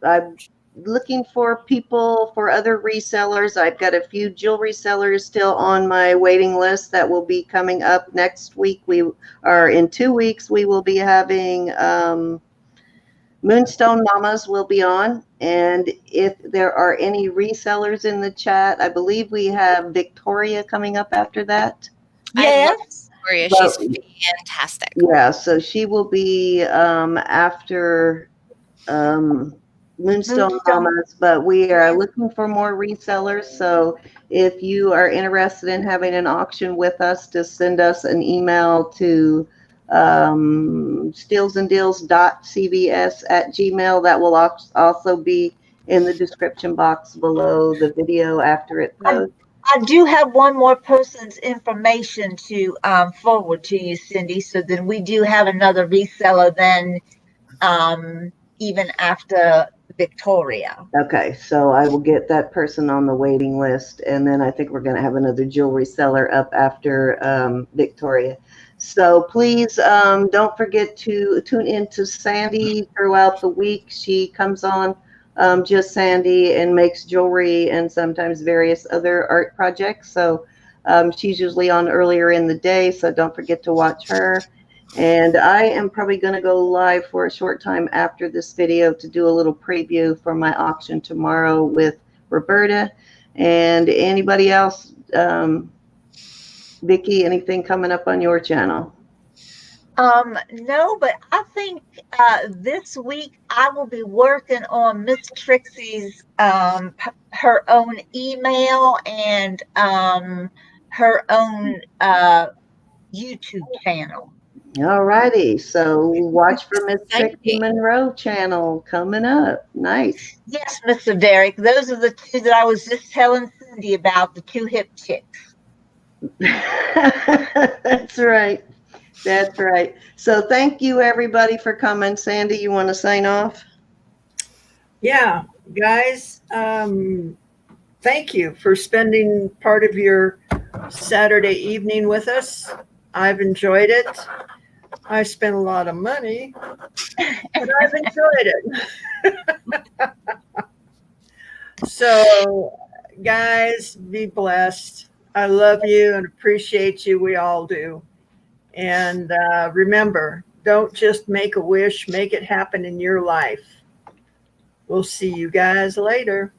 I'm looking for people for other resellers. I've got a few jewelry sellers still on my waiting list that will be coming up next week. In 2 weeks, we will be having Moonstone Mamas will be on. And if there are any resellers in the chat, I believe we have Victoria coming up after that. Yes. Victoria, she's fantastic. Yeah, so she will be after Moonstone Moonstone. Mamas, but we are looking for more resellers. So if you are interested in having an auction with us, just send us an email to stealsanddeals.cvs@gmail. That will also be in the description box below the video after it posts. I do have one more person's information to forward to you, Cindy. So then we do have another reseller then, even after Victoria. Okay, so I will get that person on the waiting list, and then I think we're going to have another jewelry seller up after Victoria. So please don't forget to tune in to Sandy throughout the week. She comes on just Sandy and makes jewelry and sometimes various other art projects. So she's usually on earlier in the day, so don't forget to watch her. And I am probably going to go live for a short time after this video to do a little preview for my auction tomorrow with Roberta. And anybody else, Vicki, anything coming up on your channel? No, but I think this week I will be working on Miss Trixie's her own email and her own YouTube channel. All righty. So watch for Miss Trixie Exciting. Monroe channel coming up. Nice. Yes, Mr. Derek. Those are the two that I was just telling Cindy about, the two hip chicks. That's right. That's right. So thank you everybody for coming. Sandy, you want to sign off? Yeah, guys, thank you for spending part of your Saturday evening with us. I've enjoyed it. I spent a lot of money, but I've enjoyed it. So, guys, be blessed. I love you and appreciate you. We all do. And remember, don't just make a wish, make it happen in your life. We'll see you guys later.